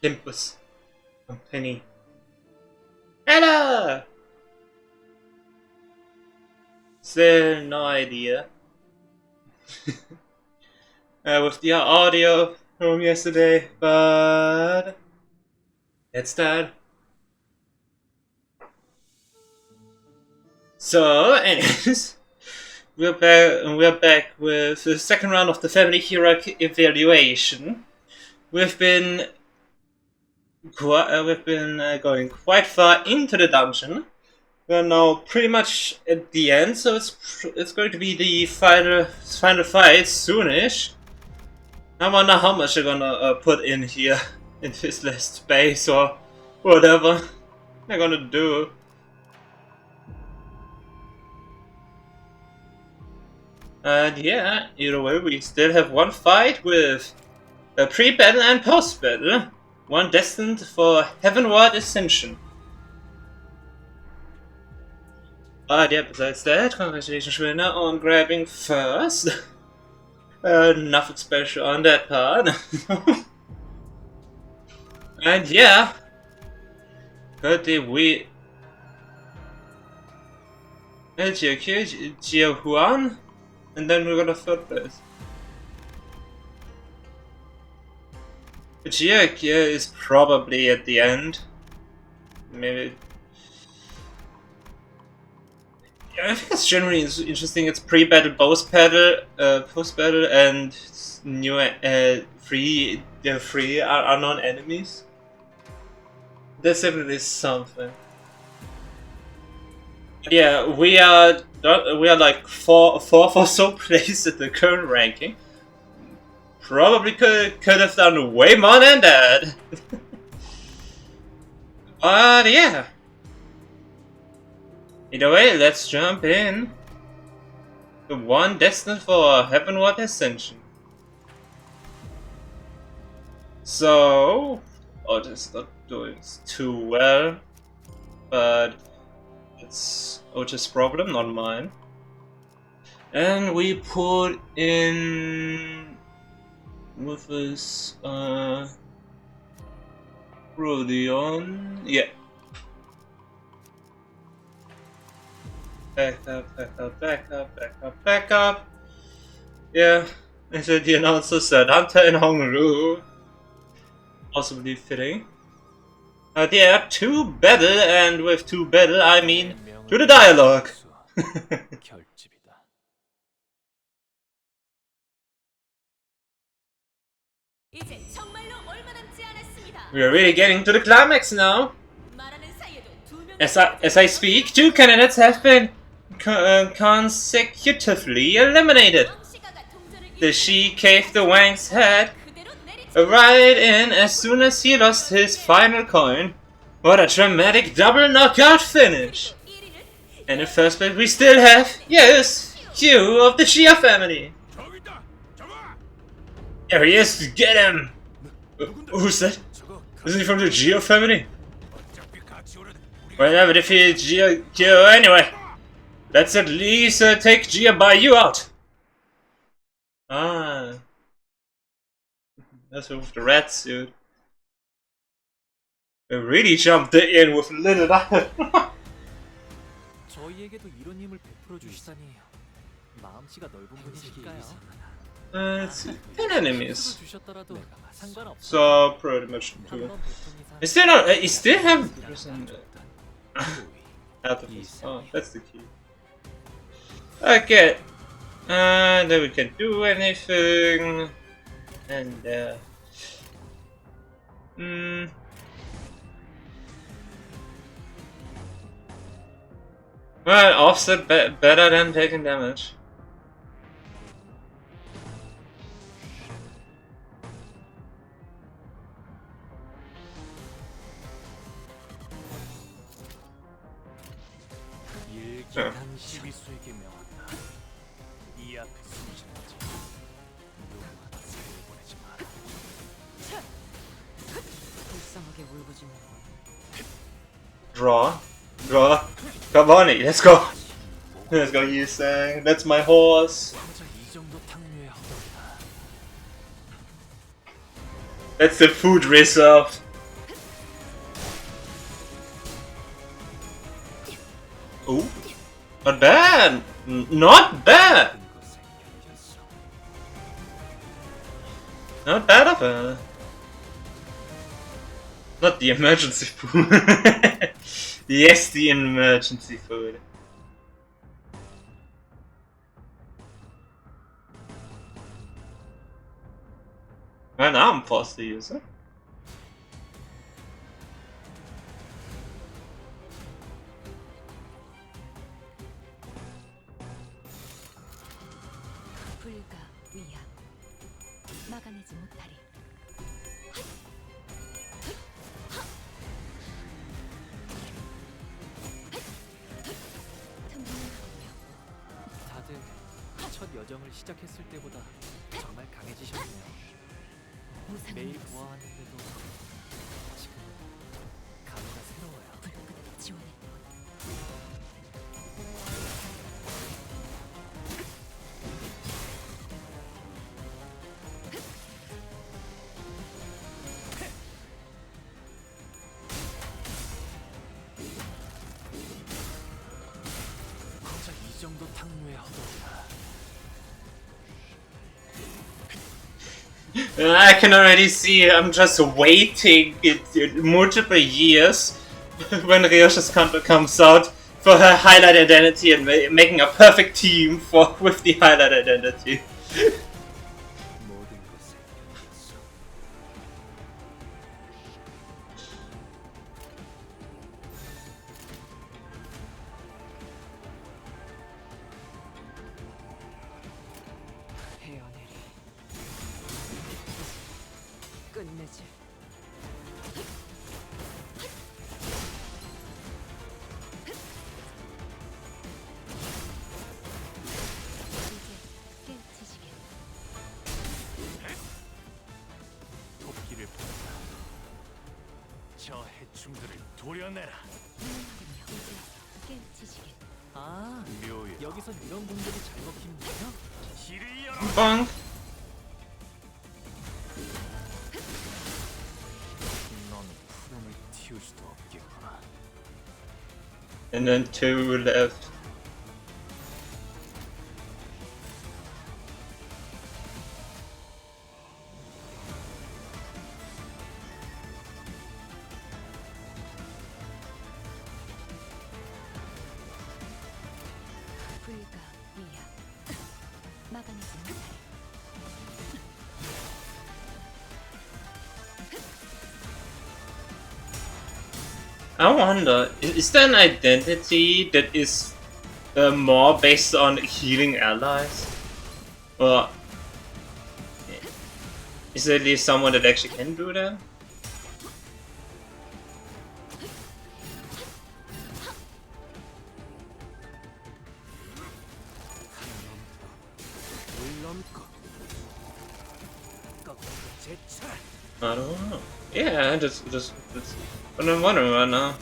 Limbus Company. Ella! Still no idea. With the audio from yesterday, but it's that. So, anyways, we're back with the second round of the family hierarchy evaluation. We've been going quite far into the dungeon. We're now pretty much at the end, so it's going to be the final fight soonish. I wonder how much they're gonna put in here in this last space or whatever they're gonna do. And yeah, either way, we still have one fight with a pre-battle and post-battle, one destined for heavenward ascension. But yeah, besides that, congratulations winner on grabbing first. Nothing special on that part. And yeah, but we E.G.O, and then we got a third place. E.G.O is probably at the end. Maybe. I think it's generally interesting. It's pre-battle, post-battle, and new three unknown enemies. That's definitely something. Yeah, we are like fourth or so place at the current ranking. Probably could have done way more than that. But yeah. Either way, let's jump in. The one destined for heavenward ascension. So, Otis not doing too well, but it's Otis' problem, not mine. And we put in with this Rodion, yeah. Back up. Yeah, and so the announcer said Dante and Hongru. Possibly fitting. Yeah, to battle, and with to battle I mean to the dialogue. We are really getting to the climax now. As I speak, 2 candidates have been consecutively eliminated. The She caved the Wang's head right in as soon as he lost his final coin. What a dramatic double knockout finish! And in first place we still have, yes, E.G.O of the E.G.O family. There he is, get him! Who's that? Isn't he from the E.G.O family? Well, never defeated E.G.O anyway. Let's at least take E.G.O by you out. Ah. That's with the rat suit. They really jumped in with little that. It's 10 enemies. So pretty much 2. I still not. I still have. Oh, that's the key. Okay. Then we can do anything. And well, offset better than taking damage. Sure. Draw. Come on, let's go. Let's go, you sang. That's my horse. That's the food reserve. Oh, not bad! Not bad! Not bad of her. Not the emergency food. Yes, the emergency food. Mein Arm forced to use it. 첫 여정을 시작했을 때보다 정말 강해지셨네요. 매일 보아왔는데도 지금 감회가 새로워요. 고작 이 정도 탕류의 허도이다. I can already see I'm just waiting multiple years when Ryoshi's Canto comes out for her highlight identity and making a perfect team with the highlight identity. 끝내지. 토끼를 보낸다. 저 해충들을 도려내라. 아, 여기서 이런 공격이 잘 먹히는군요. 길을 열어. Bonk. And then 2 left. I wonder, is there an identity that is more based on healing allies? Or is there at least someone that actually can do that? I don't know. Yeah, just what I'm wondering right now.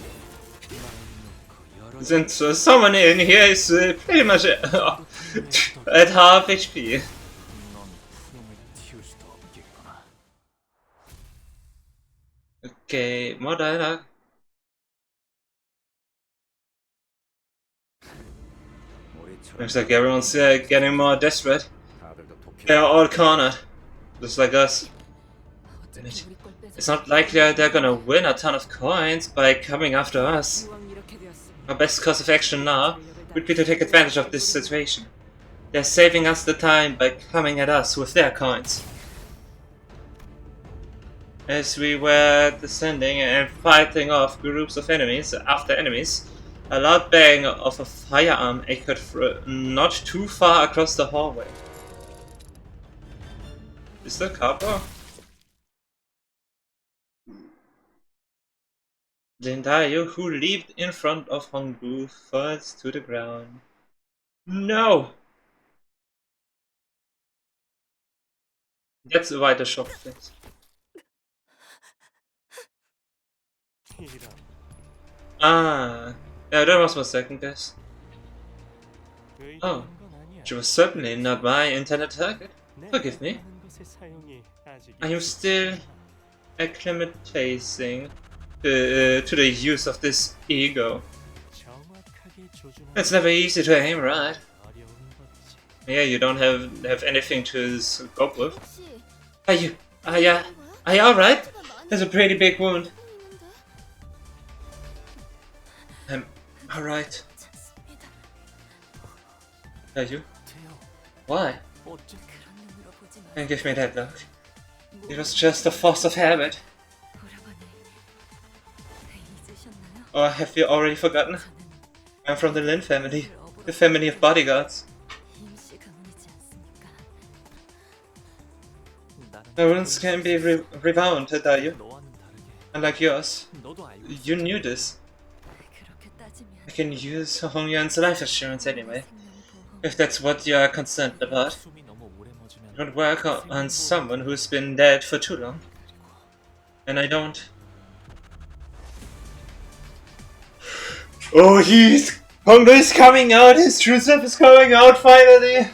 Since someone in here is pretty much at half HP. Okay, more dialogue. Looks like everyone's getting more desperate. They are all cornered, just like us. It's not likely they're gonna win a ton of coins by coming after us. Our best course of action now would be to take advantage of this situation. They're saving us the time by coming at us with their coins. As we were descending and fighting off groups of enemies after enemies, a loud bang of a firearm echoed not too far across the hallway. Is that Capo? Dante, who leaped in front of Hongbu, falls to the ground. No! That's why the shop fits. Ah, yeah, that was my second guess. Oh, she was certainly not my intended target. Forgive me. Are you still acclimatizing to the use of this E.G.O? It's never easy to aim right. Yeah, you don't have anything to cope with. Are you alright? That's a pretty big wound. I'm alright. Are you? Why? Don't give me that look. It was just a force of habit. Or have you already forgotten? I'm from the Lin family, the family of bodyguards. My wounds can be rebounded, are you? Unlike yours. You knew this. I can use Hong Yuan's life assurance anyway, if that's what you are concerned about. I don't work on someone who's been dead for too long. And I don't. Oh, Hongdo is coming out! His true self is coming out, finally!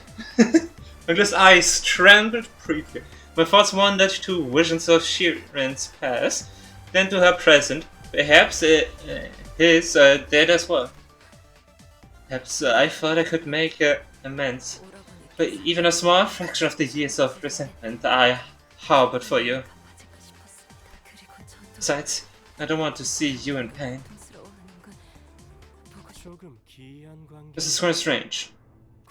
Hongdo's eyes trembled briefly. My thoughts wandered to visions of Shiren's past, then to her present. Perhaps his dead as well. Perhaps I thought I could make amends for even a small fraction of the years of resentment I harbored for you. Besides, I don't want to see you in pain. This is quite strange.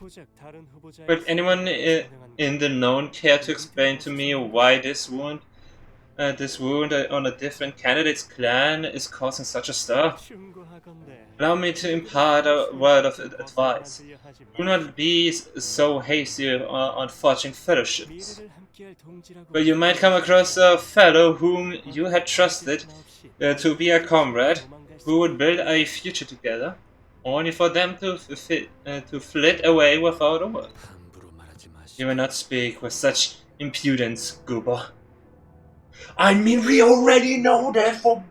Would anyone in the known care to explain to me why this wound on a different candidate's clan is causing such a stir? Allow me to impart a word of advice. Do not be so hasty on forging fellowships. But you might come across a fellow whom you had trusted to be a comrade, who would build a future together, only for them to flit away without a word. You will not speak with such impudence, Goober. I mean, we already know that for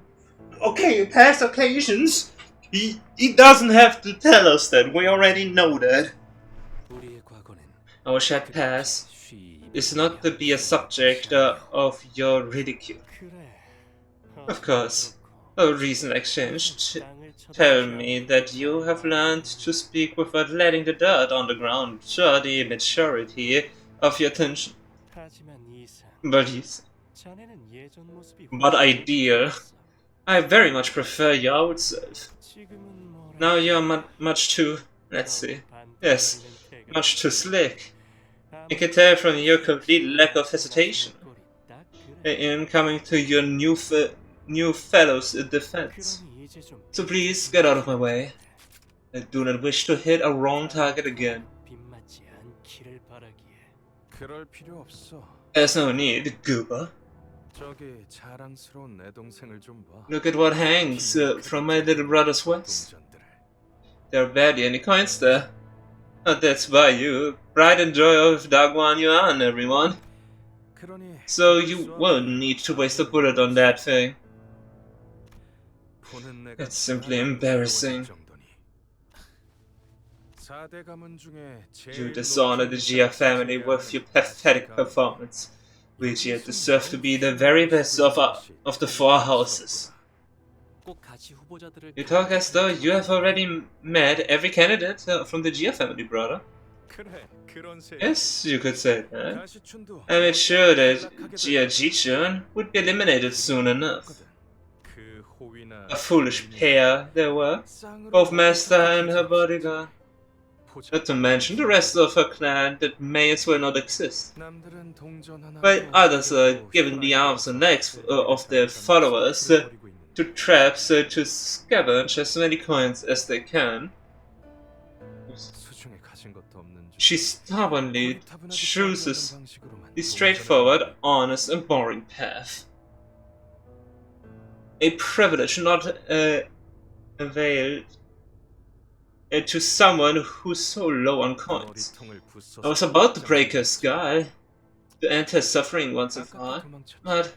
past occasions. He doesn't have to tell us that. We already know that. Our shared past is not to be a subject of your ridicule. Of course, a recent exchange tell me that you have learned to speak without letting the dirt on the ground show the maturity of your attention. But ideal. I very much prefer your old self. Now you are much too, let's see, yes, much too slick. I can tell from your complete lack of hesitation in coming to your new fellow's defense. So please get out of my way. I do not wish to hit a wrong target again. There's no need, Goober. Look at what hangs from my little brother's waist. There are barely any coins there. Oh, that's by you. Pride and joy of Dagwan Yuan, everyone. So you won't need to waste a bullet on that thing. It's simply embarrassing. You dishonor the Jia family with your pathetic performance. We Jia deserve to be the very best of the four houses. You talk as though you have already met every candidate from the Jia family, brother. Yes, you could say that. I made sure that Jia Jichun would be eliminated soon enough. A foolish pair they were, both Master and her bodyguard. Not to mention the rest of her clan that may as well not exist. While others are giving the arms and legs of their followers to traps to scavenge as many coins as they can. She stubbornly chooses the straightforward, honest, and boring path. A privilege not availed to someone who's so low on coins. I was about to break her skull to end her suffering once and for all, but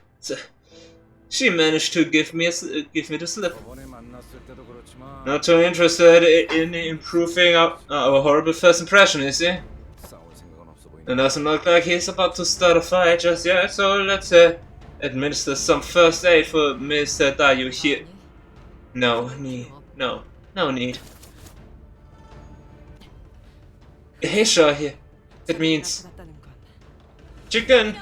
she managed to give me the slip. Not too interested in improving our horrible first impression, is he? It doesn't look like he's about to start a fight just yet, so let's administer some first aid for Mr. Dayu here. No need. Heisha here. It means chicken.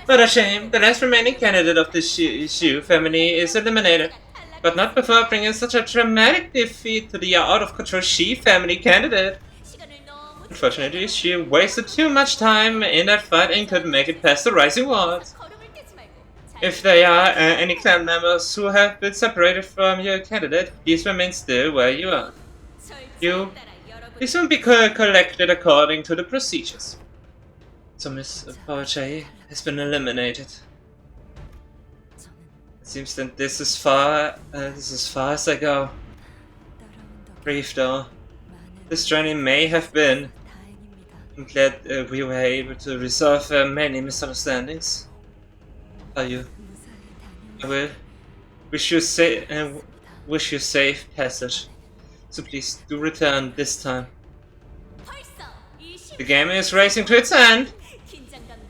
What a shame. The last remaining candidate of the Shu family is eliminated. But not before bringing such a dramatic defeat to the out-of-control Shi family candidate. Unfortunately, she wasted too much time in that fight and couldn't make it past the Rising Wards. If there are any clan members who have been separated from your candidate, please remain still where you are. You will soon be collected according to the procedures. So Miss Poche has been eliminated. It seems that this is far as I go. Brief though. This journey may have been. I'm glad we were able to resolve many misunderstandings. Are you? I will wish you safe passage. So please do return this time. The game is racing to its end.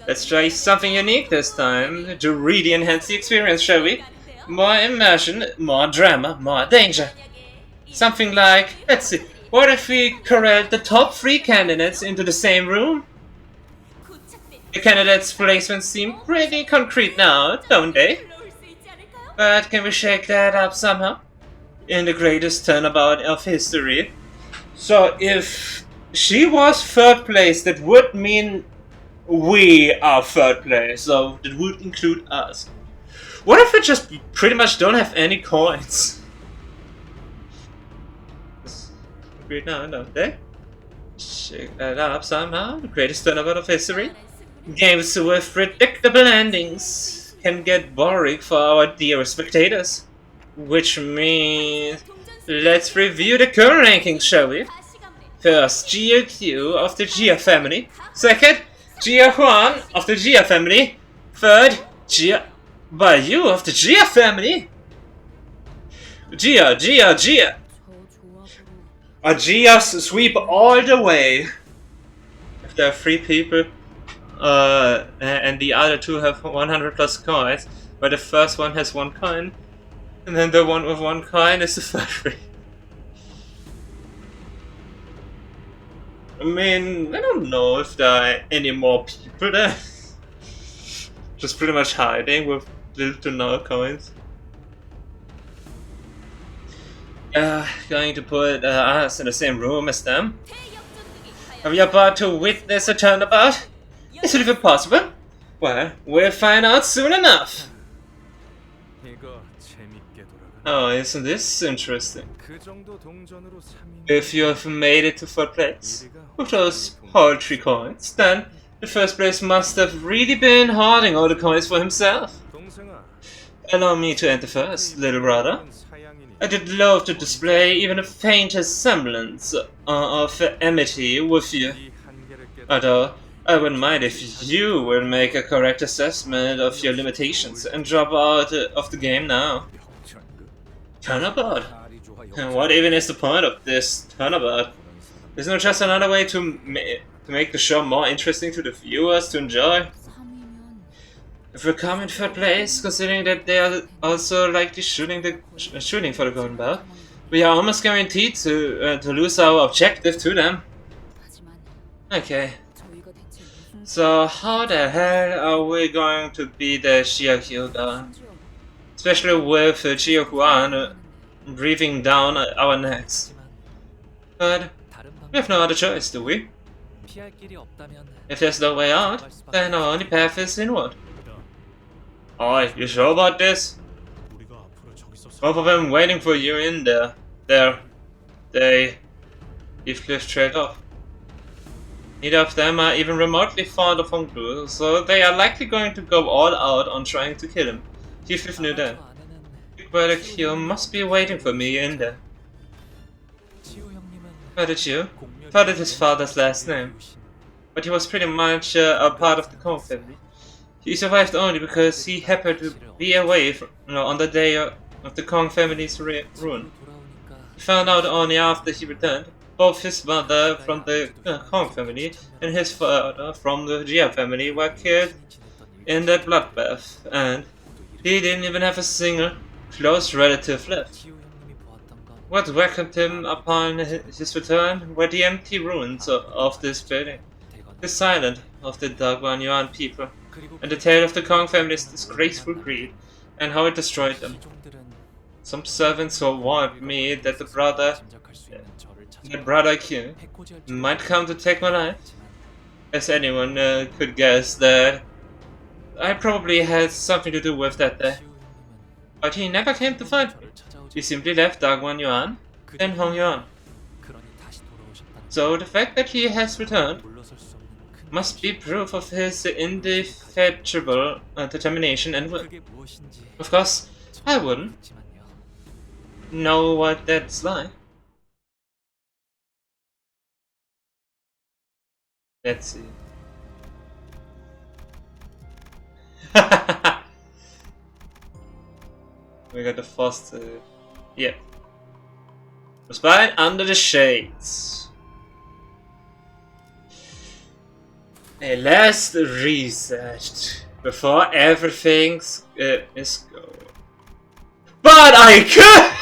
Let's try something unique this time to really enhance the experience, shall we? More immersion, more drama, more danger. Something like, let's see, what if we corral the top 3 candidates into the same room? The candidates' placements seem pretty concrete now, don't they? But can we shake that up somehow? In the greatest turnabout of history. So if she was 3rd place, that would mean we are 3rd place, so that would include us. What if we just pretty much don't have any coins? Agreed now, don't they? Shake that up somehow. The greatest turnabout of history. Games with predictable endings can get boring for our dear spectators. Which means let's review the current rankings, shall we? First, E.G.O of the E.G.O family. Second, E.G.O of the E.G.O family. Third, E.G.O of the E.G.O family. E.G.O. A E.G.O sweep all the way. If there are 3 people, and the other 2 have 100 plus coins, but the first one has 1 coin, and then the one with 1 coin is the first. I mean, I don't know if there are any more people there. Just pretty much hiding with little to no coins. Going to put us in the same room as them. Are we about to witness a turnabout? Is it even possible? Well, we'll find out soon enough. Oh, isn't this interesting? If you have made it to 3rd place with those paltry coins, then the 1st place must have really been hoarding all the coins for himself. Allow me to enter first, little brother. I did love to display even the faintest semblance of amity with you. Although, I wouldn't mind if you will make a correct assessment of your limitations and drop out of the game now. Turnabout? What even is the point of this turnabout? Isn't it just another way to make the show more interesting to the viewers to enjoy? If we come in 3rd place, considering that they are also likely shooting for the golden bell, we are almost guaranteed to lose our objective to them. Okay. So how the hell are we going to beat the E.G.O, especially with E.G.O breathing down our necks? But we have no other choice, do we? If there's no way out, then our only path is inward. Oi, you sure about this? Both of them waiting for you in there. They leave cliff straight off. Neither of them are even remotely fond of Honglu, so they are likely going to go all out on trying to kill him. Chief knew that. Big brother Kyo must be waiting for me in there. How did you? Thought it his father's last name. But he was pretty much a part of the Kong family. He survived only because he happened to be away on the day of the Kong family's ruin. He found out only after he returned. Both his mother from the Kong family and his father from the E.G.O family were killed in that bloodbath, and he didn't even have a single close relative left. What welcomed him upon his return were the empty ruins of this building, the silence of the Dagwan Yuan people, and the tale of the Kong family's disgraceful greed, and how it destroyed them. Some servants warned me that the brother Q might come to take my life, as anyone could guess that I probably had something to do with that day. But he never came to find me. He simply left Dagwan Yuan and Hong Yuan. So the fact that he has returned must be proof of his indefatigable determination and will. Of course, I wouldn't know what that's like. Let's see. We got the first, yeah. Spine under the shades. A last researched before everything is go. But I could.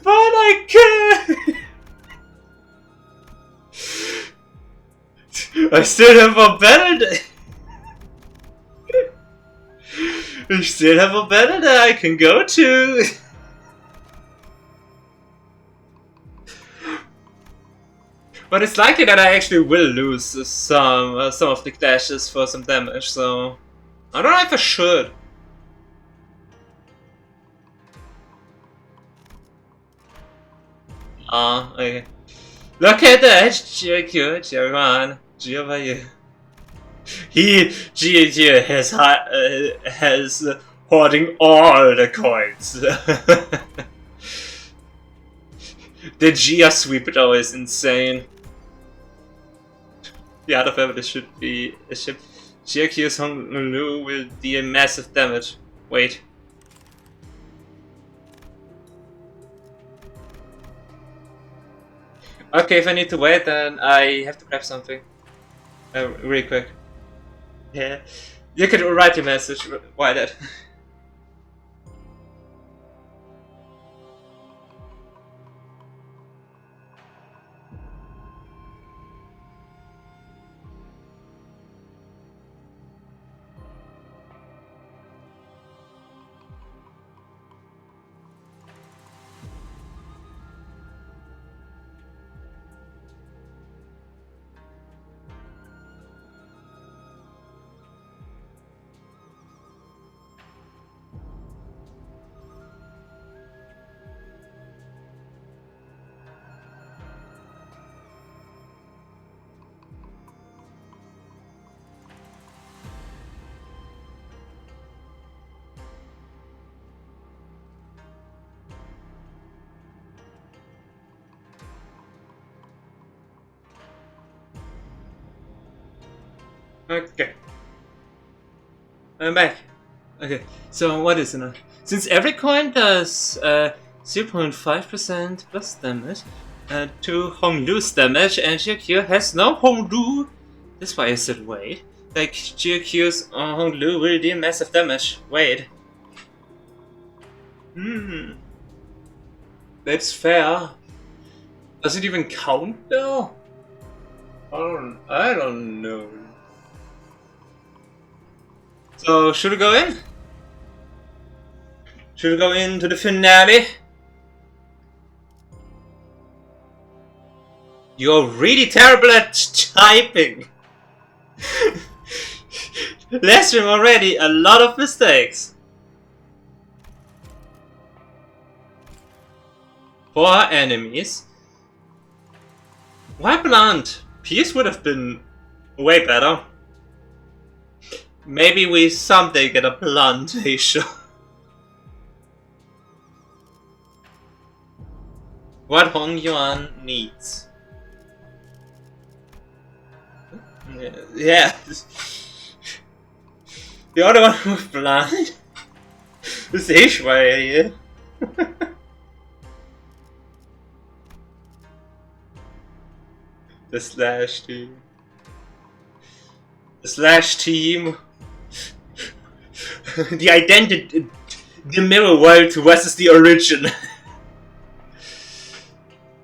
But I could. I still have a better day. I still have a better day I can go to. But it's likely that I actually will lose some of the clashes for some damage, so I don't know if I should. Okay. Look at that, G.O. Giovanni. G.O. has hoarding all the coins. The Gia sweep though is insane. The other family should be a ship. G.O.'s Honolulu will deal massive damage. Wait. Okay, if I need to wait, then I have to grab something. Really quick. Yeah. You can write your message. Why that? Okay. I'm back. Okay, so what is it now? Since every coin does 0.5% plus damage to Honglu's damage, and GQ has no Honglu, that's why I said wait. Like GQ's Honglu will deal massive damage. Wait. That's fair. Does it even count though? I don't know. So, should we go in? Should we go into the finale? You're really terrible at typing! Last stream already, a lot of mistakes. 4 enemies. Why blunt? Pierce would have been way better. Maybe we someday get a plantation. What Hong Yuan needs. Yeah. The other one was blind. This is why here. The slash team. The slash team. The the mirror world versus the origin.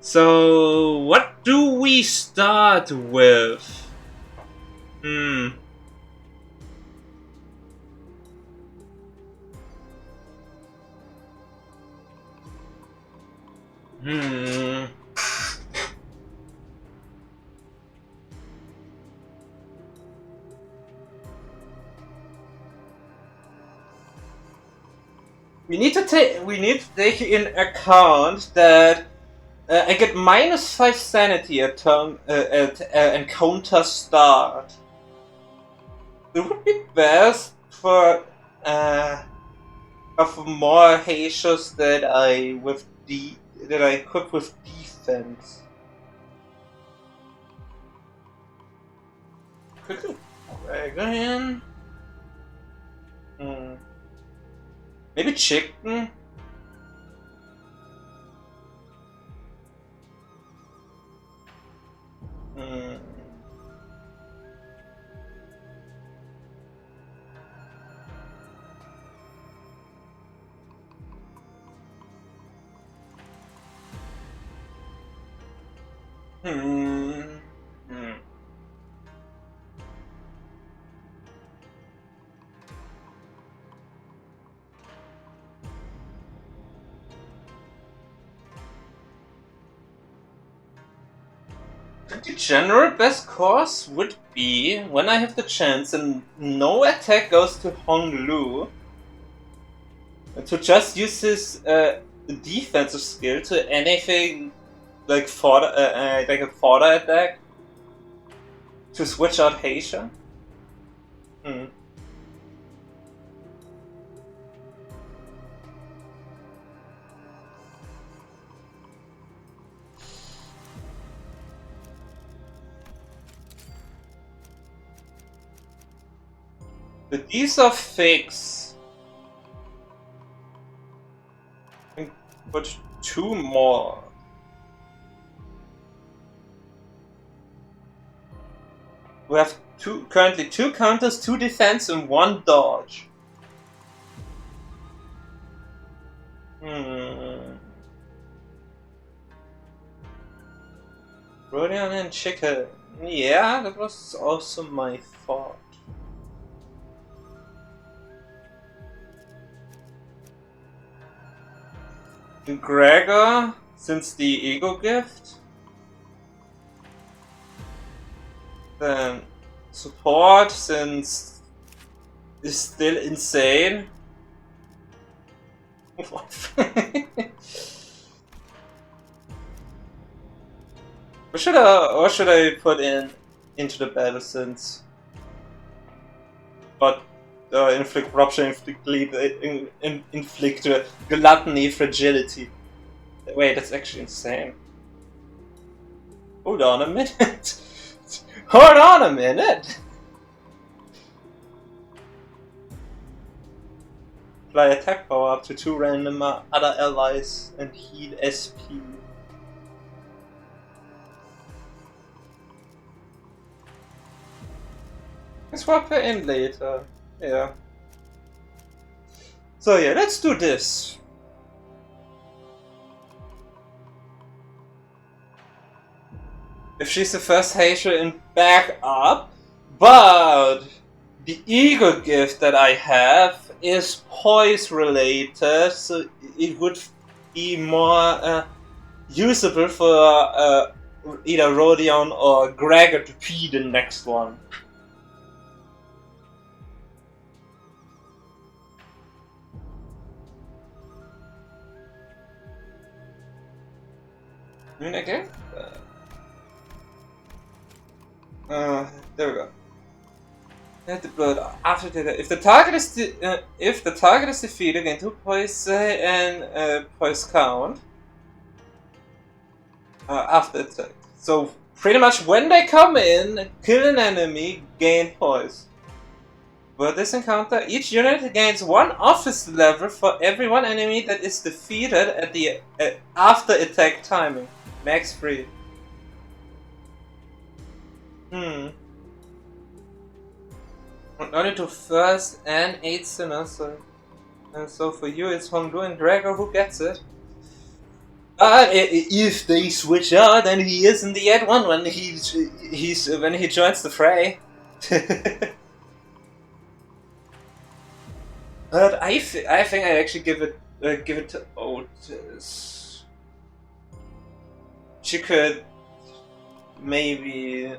So, what do we start with? Hmm. We need to take in account that I get -5 sanity at turn at encounter start. It would be best for more Haitians that I equip with defense. Quickly dragon. Maybe chicken. The general best course would be, when I have the chance and no attack goes to Honglu, to just use his defensive skill to anything like a fodder attack to switch out Haitian. But these are fixed. I can put 2 more. We have currently 2 counters, 2 defense, and 1 dodge. Rodion and chicken. Yeah, that was also my thought. Gregor, since the E.G.O gift. Then support, since is still insane. What should I put into the battle, since inflict rupture, inflict bleed, inflict gluttony, fragility. Wait, that's actually insane. Hold on a minute. Hold on a minute. Apply attack power up to 2 random other allies and heal SP. Let's swap her in later. Yeah. So yeah, let's do this. If she's the first Haitian in back up, but the E.G.O gift that I have is poise related, so it would be more usable for either Rodion or Gregor to be the next one. Again? There we go. But after that, if the target is defeated, gain 2 poise and poise count after attack. So pretty much when they come in, kill an enemy, gain poise. For this encounter, each unit gains 1 office level for every 1 enemy that is defeated at the after attack timing. Max 3. Only to first and 8th semester. And so for you, it's Honglu and Gregor who gets it. But if they switch out, then he is in the ad one when when he joins the fray. But I think I actually give it to Otis. She could maybe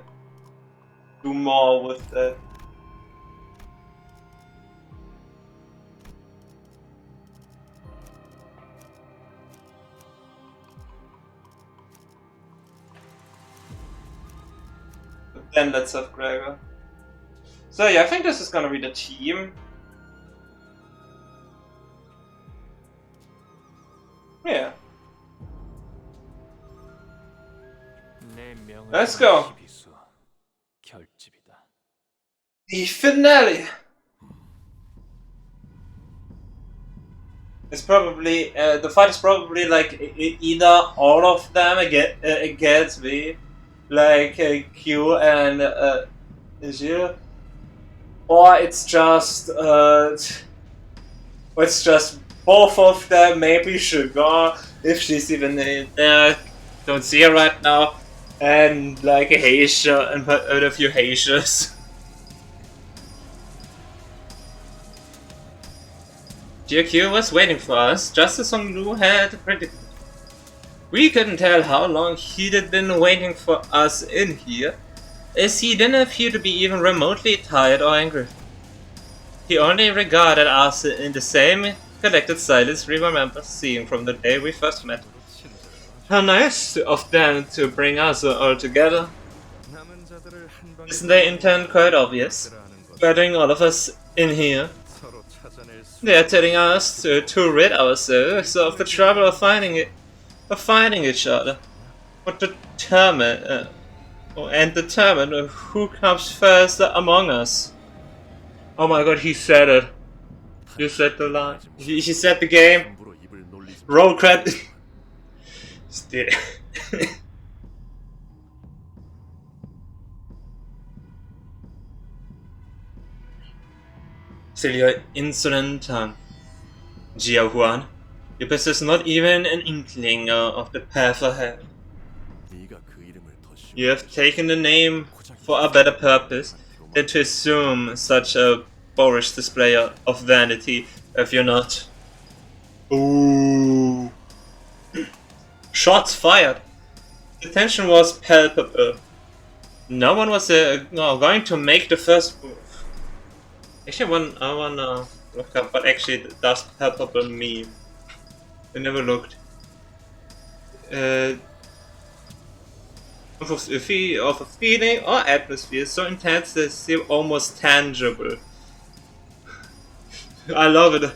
do more with that. But then let's have Gregor. So yeah, I think this is gonna be the team. Yeah. Let's go. The finale. It's probably the fight is probably like either all of them against me, like Q and E.G.O, or it's just both of them. Maybe Sugar, if she's even there. Don't see her right now, and like a Heisha and a few Heishas. GQ was waiting for us, just as Honglu had predicted. We couldn't tell how long he'd been waiting for us in here, as he didn't appear to be even remotely tired or angry. He only regarded us in the same collected silence we remember seeing from the day we first met. How nice of them to bring us all together. Isn't their intent quite obvious? Gathering all of us in here. They are telling us to rid ourselves of the trouble of finding each other, but determine who comes first among us. Oh my god, he said it. You said the line. He said the game. Roll credit. Still. Still your insolent tongue, Jia Huan. You possess not even an inkling of the path ahead. You have taken the name for a better purpose than to assume such a boorish display of vanity, if you're not. Ooh. Shots fired. The tension was palpable. No one was going to make the first move. Actually, I wanna look up what actually does palpable mean. I never looked. Of a feeling or atmosphere so intense that they seem almost tangible. I love it.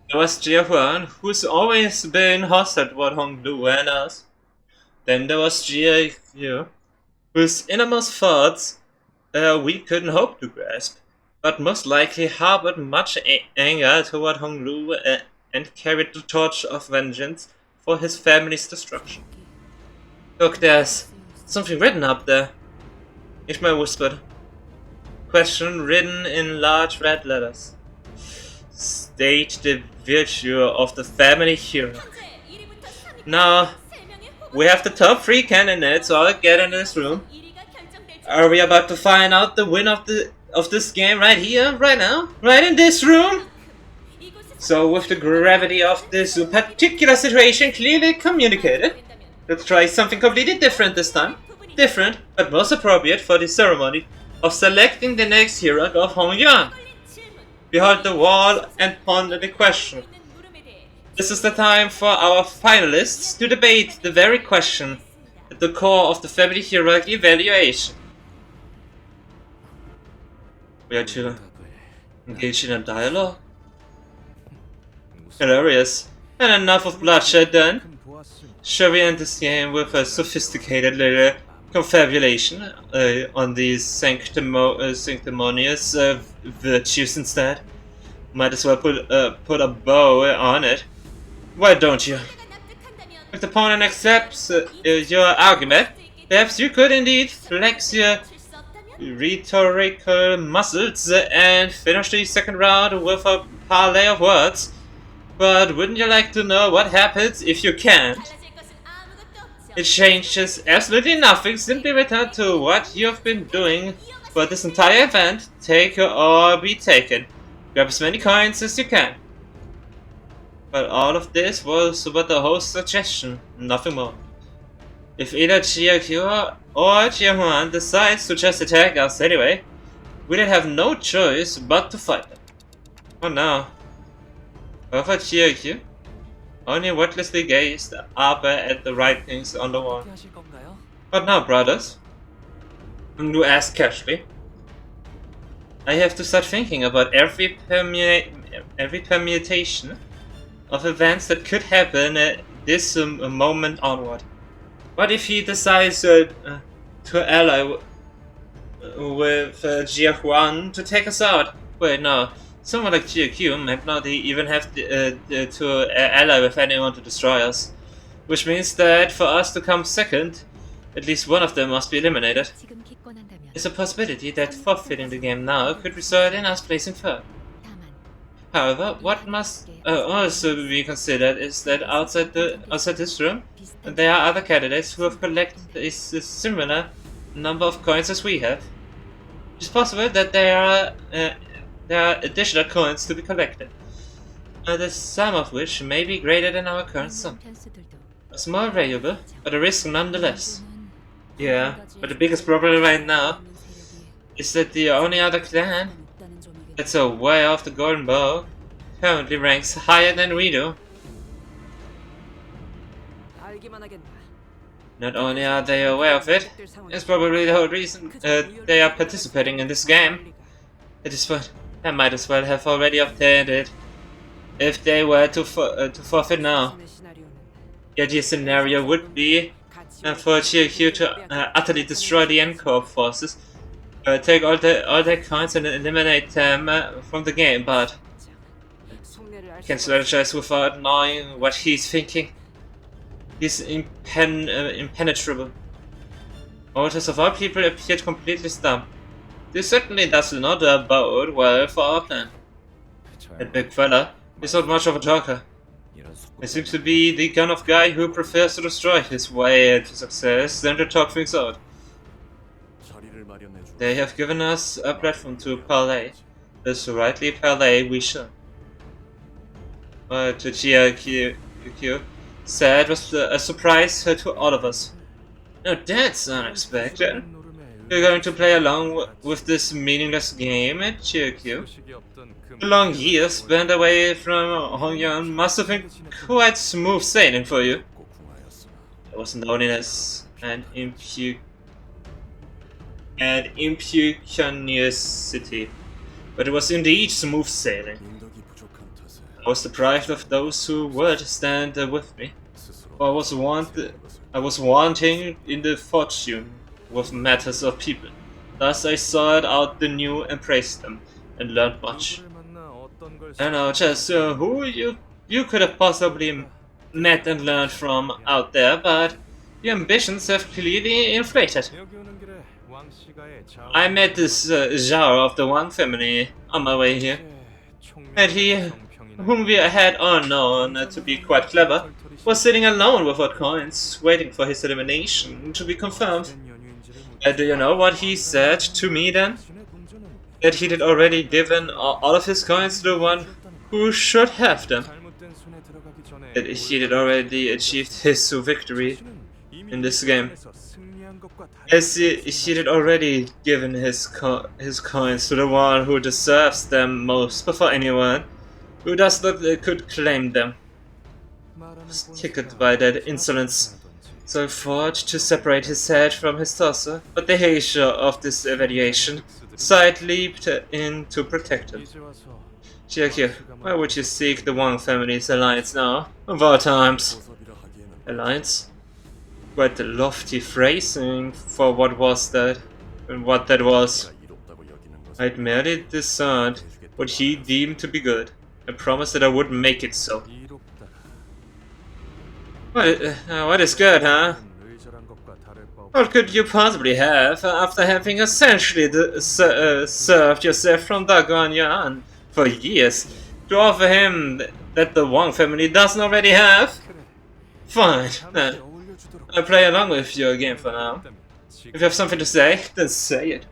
There was Jia Huan, who's always been hostile toward Honglu and us. Then there was Jia Yu, whose innermost thoughts we couldn't hope to grasp, but most likely harbored much anger toward Honglu and carried the torch of vengeance for his family's destruction. Look, there's something written up there. Ishmael whispered. Question written in large red letters. State the virtue of the family hero. Now, we have the top 3 candidates all gathered in this room. Are we about to find out the winner of this game right here, right now, right in this room? So, with the gravity of this particular situation clearly communicated, let's try something completely different this time. Different, but most appropriate for the ceremony of selecting the next hero of Hongyuan. Behold the wall and ponder the question. This is the time for our finalists to debate the very question at the core of the family hierarchy evaluation. We are to engage in a dialogue. Hilarious. And enough of bloodshed then. Shall we end this game with a sophisticated little confabulation on these sanctimonious virtues instead. Might as well put a bow on it. Why don't you? If the opponent accepts your argument, perhaps you could indeed flex your rhetorical muscles and finish the second round with a parlay of words. But wouldn't you like to know what happens if you can't? It changes absolutely nothing. Simply return to what you've been doing for this entire event. Take or be taken. Grab as many coins as you can. But all of this was but the host's suggestion, nothing more. If either G.O or G.O decides to just attack us anyway, we'd have no choice but to fight them. Oh no. However, G.O only wordlessly gazed up at the writings on the wall. But now, brothers, Lu asked casually, I have to start thinking about every permutation of events that could happen at this moment onward. What if he decides to ally with G.O to take us out? Wait, no. Someone like G.O might not even have to ally with anyone to destroy us. Which means that for us to come second, at least one of them must be eliminated. It's a possibility that forfeiting the game now could result in us placing third. However, what must also be considered is that outside this room, there are other candidates who have collected a similar number of coins as we have. It's possible that there are additional coins to be collected, the sum of which may be greater than our current sum. A small variable, but a risk nonetheless. Yeah, but the biggest problem right now is that the only other clan that's aware of the golden bow currently ranks higher than we do. Not only are they aware of it, it's probably the whole reason they are participating in this game. It is what I might as well have already obtained it if they were to forfeit now. The ideal scenario would be for G.O to utterly destroy the E.G.O forces, take all their coins and eliminate them from the game, but I can strategize without knowing what he's thinking. He's impenetrable. Otis of all people appeared completely stumped. This certainly does not bode well for our plan. That big fella is not much of a talker. He seems to be the kind of guy who prefers to destroy his way to success than to talk things out. They have given us a platform to parlay. This rightly parlay we shall. To G.O said was a surprise to all of us. Now that's unexpected. You're going to play along with this meaningless game at G.O. The long years spent away from Hongyan must have been quite smooth sailing for you. There was loneliness and impecuniosity, but it was indeed smooth sailing. I was deprived of those who were to stand with me. I was wanting in the fortune with matters of people. Thus I sought out the new and praised them, and learned much. I don't know just who you could have possibly met and learned from out there, but your ambitions have clearly inflated. I met this Zhao of the Wang family on my way here, and he, whom we had all known to be quite clever, was sitting alone without coins, waiting for his elimination to be confirmed. Do you know what he said to me then? That he had already given all of his coins to the one who should have them. That he had already achieved his victory in this game. As he had already given his coins to the one who deserves them most before anyone who does not could claim them. I was tickled by that insolence, so I fought to separate his head from his torso, but the Heisha of this evaluation side leaped in to protect him. G.O, why would you seek the Wang family's alliance now, of all times? Alliance? Quite a lofty phrasing for what was that, and what that was. I'd merely discerned what he deemed to be good. I promised that I would make it so. What is good, huh? What could you possibly have after having essentially served yourself from Dagon Yuan for years to offer him that the Wang family doesn't already have? Fine, then. I'll play along with your game for now. If you have something to say, then say it.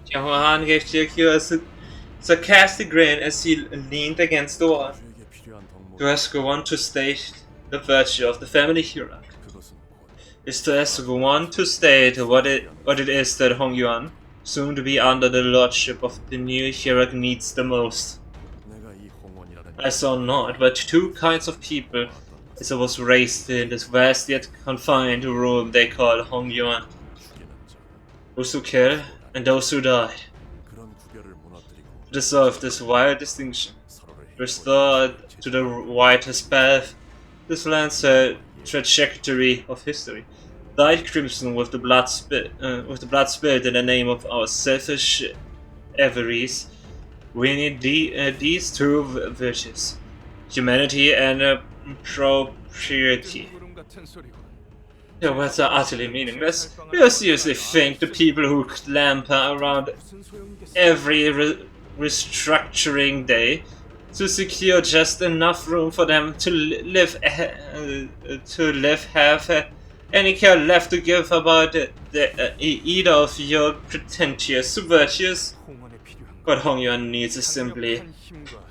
Jiahuan gave Jiekyu a sarcastic grin as he leaned against the wall. To ask one to state the virtue of the family hierarch is to ask one to state what it is that Hong Yuan, soon to be under the lordship of the new hierarch, needs the most. I saw naught but two kinds of people as I was raised in this vast yet confined room they call Hong Yuan. Those who kill and those who died. To dissolve this wild distinction, restore to the widest path this land's trajectory of history, dyed crimson with the blood spilled in the name of our selfish avarice. We need these two virtues: humanity and propriety. Your words are utterly meaningless. You seriously think the people who clamber around every restructuring day to secure just enough room for them to live have any care left to give about either of your pretentious virtues? What Hong Yuan needs is simply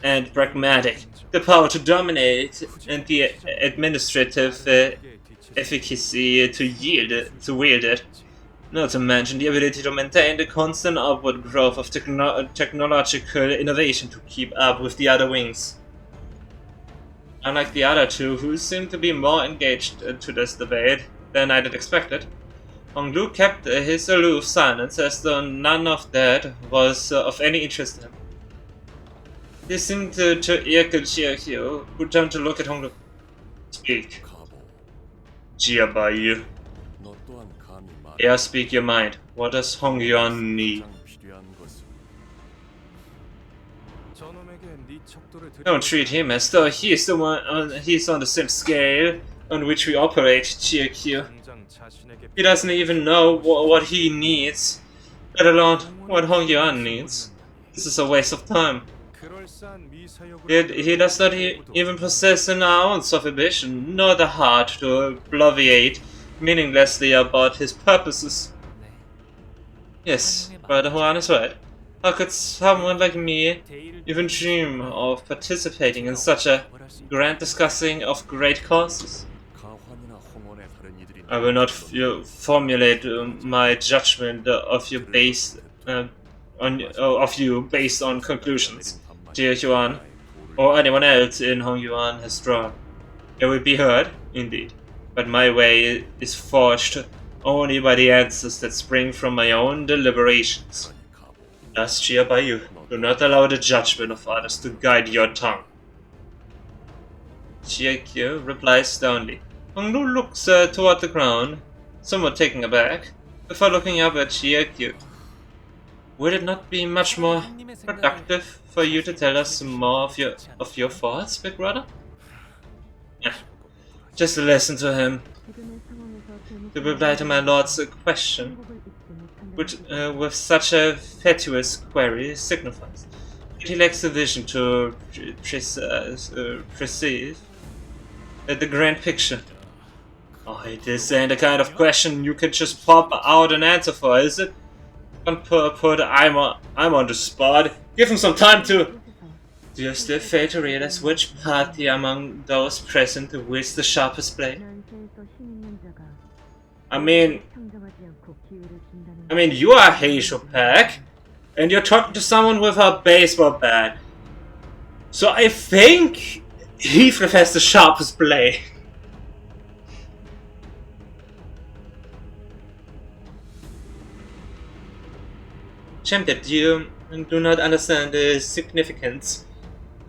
and pragmatic, the power to dominate and the administrative efficacy to wield it, not to mention the ability to maintain the constant upward growth of technological innovation to keep up with the other wings. Unlike the other two, who seem to be more engaged to this debate than I'd expected, Hong Lu kept his aloof silence as though none of that was of any interest to him. He seemed to echo Jiekyu, who turned to look at Hong Lu. Speak. Jia Bai. Dare speak your mind. What does Hong Yuan need? Don't treat him as though he's the one. He's on the same scale on which we operate, Jiekyu. He doesn't even know what he needs, let alone what Hong Yuan needs. This is a waste of time. He does not even possess an ounce of ambition, nor the heart to bloviate meaninglessly about his purposes. Yes, Brother Huan is right. How could someone like me even dream of participating in such a grand discussing of great causes? I will not formulate my judgment of you based on conclusions Jia Yuan or anyone else in Hong Yuan has drawn. It will be heard, indeed, but my way is forged only by the answers that spring from my own deliberations. Thus, Jia Bai, do not allow the judgment of others to guide your tongue. Jiekyu replies sternly. Hong Lu looks toward the ground, somewhat taken aback, before looking up at Jiekyu. Would it not be much more productive for you to tell us more of your thoughts, big brother? Just listen to him. To reply to my lord's question, which with such a fatuous query signifies that he lacks the vision to perceive the grand picture. Oh, this ain't the kind of question you can just pop out an answer for, is it? Don't put I'm on the spot. Give him some time to. Do you still fail to realize which party among those present wields the sharpest blade? I mean, you are Heisho Pack, and you're talking to someone with a baseball bat. So I think Heathcliff has the sharpest blade. Shame that you do not understand the significance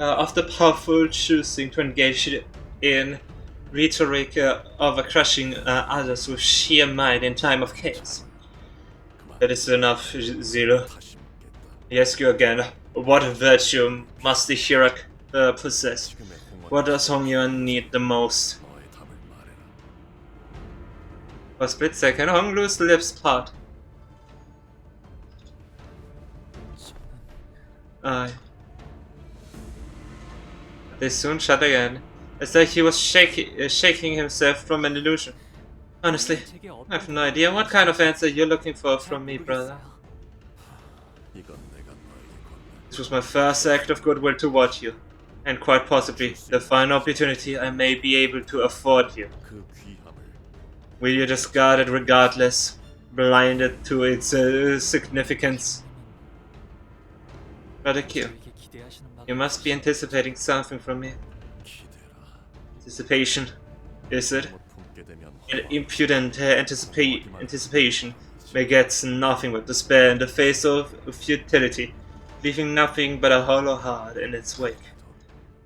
of the powerful choosing to engage in rhetoric of crushing others with sheer might in time of chaos. That is enough, Zero. I ask you again, what virtue must the hero possess? What does Hongyuan need the most? For a split second, Honglu's lips part. Aye. They soon shut again. It's like he was shaking himself from an illusion. Honestly, I have no idea what kind of answer you're looking for from me, brother. This was my first act of goodwill toward you, and quite possibly the final opportunity I may be able to afford you. Will you discard it regardless, blinded to its significance? Brother Q, you must be anticipating something from me. Anticipation, is it? An impudent anticipation begets nothing but despair in the face of futility, leaving nothing but a hollow heart in its wake.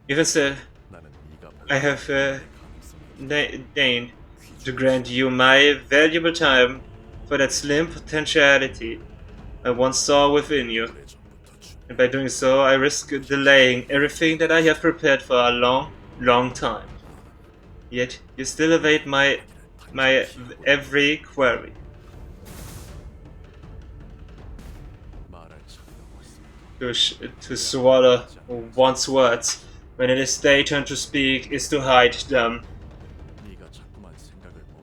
Even so, I have deigned to grant you my valuable time for that slim potentiality I once saw within you, and by doing so I risk delaying everything that I have prepared for a long, long time. Yet you still evade my every query. To swallow one's words when it is their turn to speak is to hide them.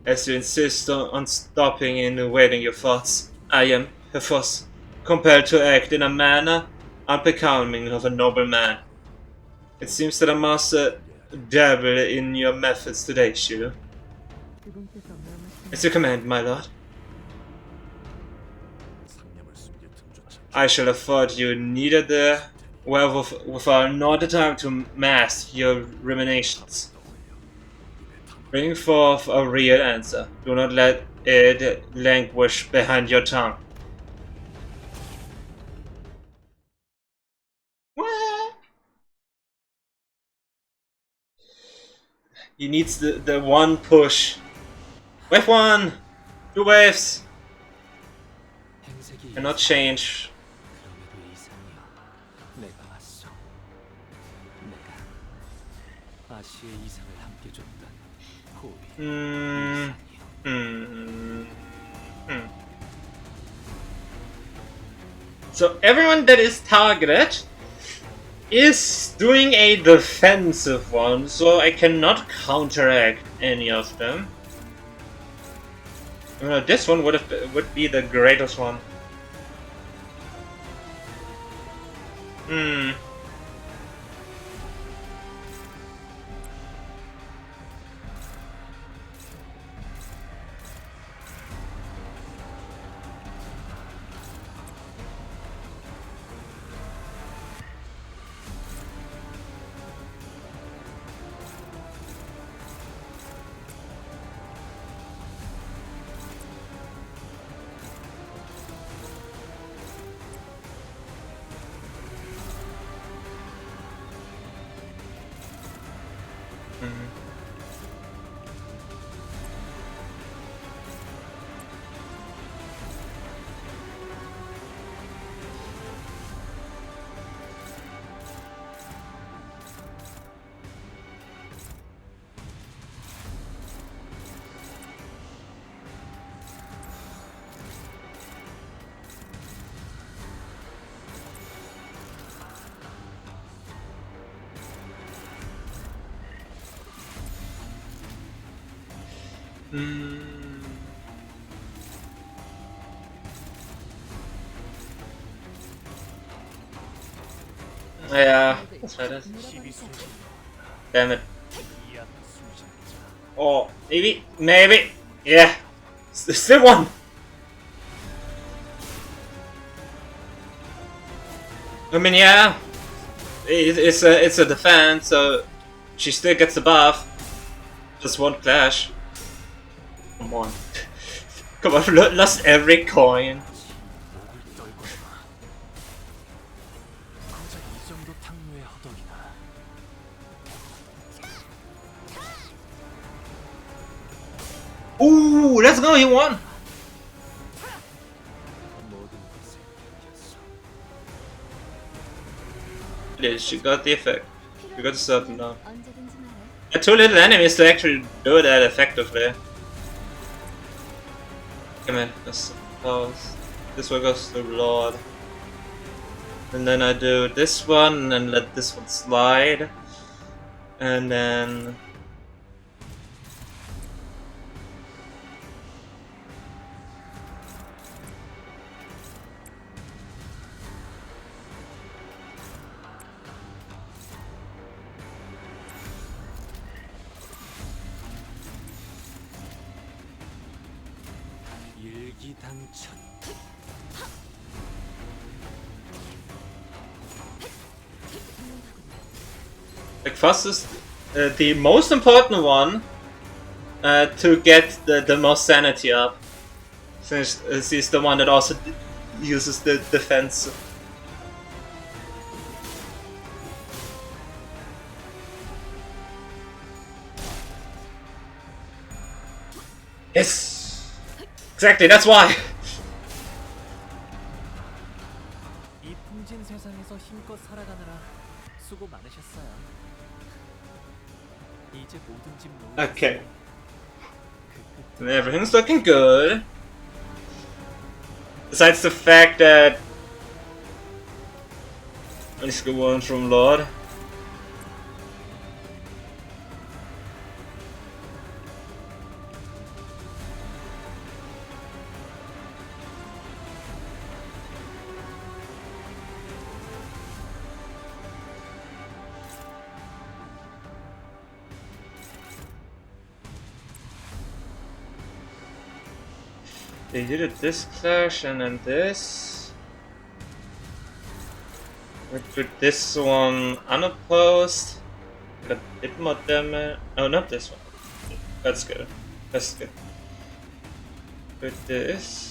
As you insist on stopping and awaiting your thoughts, I am, perforce, compelled to act in a manner unbecoming of a noble man. It seems that I must dabble in your methods today, Shiro. As you command, my lord. I shall afford you neither the wherewithal nor the time to mask your ruminations. Bring forth a real answer. Do not let it languish behind your tongue. What? He needs the one push. Wave 1! 2 waves! Cannot change. So everyone that is targeted is doing a defensive one, so I cannot counteract any of them. This one would be the greatest one. Yeah, let's try this. Damn it. Oh, maybe. Yeah, still one. I mean, yeah, it's a defense, so she still gets the buff. Just one clash. Come on, come on, lost every coin. Ooh, let's go, he won! Yeah, she got the effect. You got the certain now. There are too little enemies to actually do that effectively. Come here, let's pause. This one goes to Lord. And then I do this one, and then let this one slide. And then... Like first is the most important one to get the most sanity up. Since he's the one that also uses the defense. Yes! Exactly, that's why! 이 풍진 세상에서 힘껏 살아가느라 수고 많으셨어요. 이제 모든 짐 놓으세요. Okay. And everything's looking good. Besides the fact that... Let's go on from Lord. They did it this clash and then this. We put this one unopposed. Got a bit more damage. Oh, not this one. That's good. That's good. Put this.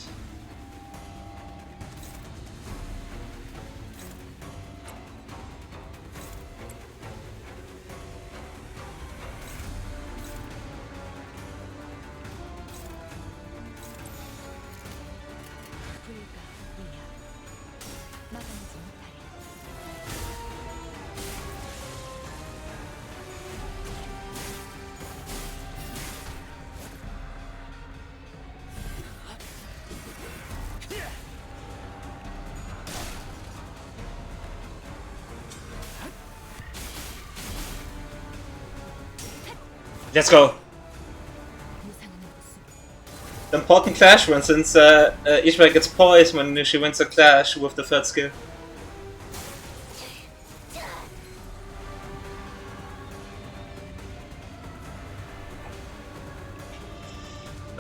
Let's go! The important clash one, since E.G.O gets poised when she wins a clash with the third skill.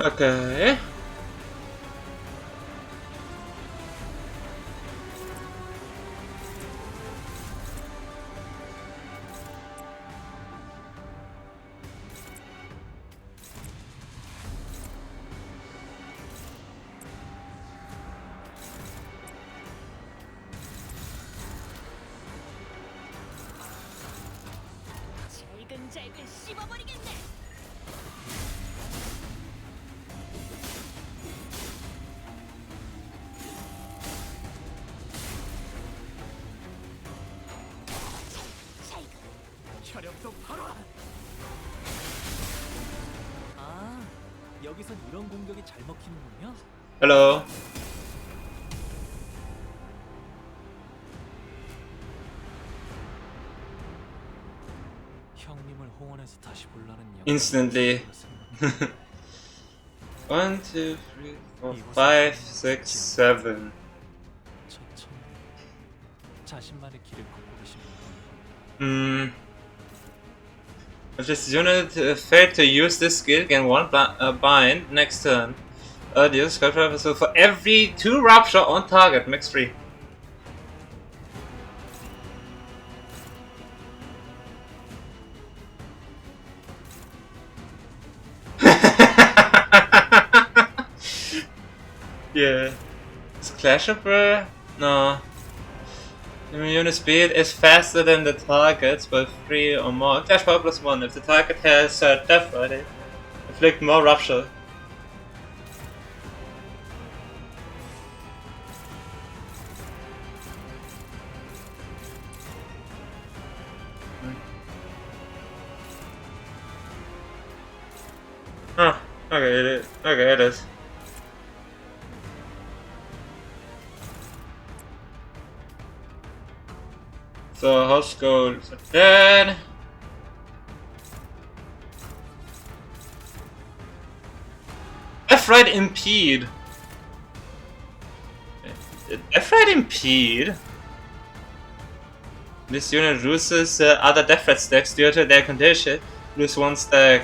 Okay. 아, 여기선 이런 공격이 잘 먹히는군요. Hello. 형님을 홍원에서 다시 보려는 Instantly. 1, 2, 3, 4, 5, 6, 7. 천천히 자신만의 길을 걷고 계십니다. If this unit failed to use this skill, gain 1 bind next turn. The user sculpture so for every 2 rupture on target, max 3. Yeah. Is clashable? No. The unit speed is faster than the target by 3 or more. Clash power plus 1. If the target has death riding, inflict more rupture. Okay, it is. Okay, it is. So host goes dead. Left-right impede. Left-right impede? This unit loses other left-right stacks due to their condition. Lose one stack.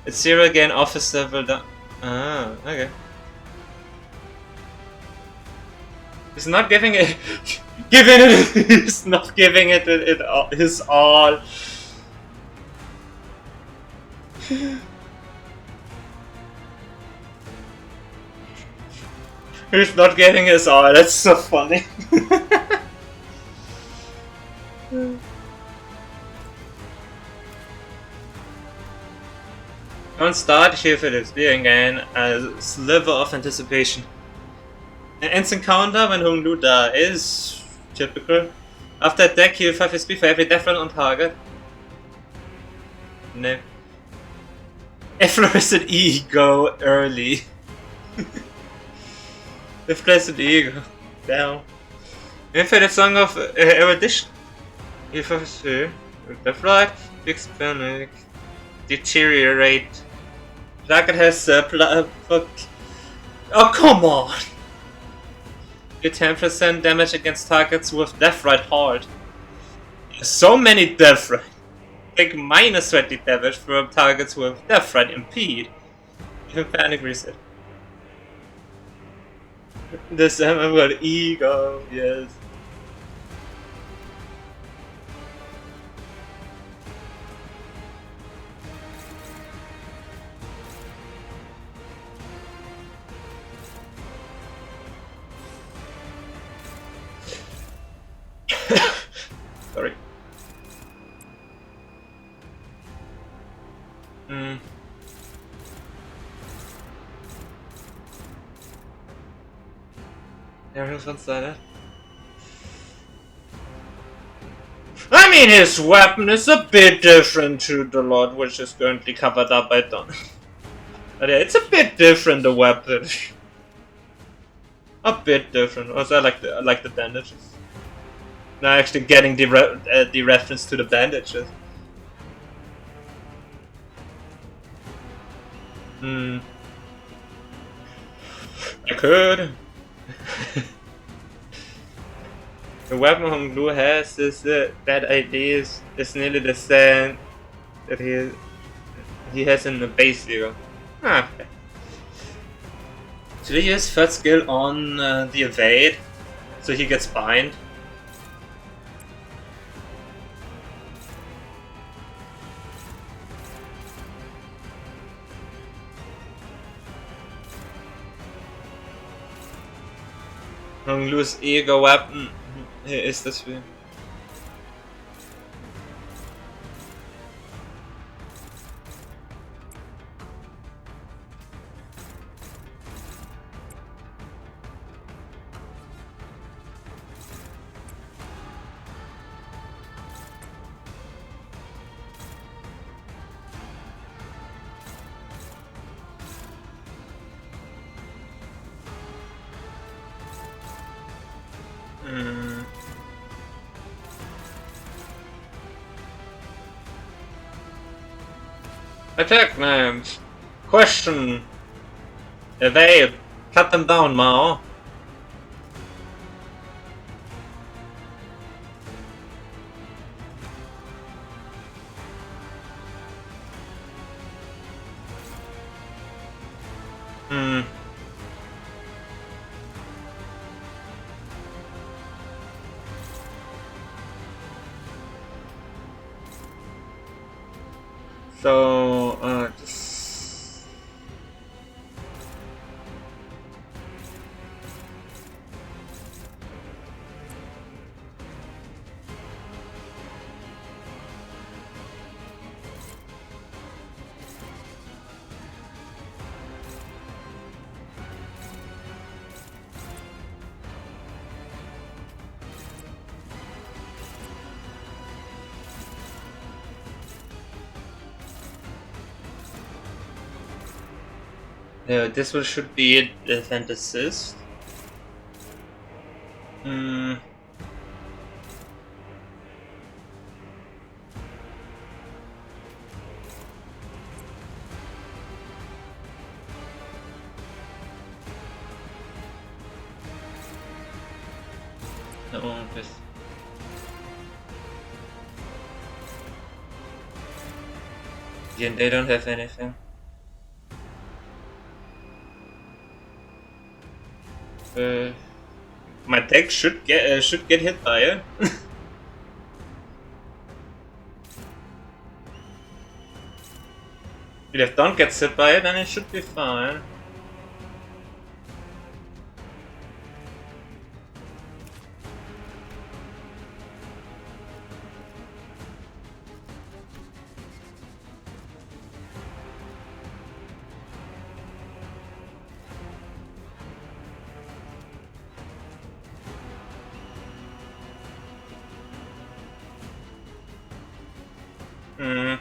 It's 0 again, office level down. Ah, okay. He's not giving it. Giving it. He's not giving it his all. He's not giving his all. That's so funny. On start, here for this being a sliver of anticipation. An instant counter when Hung Lu is typical. After attack, heal 5 SP for every death run on target. No. Efflorescent E.G.O early. Efflorescent E.G.O. Down. Infinite Song of Erudition. Heal 5 SP. Left right. Fix panic. Deteriorate. Target has oh, come on! Do 10% damage against targets with Death Right hard. So many Death Right. Take minus 20 damage from targets with Death Right impede. Even panic reset. This time I've got E.G.O, yes. Sorry. Everyone's one-sided. I mean, his weapon is a bit different to the lot, which is currently covered up by Don. But yeah, it's a bit different, the weapon. A bit different. Also, I like the bandages. Now actually getting the reference to the bandages. I could. The weapon Hung Lu has is that idea is nearly the same that he has in the base E.G.O. Ah, okay. So he has third skill on the evade, so he gets bind. Hung Lu's E.G.O weapon. Hier ist das für. Attack names. Question. Evade. Cut them down, Mao. So, just... This one should be a defend assist. Hmm. No, this. Yeah, they don't have anything. My deck should get hit by it. If Don gets hit by it, then it should be fine. Hmm.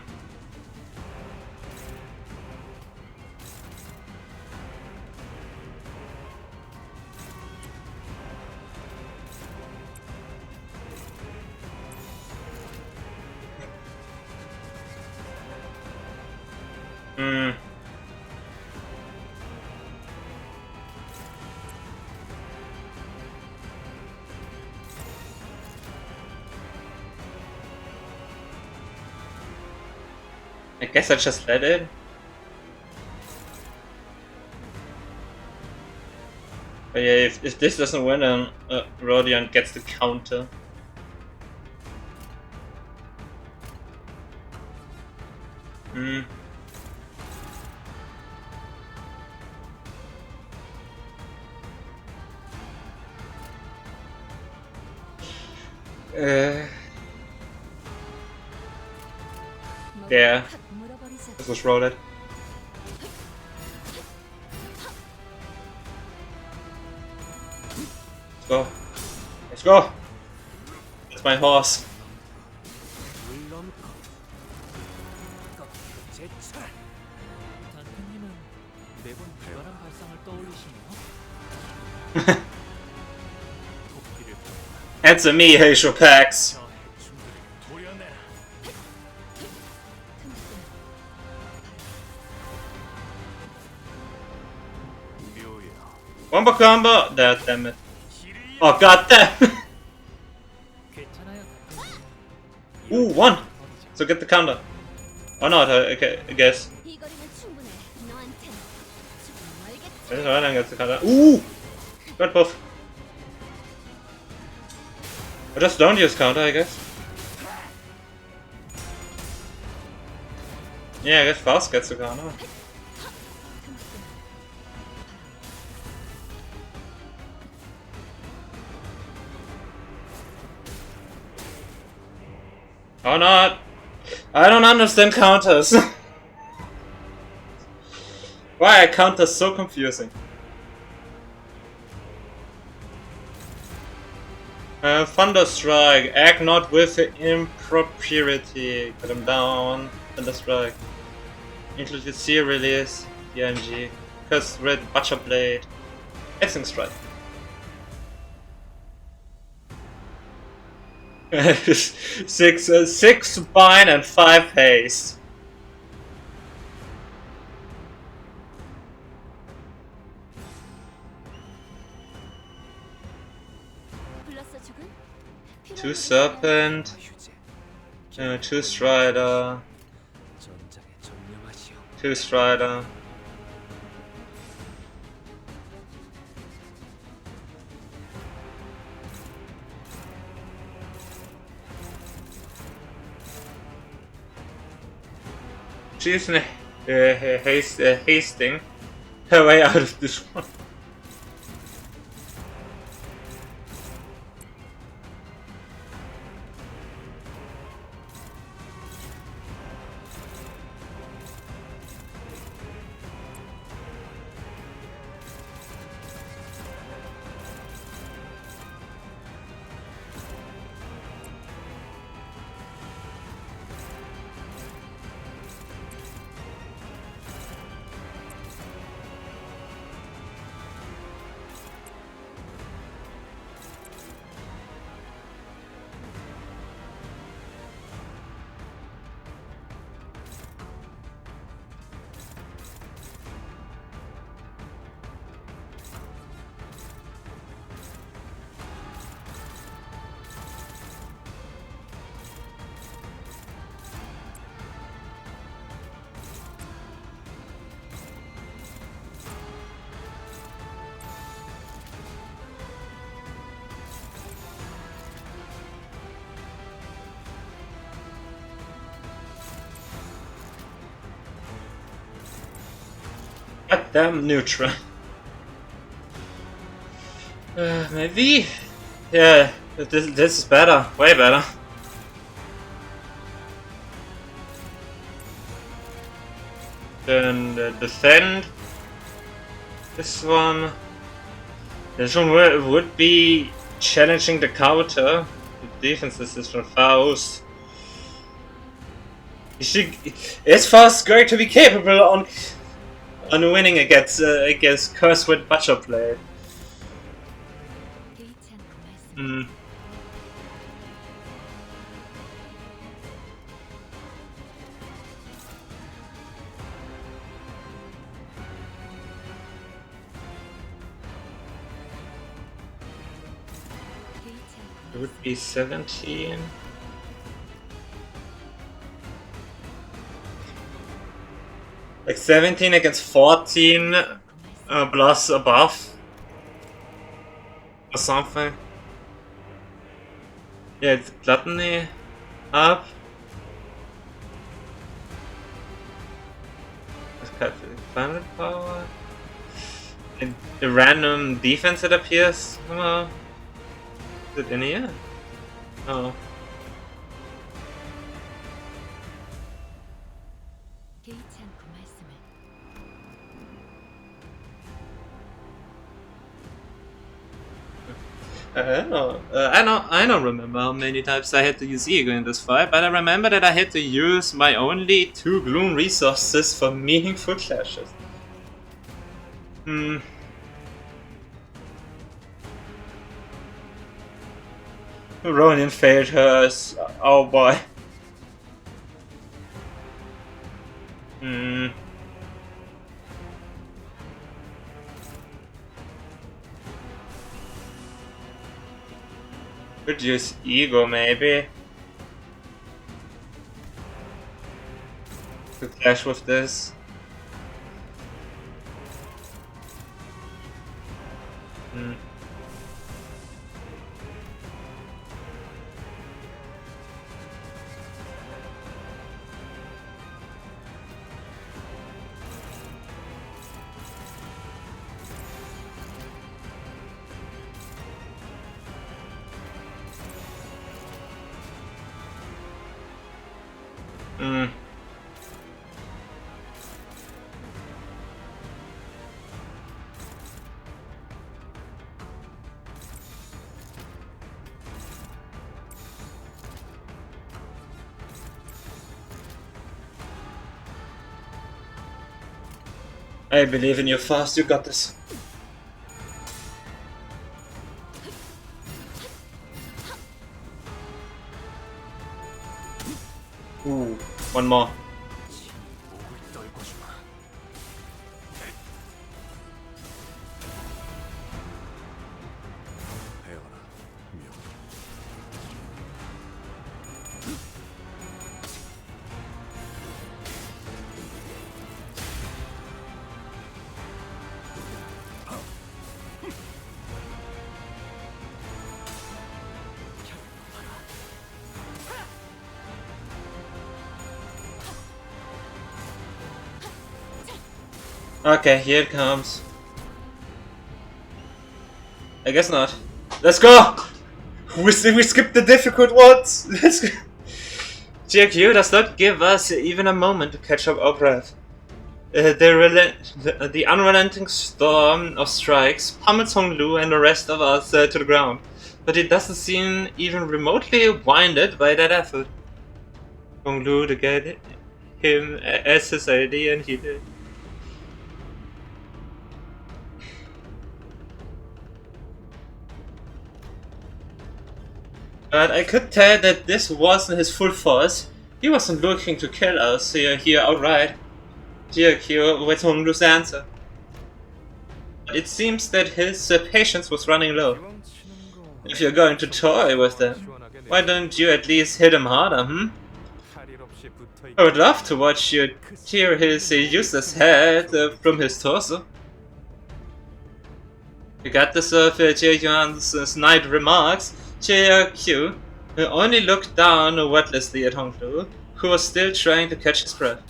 Hmm. I guess I just let it. But yeah, if this doesn't win, then Rodion gets the counter. Hmm. Yeah, this was rolled. Let's go. Let's go! That's my horse. 물론 제철. 단테님은 매번 기발한 발상을 떠올리시네요. 토끼를 Answer me, Heisho Pax. 저 해충들을 도려내라. 묘야. Wombo combo! Damn it. Oh, god damn! 괜찮아요, 단테님. Ooh, one! So get the counter. Or not, okay, I guess. 이 거리는 충분해. 너한텐 조금 멀겠지. That's right, I get the counter. Ooh! Got both. I just don't use counter, I guess. Yeah, I guess Faust gets the counter. Or not. I don't understand counters. Why are counters so confusing? Thunderstrike. Act not with impropriety. Cut him down. Thunderstrike. Include the Seer release. EMG. Curse red Butcher Blade. Hexing Strike. six bind and 5 haste. 불렀어 죽은? 2 serpent. 2 strider. 전장에 전념하시오. 2 strider. She's hasting her way out of this one. Goddamn neutral. Maybe? Yeah, this is better. Way better. Then defend. This one would be challenging the counter. The defense is from Faust. Is Faust going to be capable on winning against Curse with Butcher Blade? Hmm. It would be 17. Like 17 against 14 plus a buff or something. Yeah, it's gluttony up. Planet power. And the random defense that appears. Is it in here? Oh. I don't remember how many times I had to use E.G.O in this fight, but I remember that I had to use my only 2 Gloom resources for meaningful clashes. Ronin failed hers. Oh boy. Could use E.G.O maybe to clash with this. I believe in you, Fast. You got this. Ooh, one more. Okay, here it comes. I guess not. Let's go! We skipped the difficult ones! Let's go! E.G.O does not give us even a moment to catch up our breath. The unrelenting storm of strikes pummels Honglu and the rest of us to the ground, but it doesn't seem even remotely winded by that effort. Honglu to get him as his ID, and he did. But I could tell that this wasn't his full force. He wasn't looking to kill us here outright. E.G.O with Honglu's answer. But it seems that his patience was running low. If you're going to toy with them, why don't you at least hit him harder, I would love to watch you tear his useless head from his torso. Regardless of E.G.O's snide remarks, E.G.O only looked down wordlessly at Honglu, who was still trying to catch his breath.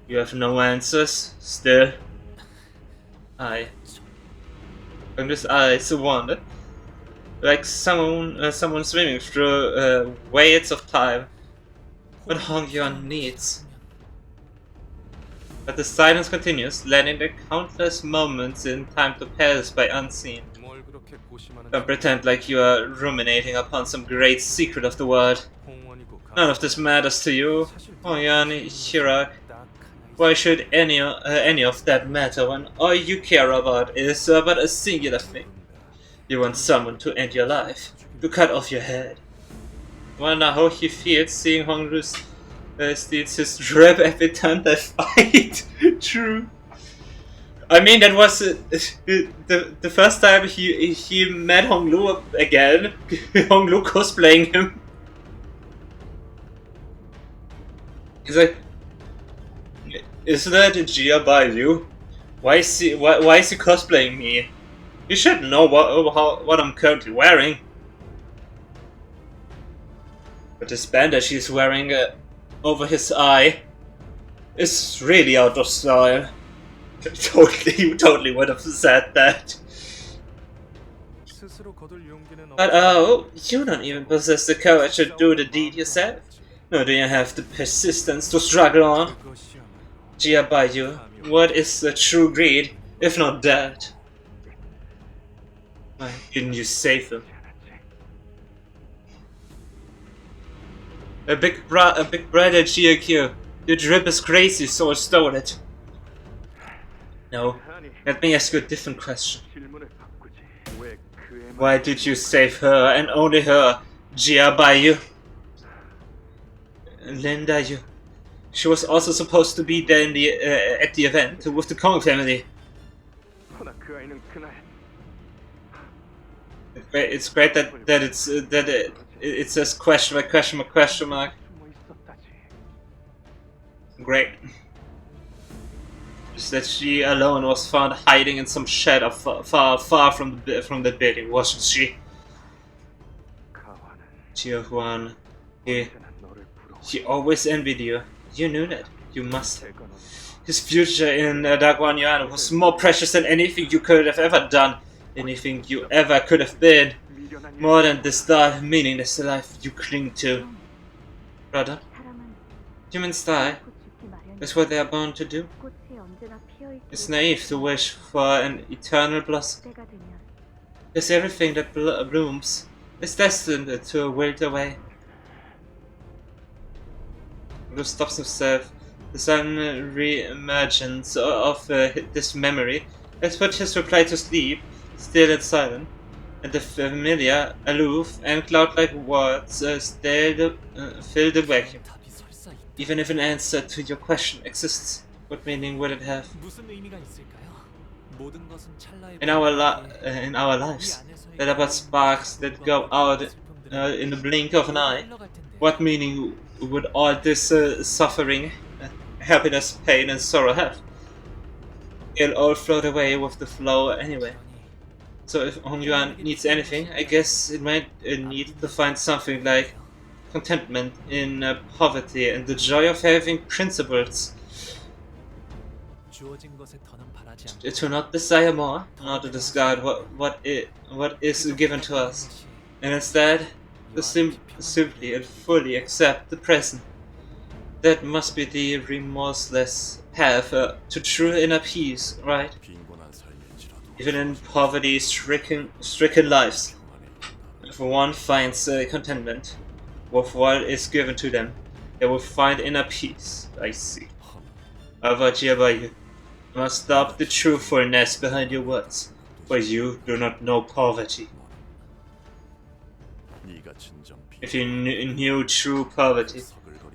You have no answers, still. eye. And this eye is one. Like someone swimming through waves of time. What Hong Yuan needs. But the silence continues, letting the countless moments in time to pass by unseen. 뭘 그렇게 고심하는 Don't pretend like you are ruminating upon some great secret of the world. 공원이고 None of this matters to you, Hong Yuan, Chirac. 딱 Why should any of that matter when all you care about is but a singular thing? You want someone to end your life, to cut off your head. Wonder how he feels seeing Hong Lu steals his trap every time they fight. True. I mean, that was the first time he met Hong Lu again. Hong Lu cosplaying him. He's like, isn't that Gia by you? Why is he cosplaying me? You should know what I'm currently wearing. But this bandage he's wearing over his eye is really out of style. You totally would have said that. 스스로 거둘 용기는 But oh, you don't even possess the courage to do the deed yourself. Nor do you have the persistence to struggle on. 그것이야말로 Gia Baiyu, what is the true greed, if not that? Why didn't you save him? A big brother E.G.O. Your drip is crazy, so I stole it. No, let me ask you a different question. 질문을 바꾸지. 왜 그애만 Why did you save her and only her, Gia Baiyu? Linda, you. She was also supposed to be there in the at the event with the Kong family. 허나 그 아이는 그날 It's great that it says question mark question mark question mark. 숨어 있었다지. Great. Just that she alone was found hiding in some shed far from the building, wasn't she? 가와는 Jiahuan, 언제나 너를 부러워. he always envied you. You knew that. You must have. 대건 없이 His future in Daguan Yuan was more precious than anything you could have ever done, anything you ever could have been. 미련한 More than this dull, meaningless life you cling to. Brother, 사람은 humans die. 곧 죽기 마련. That's what they are born to do. 꽃이 언제나 피어 It's 있을 naive to wish for an eternal blossom. 때가 되면 Because everything that blooms is destined to wilt away. Lu stops himself. The sudden re-emergence of this memory has put his reply to sleep, still and silent, and the familiar, aloof, and cloud-like words fill the vacuum. 답이 설사 있- Even if an answer to your question exists, what meaning would it have? 무슨 의미가 있을까요? 모든 것은 찰나의 In our lives, that are but sparks that go out in the blink of an eye. What meaning would all this suffering, happiness, pain, and sorrow have? It'll all float away with the flow anyway. So if Hong Yuan needs anything, I guess it might need to find something like contentment in poverty and the joy of having principles. 주어진 것에 더는 바라지 않고 To not desire more, not to discard what is given to us, and instead to simply and fully accept the present. That must be the remorseless path to true inner peace, right? 빈곤한 삶일지라도 Even in poverty-stricken lives, if one finds contentment with what is given to them, they will find inner peace. I see. However, Jiabai, you must stop the truthfulness behind your words, for you do not know poverty. 네가 진정 If you knew true poverty,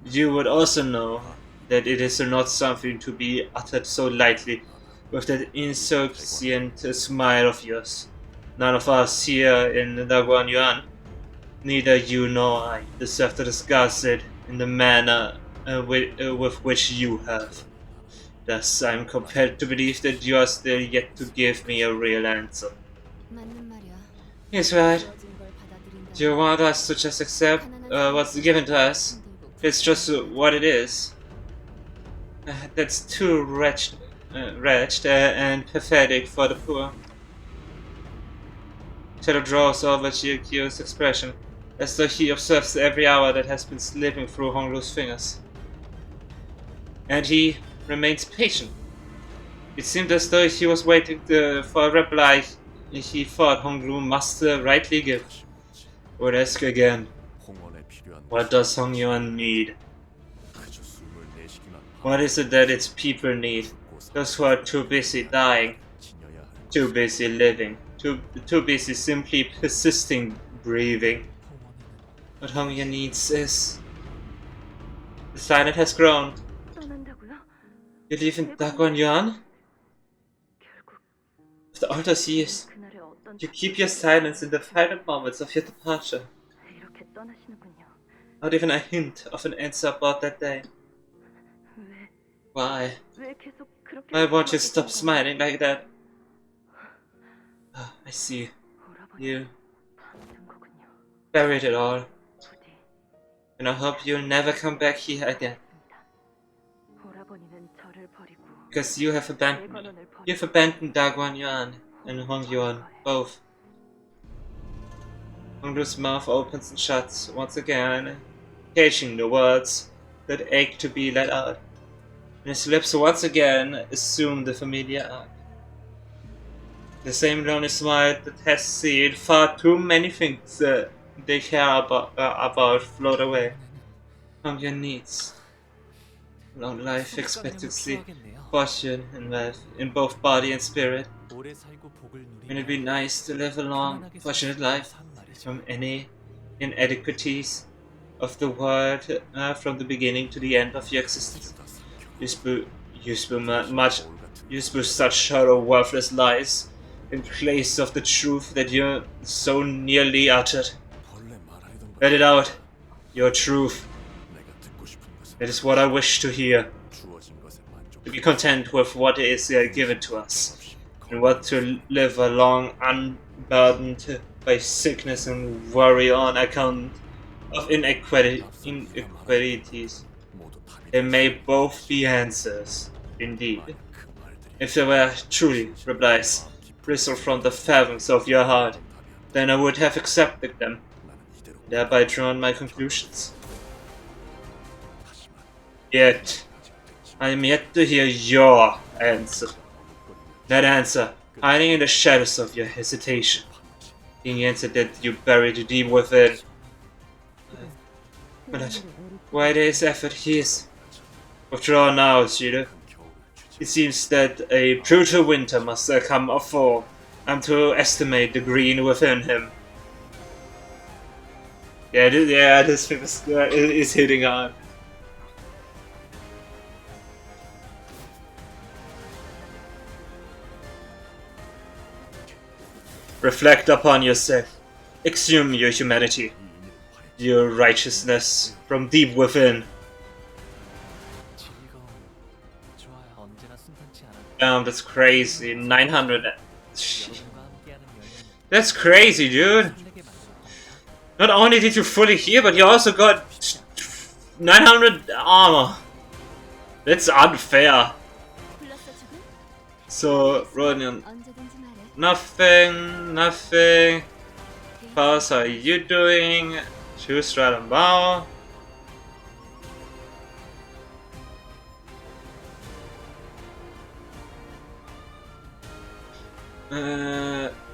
you would also know that it is not something to be uttered so lightly with that insouciant smile of yours. None of us here in Daguan Yuan, neither you nor I, deserve to discuss it in the manner with which you have. Thus, I am compelled to believe that you are still yet to give me a real answer. 맞는 말이야. He's right. 주어진 걸 받아들인다. Do you want us to just accept what's given to us? It's just what it is. That's too wretched. wretched and pathetic for the poor. Shadow draws over E.G.O's expression, as though he observes every hour that has been slipping through Honglu's fingers. And he remains patient. It seemed as though he was waiting for a reply he thought Honglu must rightly give. Would ask again, what does Hongyuan need? What is it that its people need? Those who are too busy dying, too busy living, too busy simply persisting breathing. What Hongyuan needs is... The silence has grown. You live in Daguan? After all those years, you keep your silence in the final moments of your departure. Not even a hint of an answer about that day. Why? Why won't you stop smiling like that? Oh, I see. You buried it all. And I hope you'll never come back here again. Because you have abandoned me. You've abandoned Daguan and Hongyuan, both. Honglu's mouth opens and shuts once again, catching the words that ache to be let out. And his lips once again assume the familiar arc. The same lonely smile that has seen far too many things they care about float away. Hongyuan needs long life expectancy, fortune and wealth in both body and spirit. Wouldn't it be nice to live a long, fortunate life from any inadequacies of the world from the beginning to the end of your existence? You spew such shallow, worthless lies in place of the truth that you so nearly uttered. Let it out, your truth. It is what I wish to hear. To be content with what is given to us, and what to live a long unburdened by sickness and worry on account of inequalities. They may both be answers, indeed. If they were truly replies, bristle from the fathoms of your heart, then I would have accepted them, thereby drawn my conclusions. Yet, I am yet to hear your answer. That answer, hiding in the shadows of your hesitation, being the answer that you buried deep within. But why there is effort he is. Withdraw now, Shido. It seems that a brutal winter must come or fall. I'm to estimate the green within him. This thing is hitting hard. Reflect upon yourself. Exhume your humanity, your righteousness from deep within. Damn, that's crazy. 900. That's crazy, dude. Not only did you fully heal, but you also got 900 armor. That's unfair. So, Rodion. Nothing. Pause, how are you doing? Choose random bow.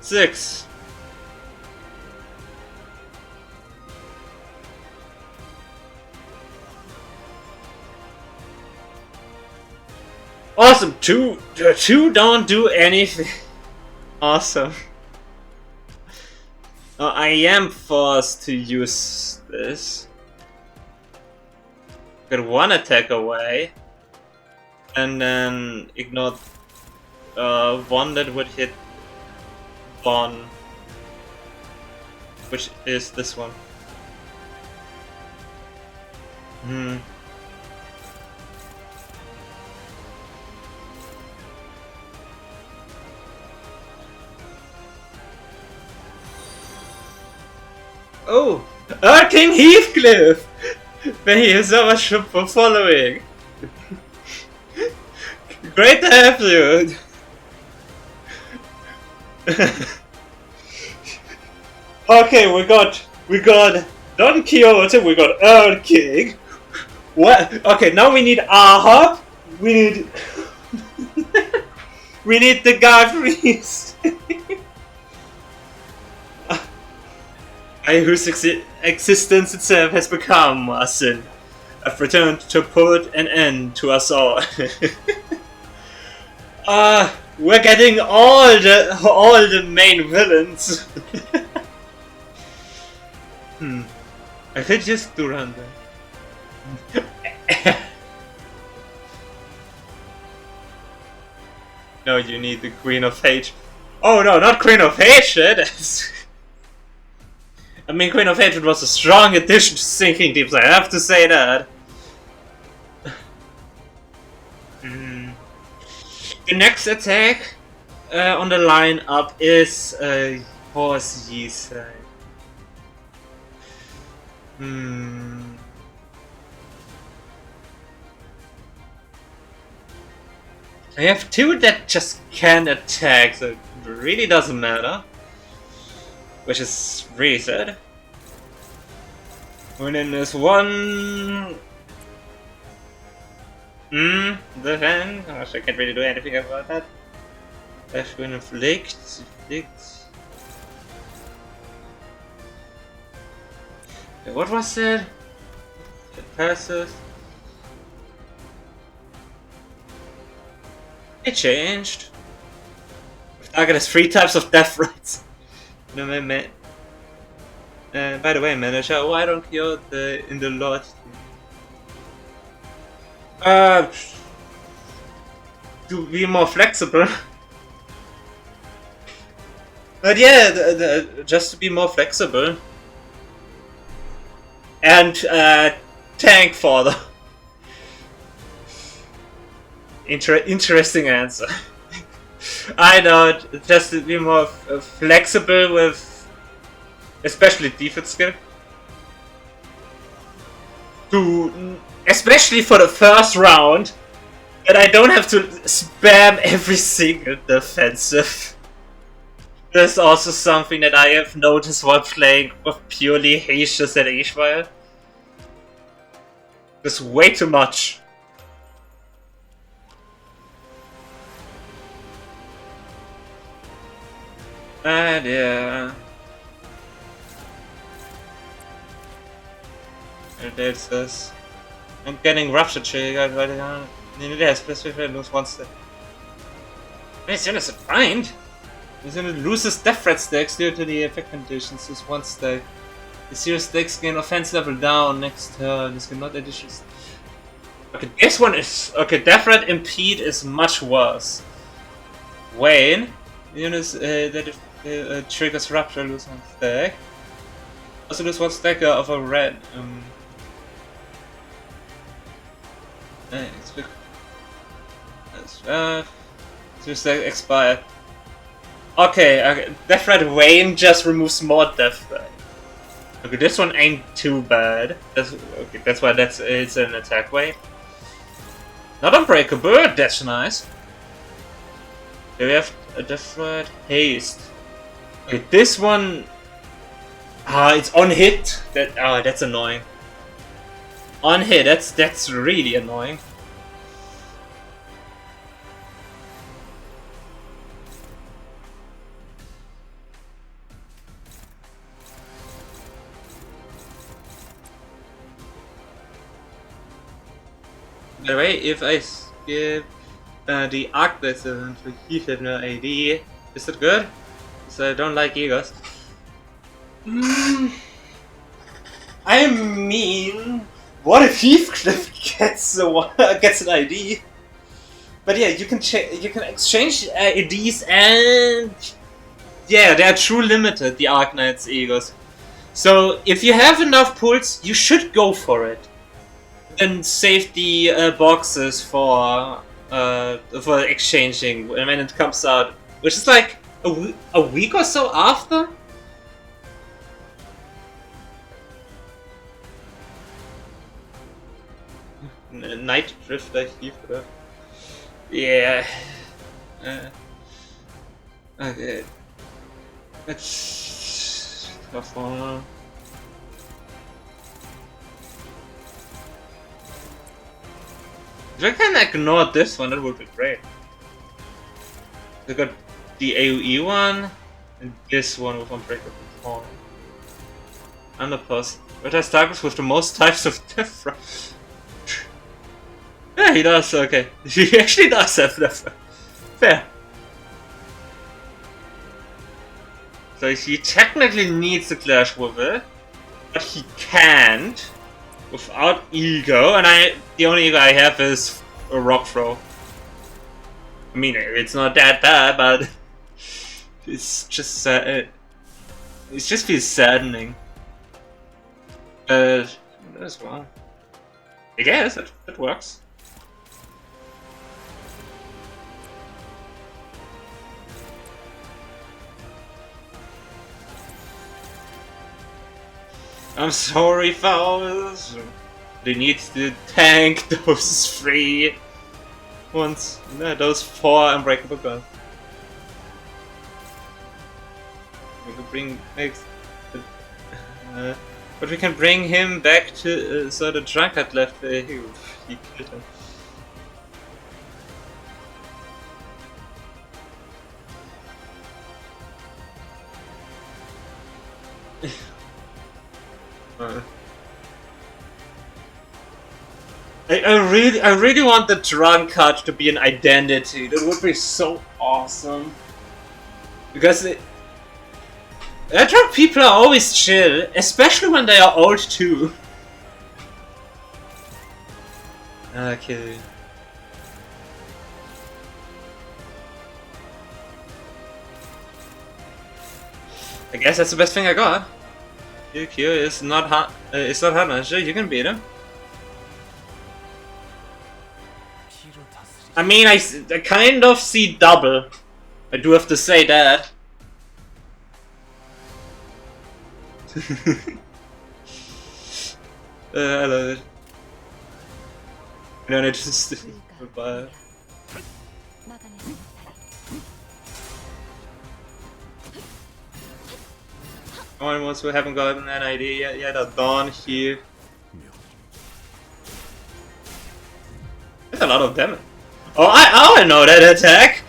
Six. Awesome. Two don't do anything. Awesome. I am forced to use this. Get one attack away, and then ignore one that would hit Bon, which is this one. Oh, King Heathcliff! Thank you so much for following. Great to have you! Okay, we got Don Quixote, we got Earl King. What? Okay, now we need Ahab. We need we need the God Priest. I whose existence itself has become a sin. I've returned to put an end to us all. We're getting all the main villains. I could just do run that. No, you need the Queen of Hate. Oh no, not Queen of Hatred! I mean, Queen of Hatred was a strong addition to Sinking Deeps, I have to say that. The next attack on the lineup is Horse Yisai. I have two that just can attack, so it really doesn't matter. Which is really sad. And then there's one... defend? Gosh, I can't really do anything about that. Dash will inflict. What was that? It passes. It changed. Target has 3 types of death rates. No, man. By the way, manager, why don't you in the Lord? To be more flexible. But yeah, just to be more flexible. And tank for them. Interesting answer. I know, just to be more flexible with, especially defense skill. Especially for the first round, that I don't have to spam every single defensive. That's also something that I have noticed while playing with purely Hatius and E.G.O. There's way too much. And yeah. And there's this. I'm getting rupture triggered right now. Yeah, specifically lose one step. As soon as it find, as soon as it loses death threat stacks due to the effect conditions, is one stack. The serious stakes gain offense level down next turn. This cannot additions. Okay, this one is okay. Death threat impede is much worse. Wayne, units that triggers rupture, lose one stack. Also lose one stack of a red. Just expire. Okay, Death Threat Wayne just removes more Death Threat. Okay, this one ain't too bad. That's why it's an attack way. Not unbreakable, that's nice. Okay, we have a Death Threat Haste. Okay, this one it's on hit. That's annoying. On hit, that's really annoying. By the way, if I skip the arc lesson to Heath have no AD, is that good? Because I don't like E.G.O.s. I mean, what if Heathcliff gets an ID? But yeah, you can exchange IDs, and yeah, they are true limited, the Arknights E.G.O.s. So if you have enough pulls, you should go for it. And save the boxes for exchanging when it comes out, which is like a week or so after. Night Drifter, Heathcliff. Yeah. Okay. It's tough one. If I can ignore this one, that would be great. We got the AoE one, and this one with Unbreakable Point. And the post. But I start with the most types of different. Yeah, he does, okay. He actually does have different. Fair. So he technically needs to clash with it, but he can't without E.G.O, and the only ego I have is a rock throw. I mean, it's not that bad, but it's just it just feels saddening. As well. I guess that works. I'm sorry, fellas. They need to tank those 3 ones. No, those 4 unbreakable guns. We can bring but we can bring him back to so the drunkard left. He killed him. I really want the drunkard to be an identity. That would be so awesome. Because drunk people are always chill, especially when they are old too. Okay. I guess that's the best thing I got. E.G.O is not hard. It's not hard, man. Sure, you can beat him. I mean, I kind of see double. I do have to say that. I love it. I don't need to goodbye. Ones who haven't gotten an idea yet are Dawn here. That's a lot of damage. Oh, I know that attack!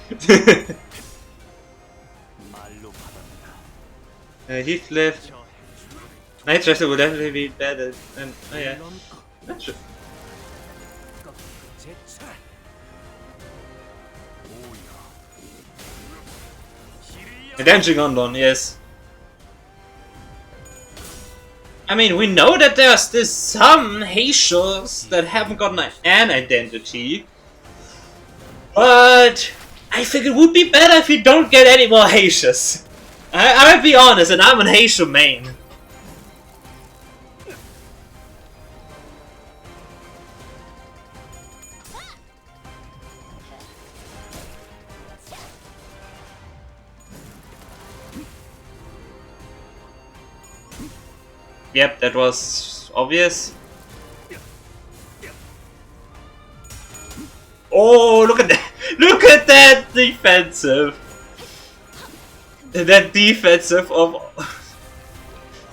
Heath left. Night Thresher will definitely be better. And, oh yeah. That's true. Dancing on Dawn, yes. I mean, we know that there's some Heishos that haven't gotten an identity. But I think it would be better if you don't get any more Heishos. I'll be honest, and I'm an Heisho main. Yep, that was obvious. Oh, look at that! Look at that defensive! That defensive of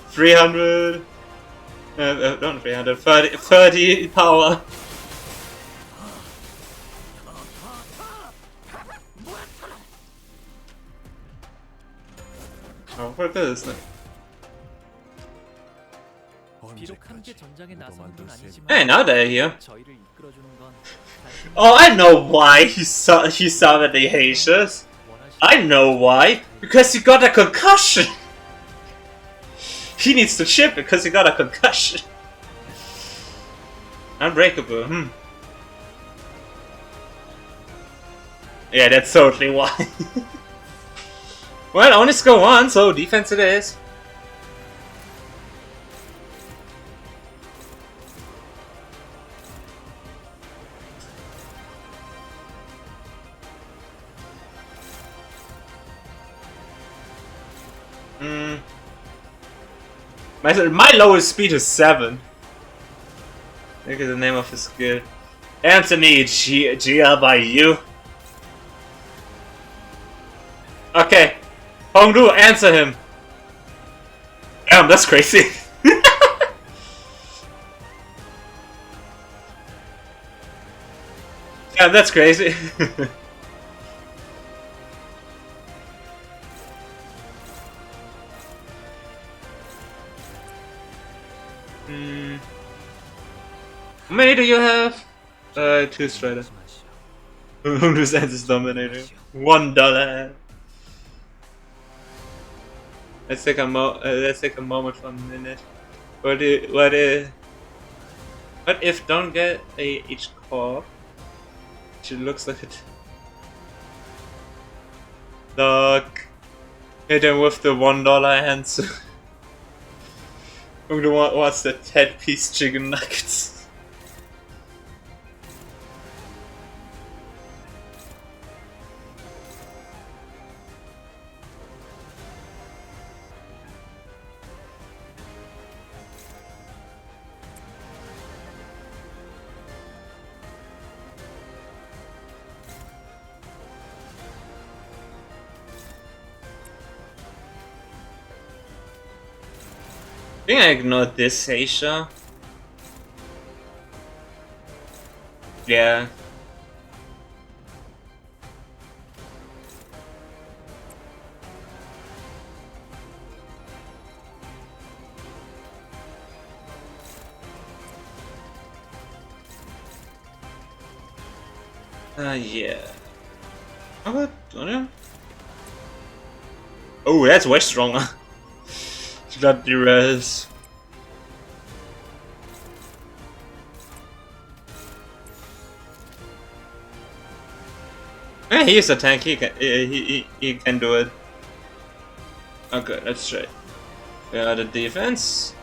300... not 300, 30 power. Oh, what is this? Hey, now they're here. Oh, I know why he summoned the Heishos. I know why. Because he got a concussion. He needs to chip because he got a concussion. Unbreakable, Yeah, that's totally why. Well, only score 1, so defense it is. My lowest speed is 7. Look at the name of his skill. Answer me, Gia by you. Okay. Hongdu, answer him. Damn, that's crazy. Damn, that's crazy. How many do you have? 2 straight up. Whose answer is dominating? $1. Let's take a moment for a minute. What if don't get a E.G.O? She looks like it. Look. Hit him with the $1 answer. Who wants the 10-piece chicken nuggets? I think I ignored this, Aisha. Yeah. Yeah. How about Donia? Oh, that's way stronger. She got the res. Yeah, he's a tank. He can do it. Okay, that's straight. We got the defense.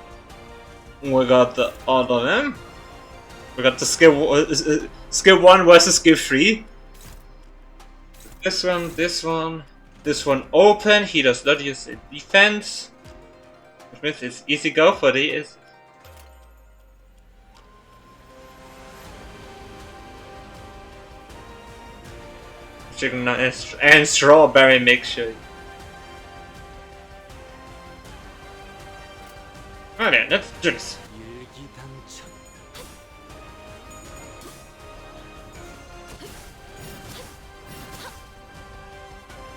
We got the all of them. We got the skill 1 versus skill 3. This one open. He does not use the defense, which means it's easy go for the chicken and strawberry mixture. Okay, let's do this.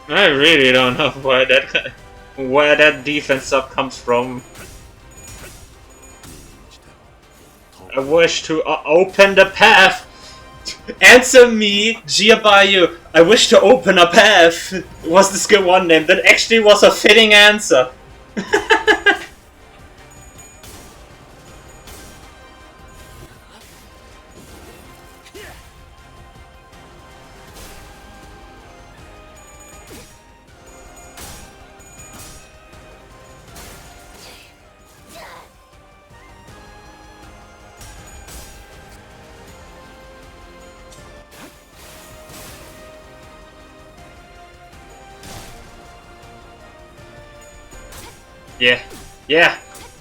I really don't know where that defense up comes from. I wish to open the path. Answer me, Giabayu. I wish to open a path. Was the skill 1 name? That actually was a fitting answer.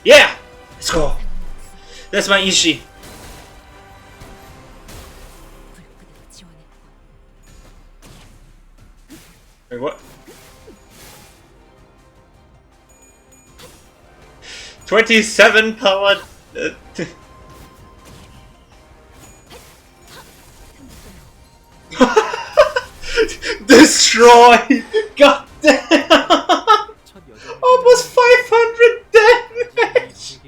Yeah! Let's go! That's my Ishi! Wait, what? 27 power... Destroy! God damn! Almost 500 damage!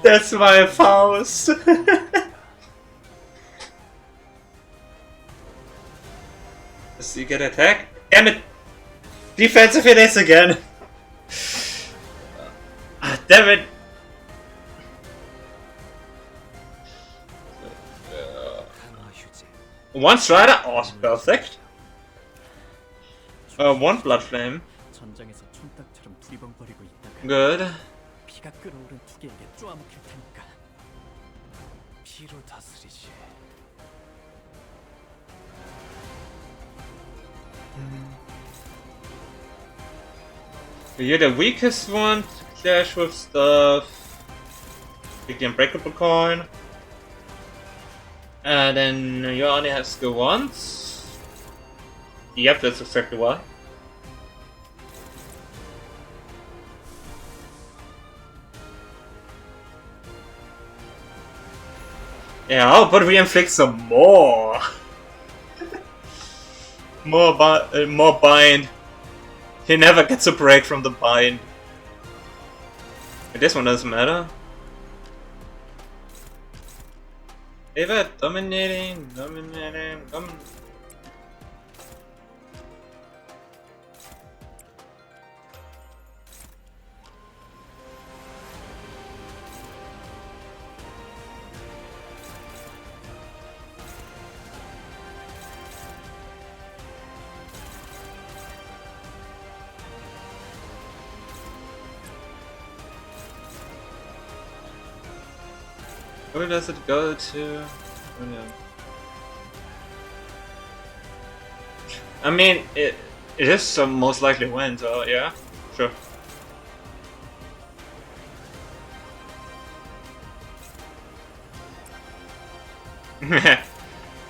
That's my Faust! Does he get attack? Damn it! Defensive it is again! Damn it! One strider? Oh, perfect. 1 blood flame. Good. You're the weakest one to clash with stuff. Take the unbreakable coin. And then you only have skill 1s. Yep, that's exactly why. Yeah, how about we inflict some more? More bind. He never gets a break from the bind. This one doesn't matter. Eva dominating. Where does it go to? Oh, no. I mean, it is some most likely win, so yeah, sure.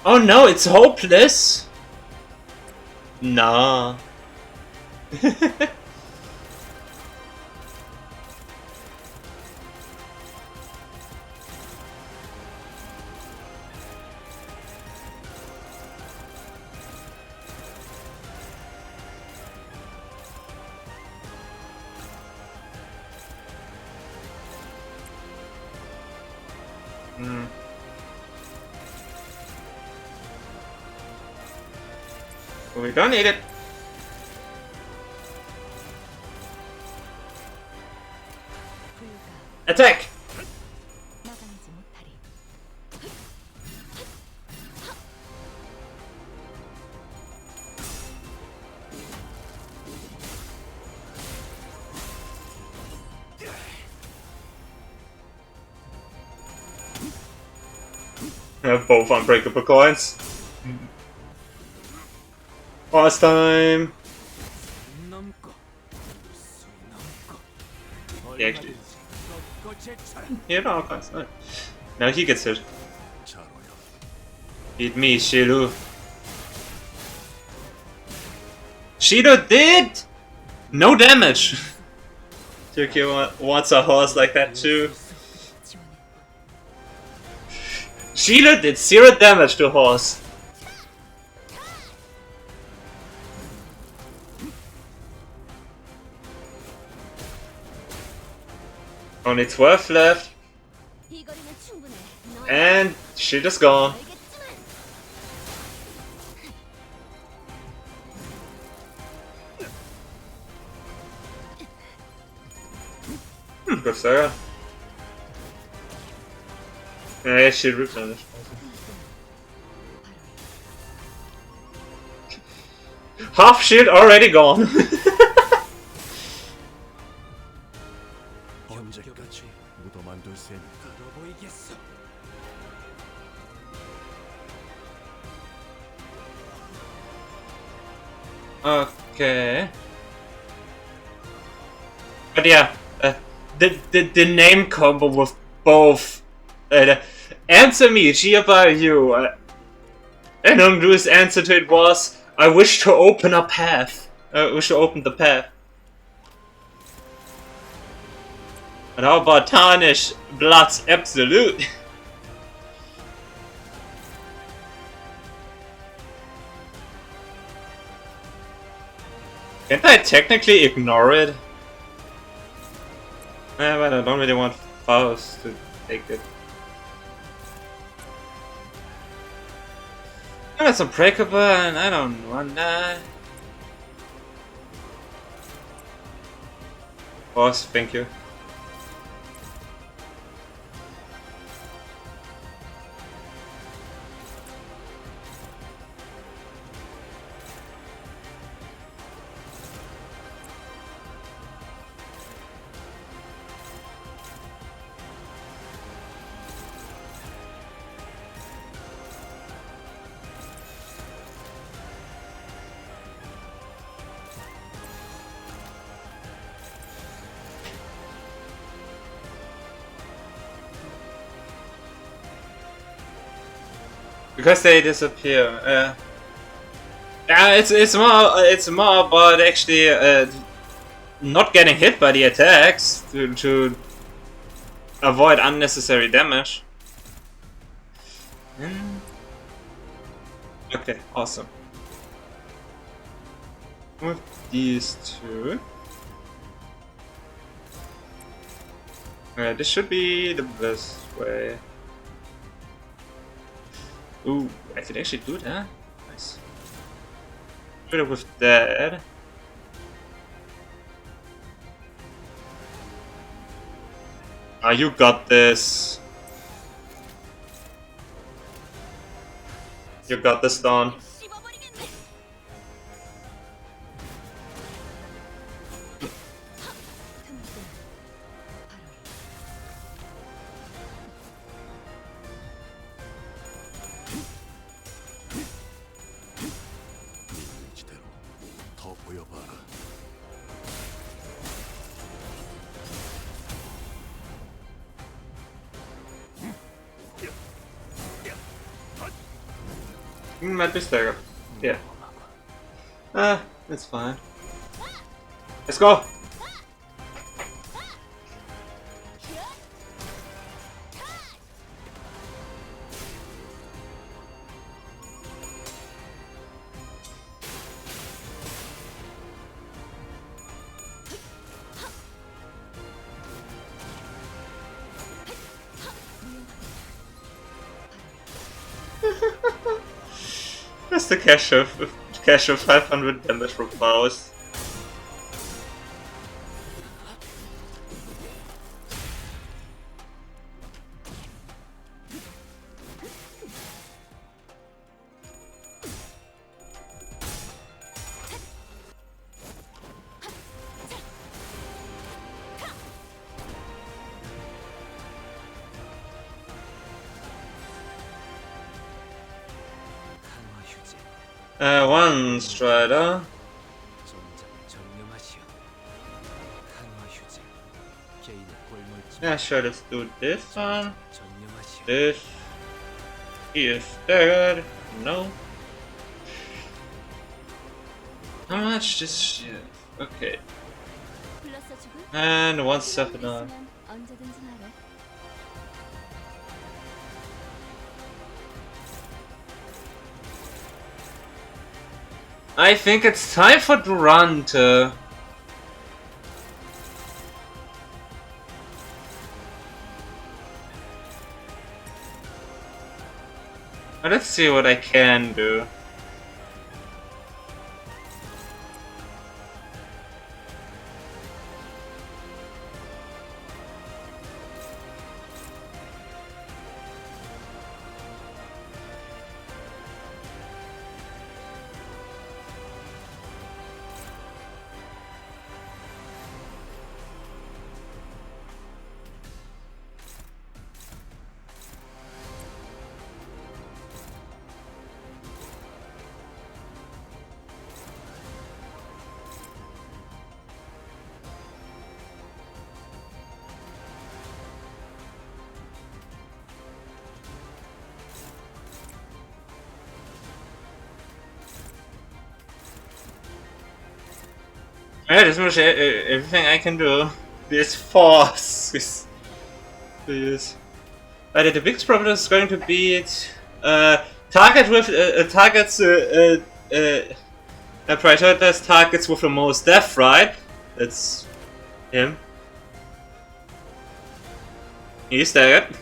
Oh no, it's hopeless! Nah. We don't need it. Attack! 나가지 못하리. Have both unbreakable coins. Last time. He actually. Yeah, no, coins. No. Now he gets hit. Beat me, Shiru. Shiru did no damage. Turkey wants a horse like that too. Shiru did 0 damage to horse. Only 12 left. 이 거리는 충분해. And shit is gone. Good Sarah. Yeah, she ripped on it. Half shield already gone. 언제까지 묻어만둘 셈 보이겠어. Okay. But yeah, the name combo with both answer me, Gia you. And Unglu's answer to it was, I wish to open a path. I wish to open the path. And how about Tarnish Blood's Absolute? Can't I technically ignore it? Yeah, but I don't really want Faust to take it. That's unbreakable and I don't want that. Boss, thank you. Because they disappear. Yeah, it's more about actually not getting hit by the attacks to avoid unnecessary damage. Okay, awesome. With these two. This should be the best way. Ooh, I could actually do that. Nice. Should have with that. Ah, you got this. You got this, Dawn. 絞りげんね。 Might be staggered. Yeah. That's fine. Let's go! That's the cash of 500 damage from Faust. One Strider. Yeah, sure, let's do this one. This. He is staggered. No. How much this shit? Okay. And 179. 언제든지 말해. I think it's time for Dante. Let's see what I can do. Yeah, that's much everything I can do. This force is. The biggest problem is going to be it. Target with targets. Prioritize targets with the most death, right? That's him. He's staggered.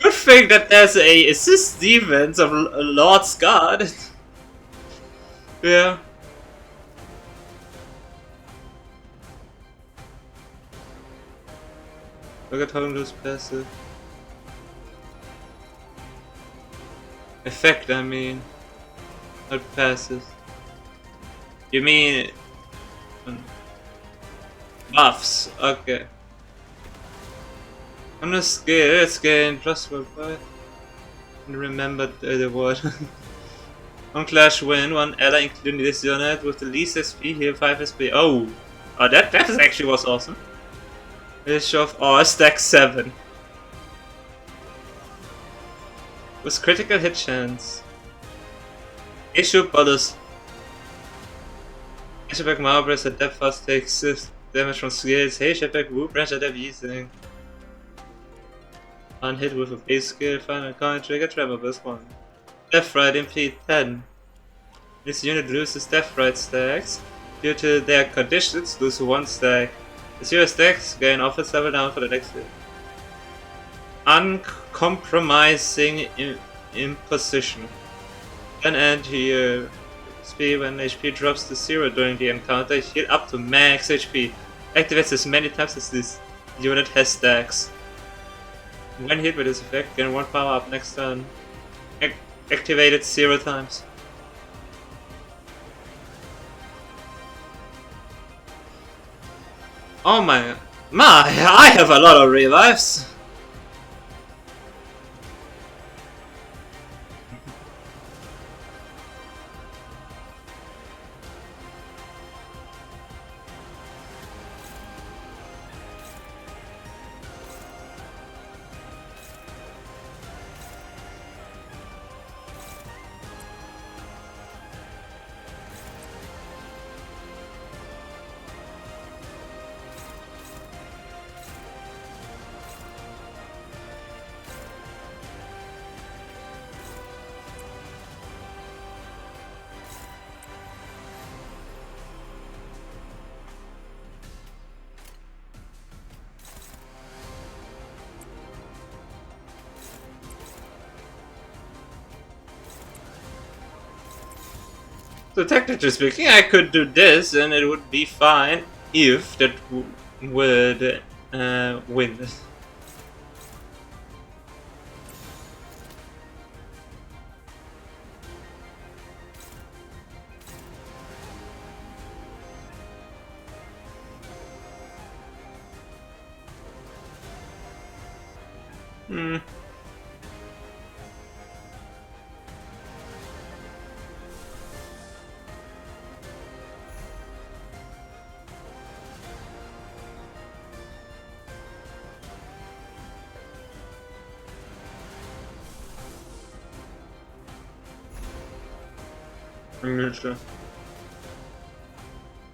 Good thing that there's a assist defense of Lord's Guard. Yeah. Look at how this passive. Effect, I mean. Not passive. You mean... buffs, okay. On the skill, it's gain plus 1.5. And remember the word. On Clash win, one ally including this unit with the least SP, here 5 SP. Oh! Oh, that is actually was awesome. Bishop or stack 7. With critical hit chance. Issue Bodies. Hatchback Marbles at depth fast takes damage from skills. Hatchback Woo Branch at Easing. One hit with a base skill, final coin trigger tremor plus 1. Death Ride impede 10. This unit loses Death Ride stacks. Due to their conditions, lose 1 stack. The 0 stacks gain offense level down for the next hit. Uncompromising imposition. Then add your speed when HP drops to 0 during the encounter. Heal up to max HP. Activates as many times as this unit has stacks. When hit with this effect, gain 1 power up next turn. Activated 0 times. Oh my, I have a lot of revives. So technically speaking, I could do this and it would be fine if that would win.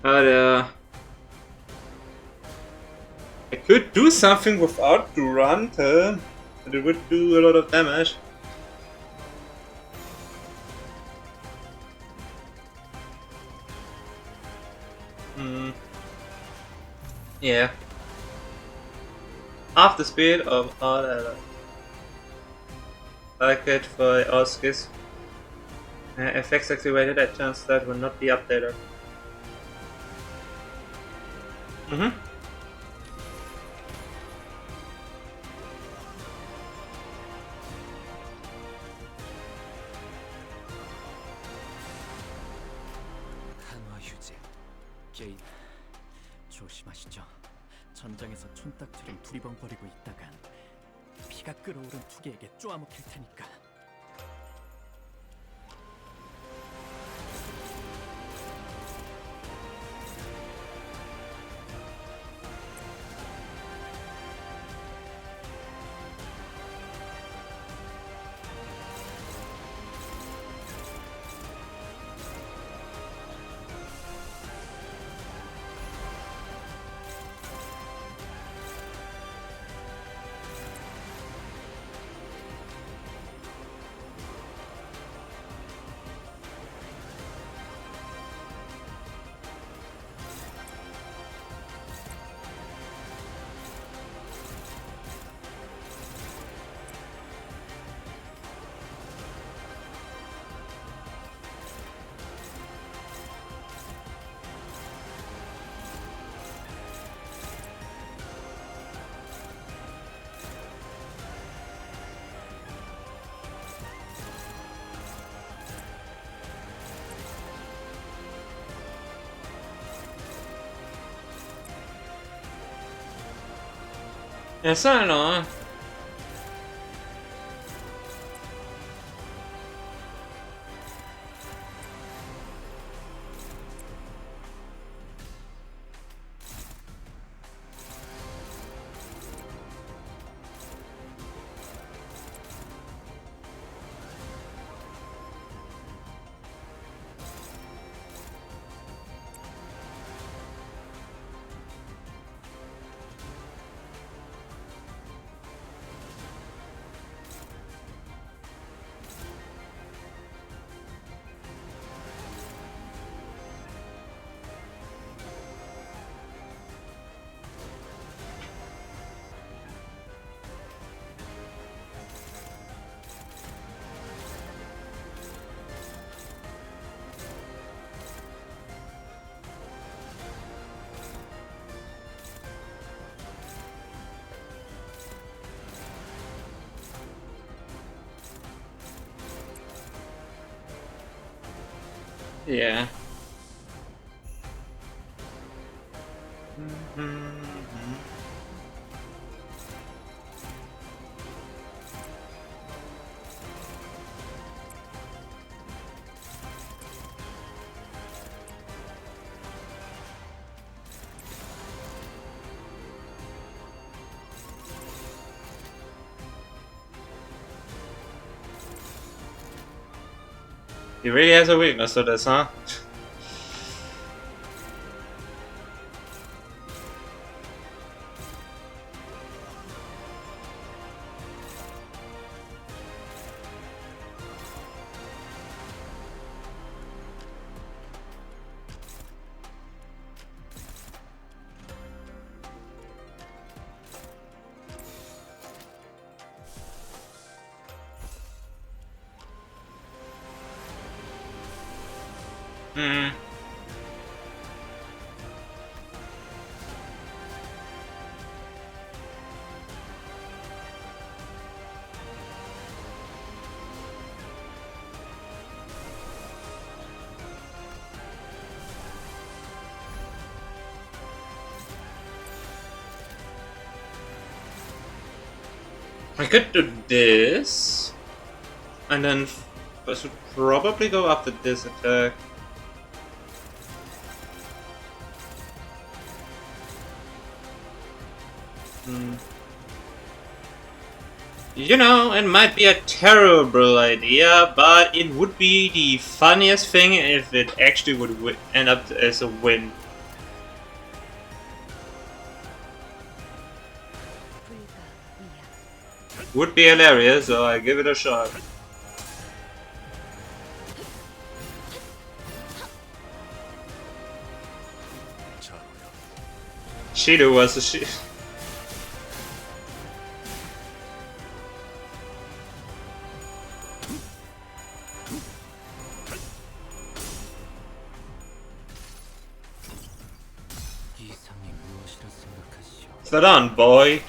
But I could do something without Dante, and it would do a lot of damage. Yeah. Half the speed of all allies. Like it for all skills. Effects activated at turn start will not be updated. 강화 휴제. 게임. 조심하시죠. 전장에서 촌딱지를 두리번거리고 있다간 피가 끓어오른 투개에게 쪼아먹힐 테니까. Yes, I know. Yeah. He really has a weakness to this, huh? Hmm. I could do this, and then I should probably go after this attack. You know, it might be a terrible idea, but it would be the funniest thing if it actually would end up as a win. Would be hilarious, so I give it a shot. Shido was a she. Slow down, boy.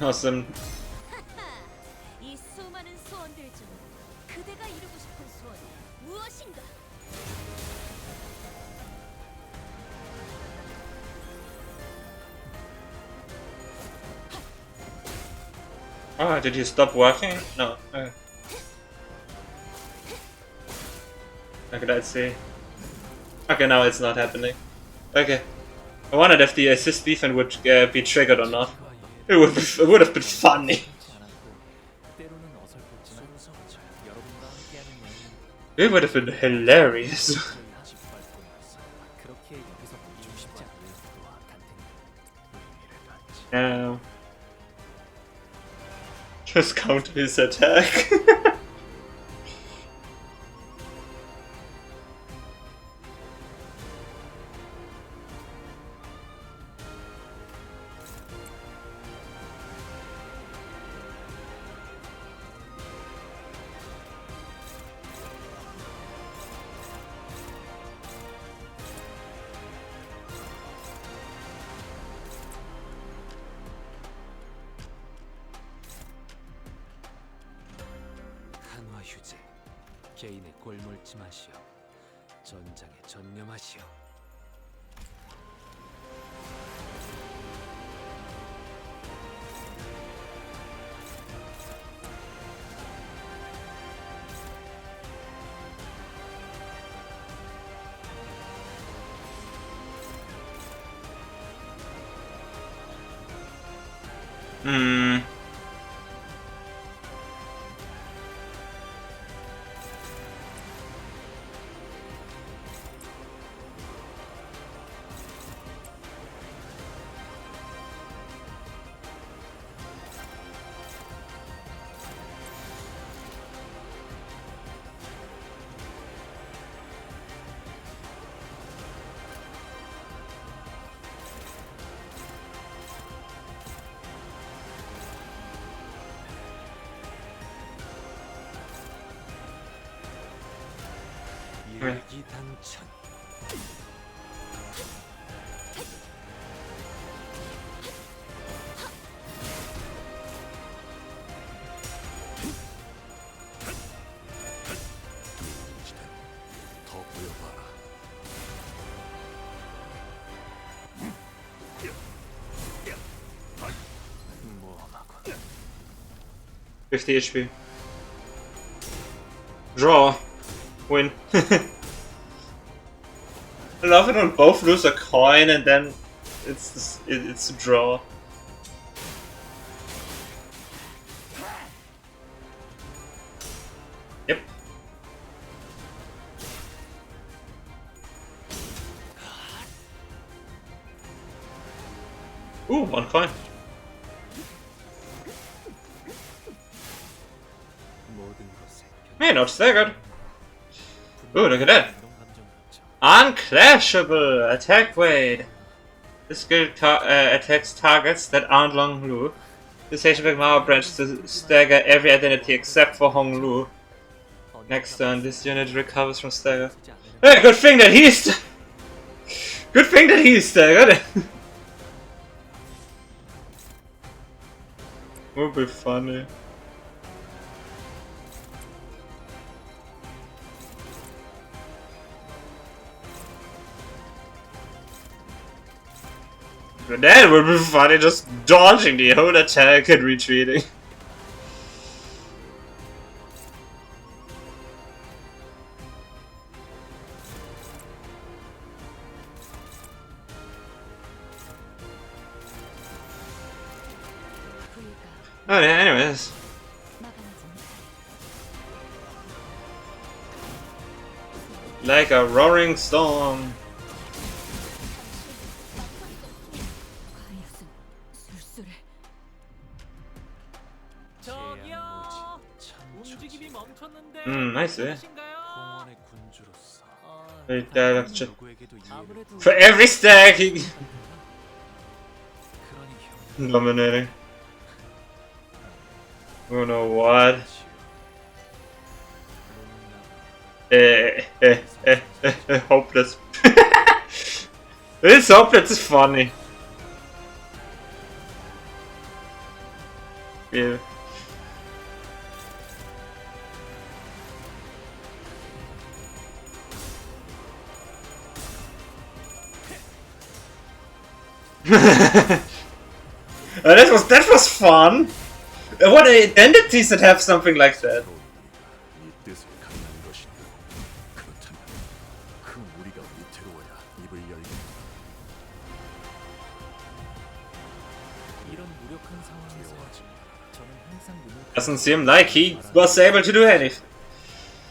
Awesome. 이 수많은 소원들 중 그대가 이루고 싶은 소원은 무엇인가? Ah, did he stop working? No. Okay, let's see. Okay, now it's not happening. Okay. I wondered if the assist defense would be triggered or not. It would have been funny. It would have been hilarious. Now, just counter his attack. 휴재, 개인의 꼴몰지 마시오. 전장에 전념하시오. 일기단천. 더 보여봐라. 모험하군. 50 HP. Draw. Win. I love it when both lose a coin and then it's a draw. Yep. Ooh, 1 coin. Hey, not so good. Ooh, look at that. Unclashable attack weight. This skill attacks targets that aren't Long Lu. This hatchback Mao branch to stagger every identity except for Hong Lu. Next turn, this unit recovers from stagger. Hey, good thing that he's good thing that he's staggered. Would be funny. But that would be funny, just dodging the whole attack and retreating. Oh yeah, anyways. Like a roaring storm. 저기요. 움직임이 멈췄는데. Nice. 공원의 군주로서. Wait, that's just 누구에게도 아무래도 for every stack he 그러니 dominating. Oh no, what? Hopeless. It's hopeless, it's funny. Yeah. That was fun. What identities that have something like that? 이 뜻을 감는 것이다. 그렇다면 그 무리가 위태로워야 입을 열겠다. 이런 무력한 상황에서 저는 항상 눈을 Doesn't seem like he was able to do anything.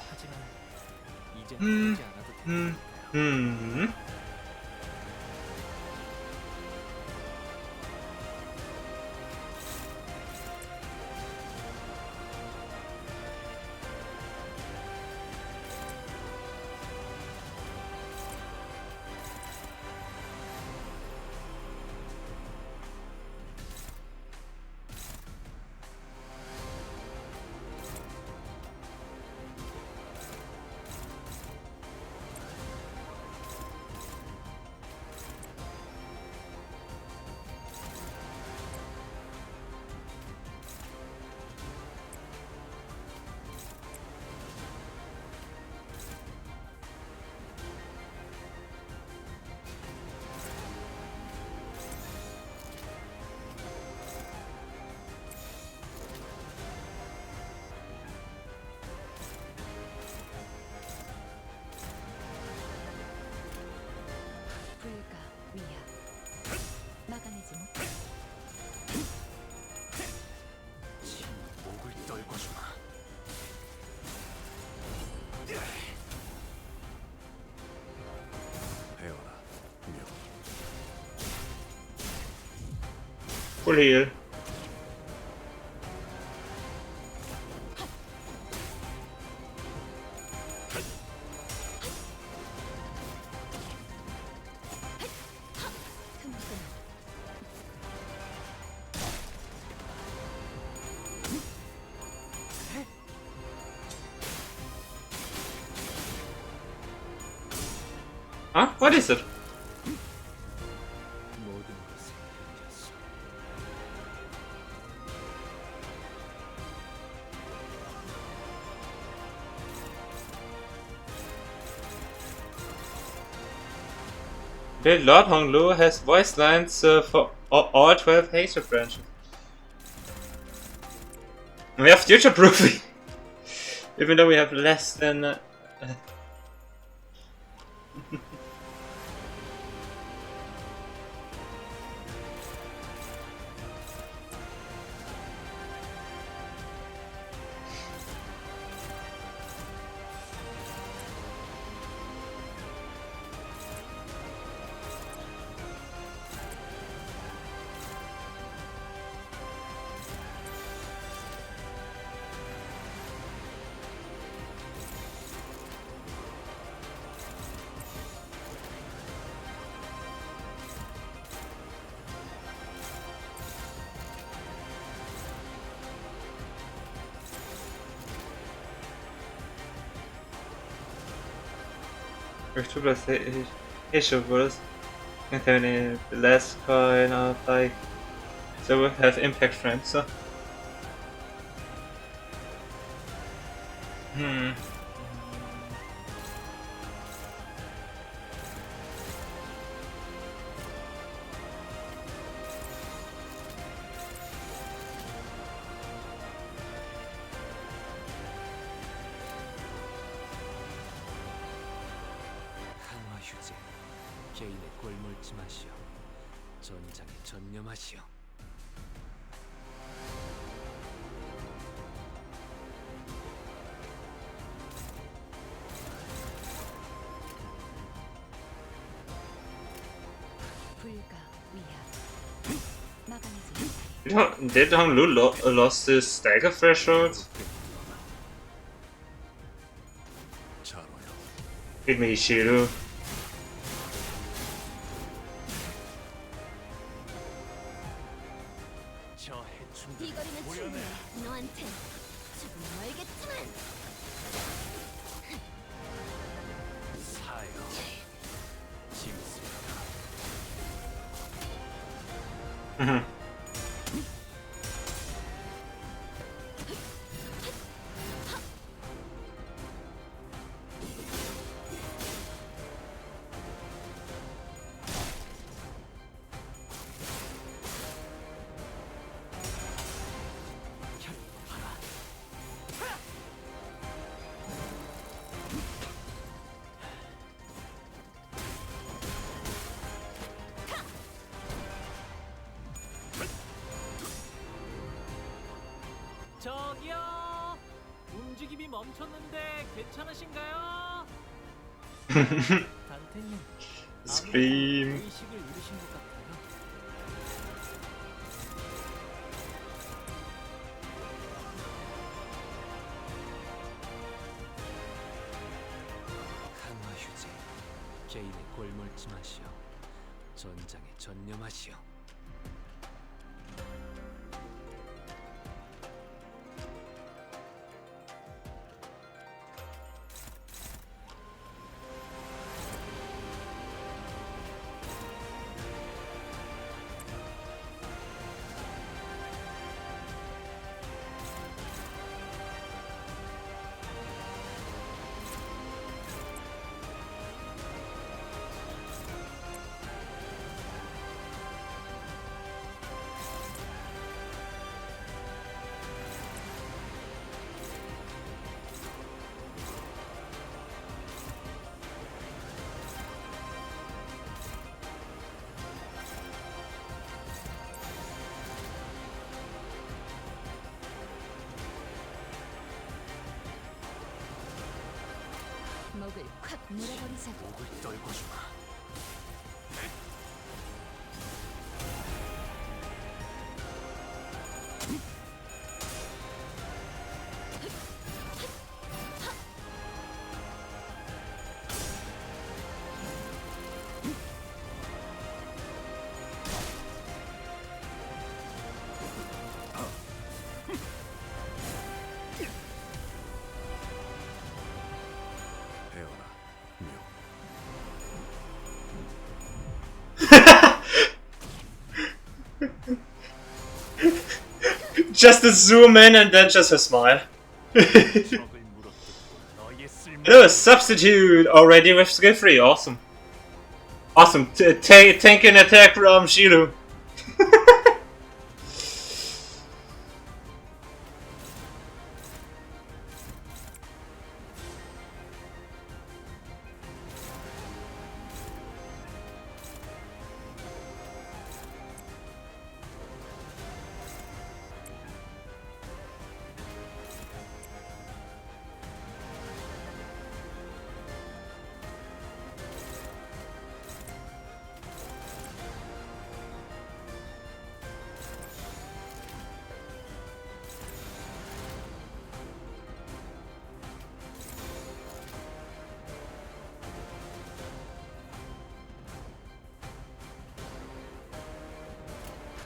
하지만 이제 하지 않아도 되니까요. 불가 위야 막아내지 못해. 목을 떨궈주마. 배워라, 명. Full heal. Huh? What is it? 모든 것을 견뎠어. The Lord Honglu has voice lines for all 12 Hazer branches. We have future proofing, even though we have less than. With 2 plus issue was containing the last coin of like, so we have impact frames. So. 한화 휴재, 개인의 꼴물지 마시오. 전장에 전념하시오. 불가 위압. 막아내지 못하리. Did Honglu lost his stagger threshold? 자로요. Hit me, Shiru. 저 해충들 비거리는 모여내. 충분해. 너한텐 조금 멀겠지만. 사요. 짐승. 저기요. 움직임이 멈췄는데 괜찮으신가요? 단테님. Scream. 의식을 잃으신 것 같아요. 한화 휴재, 개인의 꼴물지 마시오. 전장에 전념하시오. 목을 콱 물어버리자고. 목을 떨궈주마. 배워라, 묘. just a zoom in and then just a smile. 적을 물어뜯고 너의 쓸모 Oh, a substitute already with skill 3. Awesome. Awesome. Tank an attack from Shilu.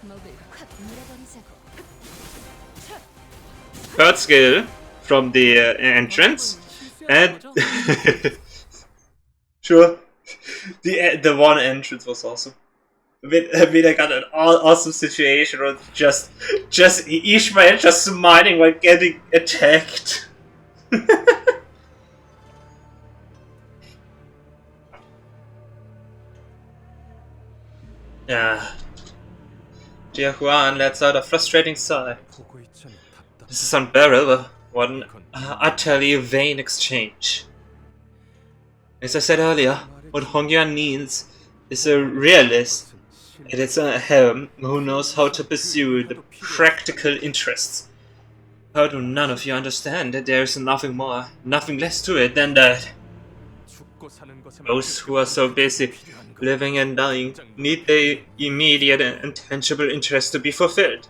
먹을 확 물어버리자고. Third skill from the entrance. And sure, the one entrance was awesome. I mean, I got an awesome situation of just Ishmael just smiling while getting attacked. Yeah. Jiahuan lets out a frustrating sigh. 보고 있자니 답답. This is unbearable. What an utterly vain exchange. As I said earlier, what Hongyuan needs is a realist. It is a helm who knows how to pursue the practical interests. How do none of you understand that there is nothing more, nothing less to it than that? 죽고 사는 것에만 Those who are so busy living and dying need their immediate and tangible interests to be fulfilled.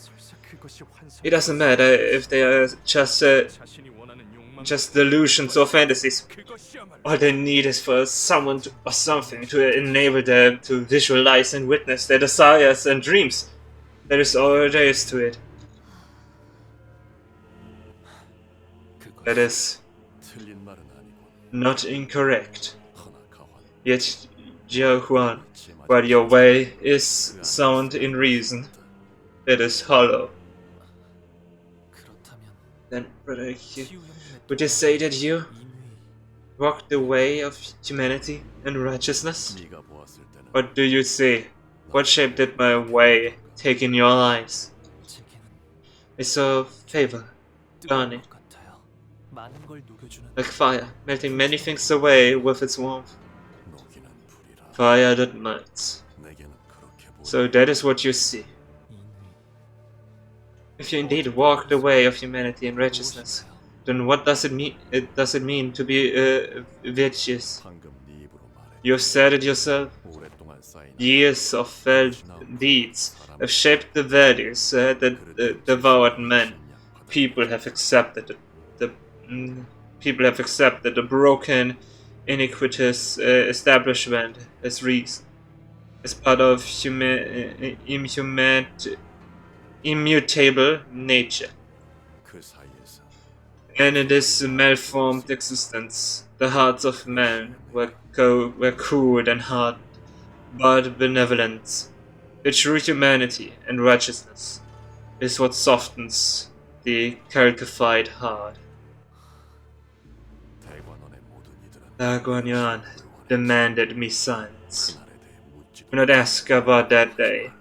설사 그것이 환상. It doesn't matter if they are 자신이 원하는 욕망. just delusions or fantasies. 그것이야말로 All they need is for someone or something to enable them to visualize and witness their desires and dreams. That is all there is to it. That is 틀린 말은 아니고 not incorrect. 허나 가환. Yet, Jiahuan, while your way is sound in reason, it is hollow. 그렇다면 Then, brother, 희우 형님의 would you say that you 인위 walk the way of humanity and righteousness? 네가 보았을 때는 What do you see? What shape did my way take in your eyes? 제게는 I saw favor, 뜨거운 burning, 것 같아요. 많은 걸 녹여주는 like fire, melting many things away with its warmth. 녹이는 불이라. Fire that melts. 내게는 그렇게 보여. So that is what you see. 인위. If you indeed walk the way of humanity and righteousness, then what does it mean? Does it mean to be virtuous? 방금 네 입으로 말해. You have said it yourself. 오랫동안 쌓인 Years of felt deeds have shaped the values that devoured men. People have accepted people have accepted the broken, iniquitous establishment as reason, as part of immutable nature. 그 사이에서 And in this malformed existence, the hearts of men were cooled and hardened, but benevolence, the true humanity and righteousness, is what softens the calcified heart. 대관원의 모든 이들은 Daguanyan demanded me silence. 그날에 대해 묻지. Do not ask about that day.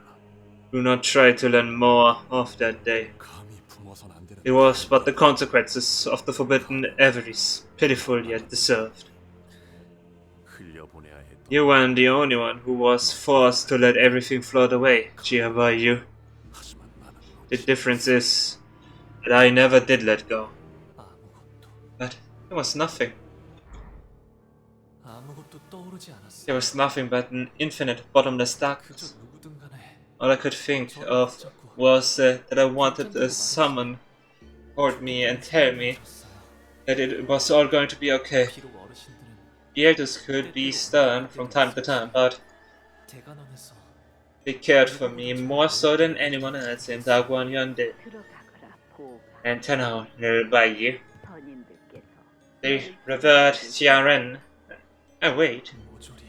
Do not try to learn more of that day. 감히 품어선 안 되는. It was but the consequences of the forbidden avarice, pitiful yet deserved. 흘려보내야 했던. You weren't the only one who was forced to let everything float away, Jiabayu. 하지만 나는 The difference is that I never did let go. 아무것도 But there was nothing. 아무것도 떠오르지 않았어. There was nothing but an infinite bottomless 그저 darkness. 누구든 간에 All I could think of was that I wanted someone hold me and tell me that it was all going to be okay. 비록 어르신들은 The elders could be stern from time to time, but 대관원에서 they cared for me more so than anyone else in Daguanyan did. 들어가거라 보가 And now, little Baiyi, 선임들께서 they revered Xiaren. And wait, 모조리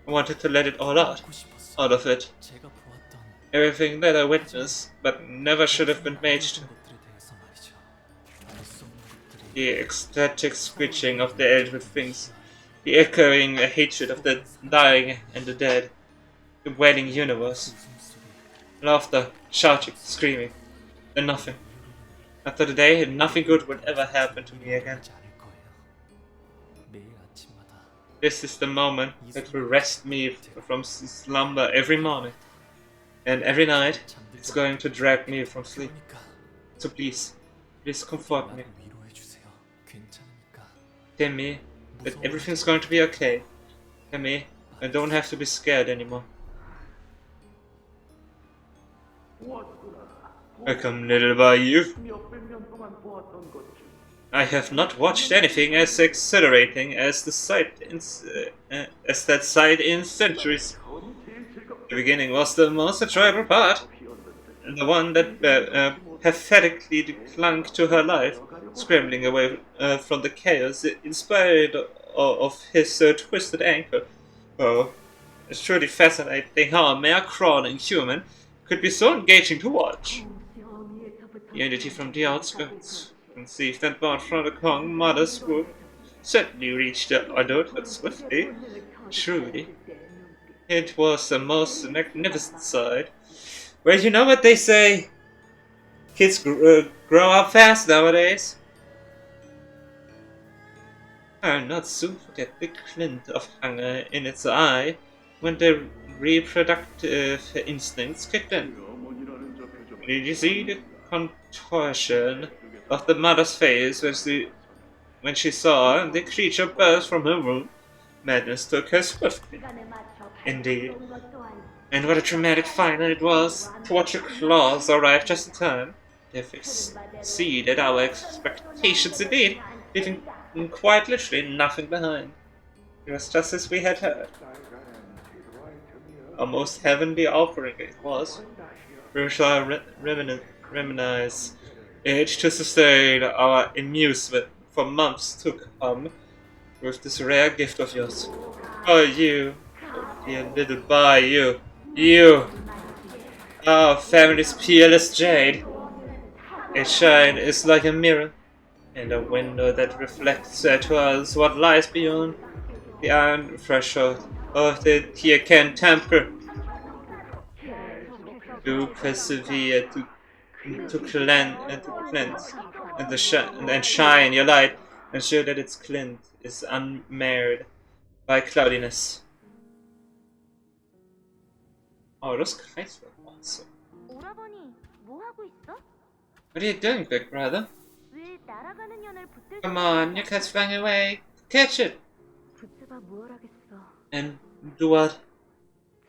I wanted to let it all out 하고 싶었어. of it. 제가 보았던 everything that I witnessed, but never should have been made to. 것들에 대해서 말이죠. 알 수 없는 것들이 The ecstatic screeching of the eldritch things, the echoing hatred of the dying and the dead, the wailing universe, 웃음소리, laughter, shouting, screaming, and nothing. After the day, nothing good would ever happen to me again. 하지 않을 거예요. 매일 아침마다 This is the moment that will rest me from slumber every morning. And every night, it's going to drag me from sleep. 그러니까 So please comfort me. 나를 위로해 주세요. 괜찮으니까. Tell me that everything's going to be okay. Tell me I don't have to be scared anymore. I come little by you. I have not watched anything as exhilarating as the as that sight in centuries. The beginning was the most enjoyable part, and the one that pathetically clung to her life, scrambling away from the chaos inspired of his twisted ankle. Oh, it's truly fascinating how a mere crawling human could be so engaging to watch. The entity from the outskirts, conceived and born from the Kong mother's womb, certainly reached the adulthood swiftly. Truly, it was a most magnificent sight. Well, you know what they say? Kids grow up fast nowadays. I'll not soon forget the glint of hunger in its eye when the reproductive instincts kicked in. Did you see the contortion of the mother's face when she saw the creature burst from her womb? Madness took her swiftly. Indeed. And what a dramatic final it was to watch her claws arrive just in time. They exceeded our expectations indeed, leaving quite literally nothing behind. It was just as we had heard. A most heavenly offering it was. We shall reminisce it to sustain our amusement for months to come with this rare gift of yours. Oh, you, dear little boy, you, our family's peerless jade. Its shine is like a mirror, and a window that reflects to us what lies beyond the iron threshold of the Tiekan temple. Do persevere to cleanse and shine your light, ensure that its glint is unmarred by cloudiness. Oh, those kites were awesome. 오라버니, 뭐 하고 있어? What are you doing, big brother? 왜 날아가는 연을 붙들고 Come on, your cat's flying away. Catch it! 붙잡아 뭘 하겠어? And do what?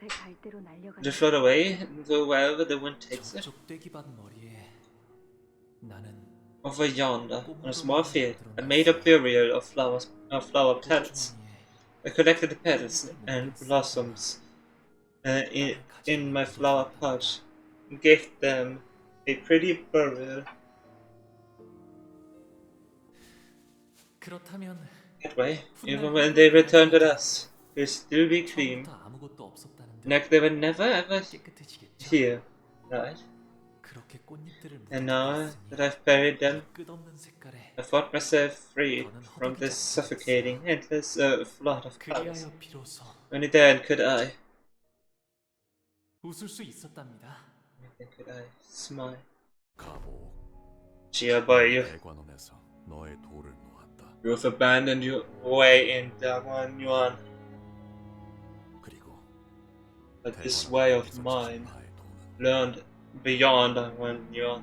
제 갈대로 날려가. To float away and go wherever the wind takes it? 족대기밭 머리에 나는 Over yonder, on a small field, I made a burial of flower petals. 주머니에 I collected the petals and blossoms in my flower pouch and gave them a pretty burial. 그렇다면 That way, even when they returned with us, they'll still be clean, 처음부터 아무것도 없었다는데 like they were never ever 깨끗해지겠죠. here, right? 그렇게 꽃잎들을 And now 묻어두었으니 that I've buried them, 끝없는 색깔에 I thought myself free from this suffocating, endless flood of colors. 그리하여 비로소 Only then could I 웃을 수 있었답니다. smile. 가보. Jiabai, 대관원에서 너의 돌을 놓았다. you have abandoned your way in Dagwan Yuan, 그리고 but this way of mine learned beyond Dagwan Yuan.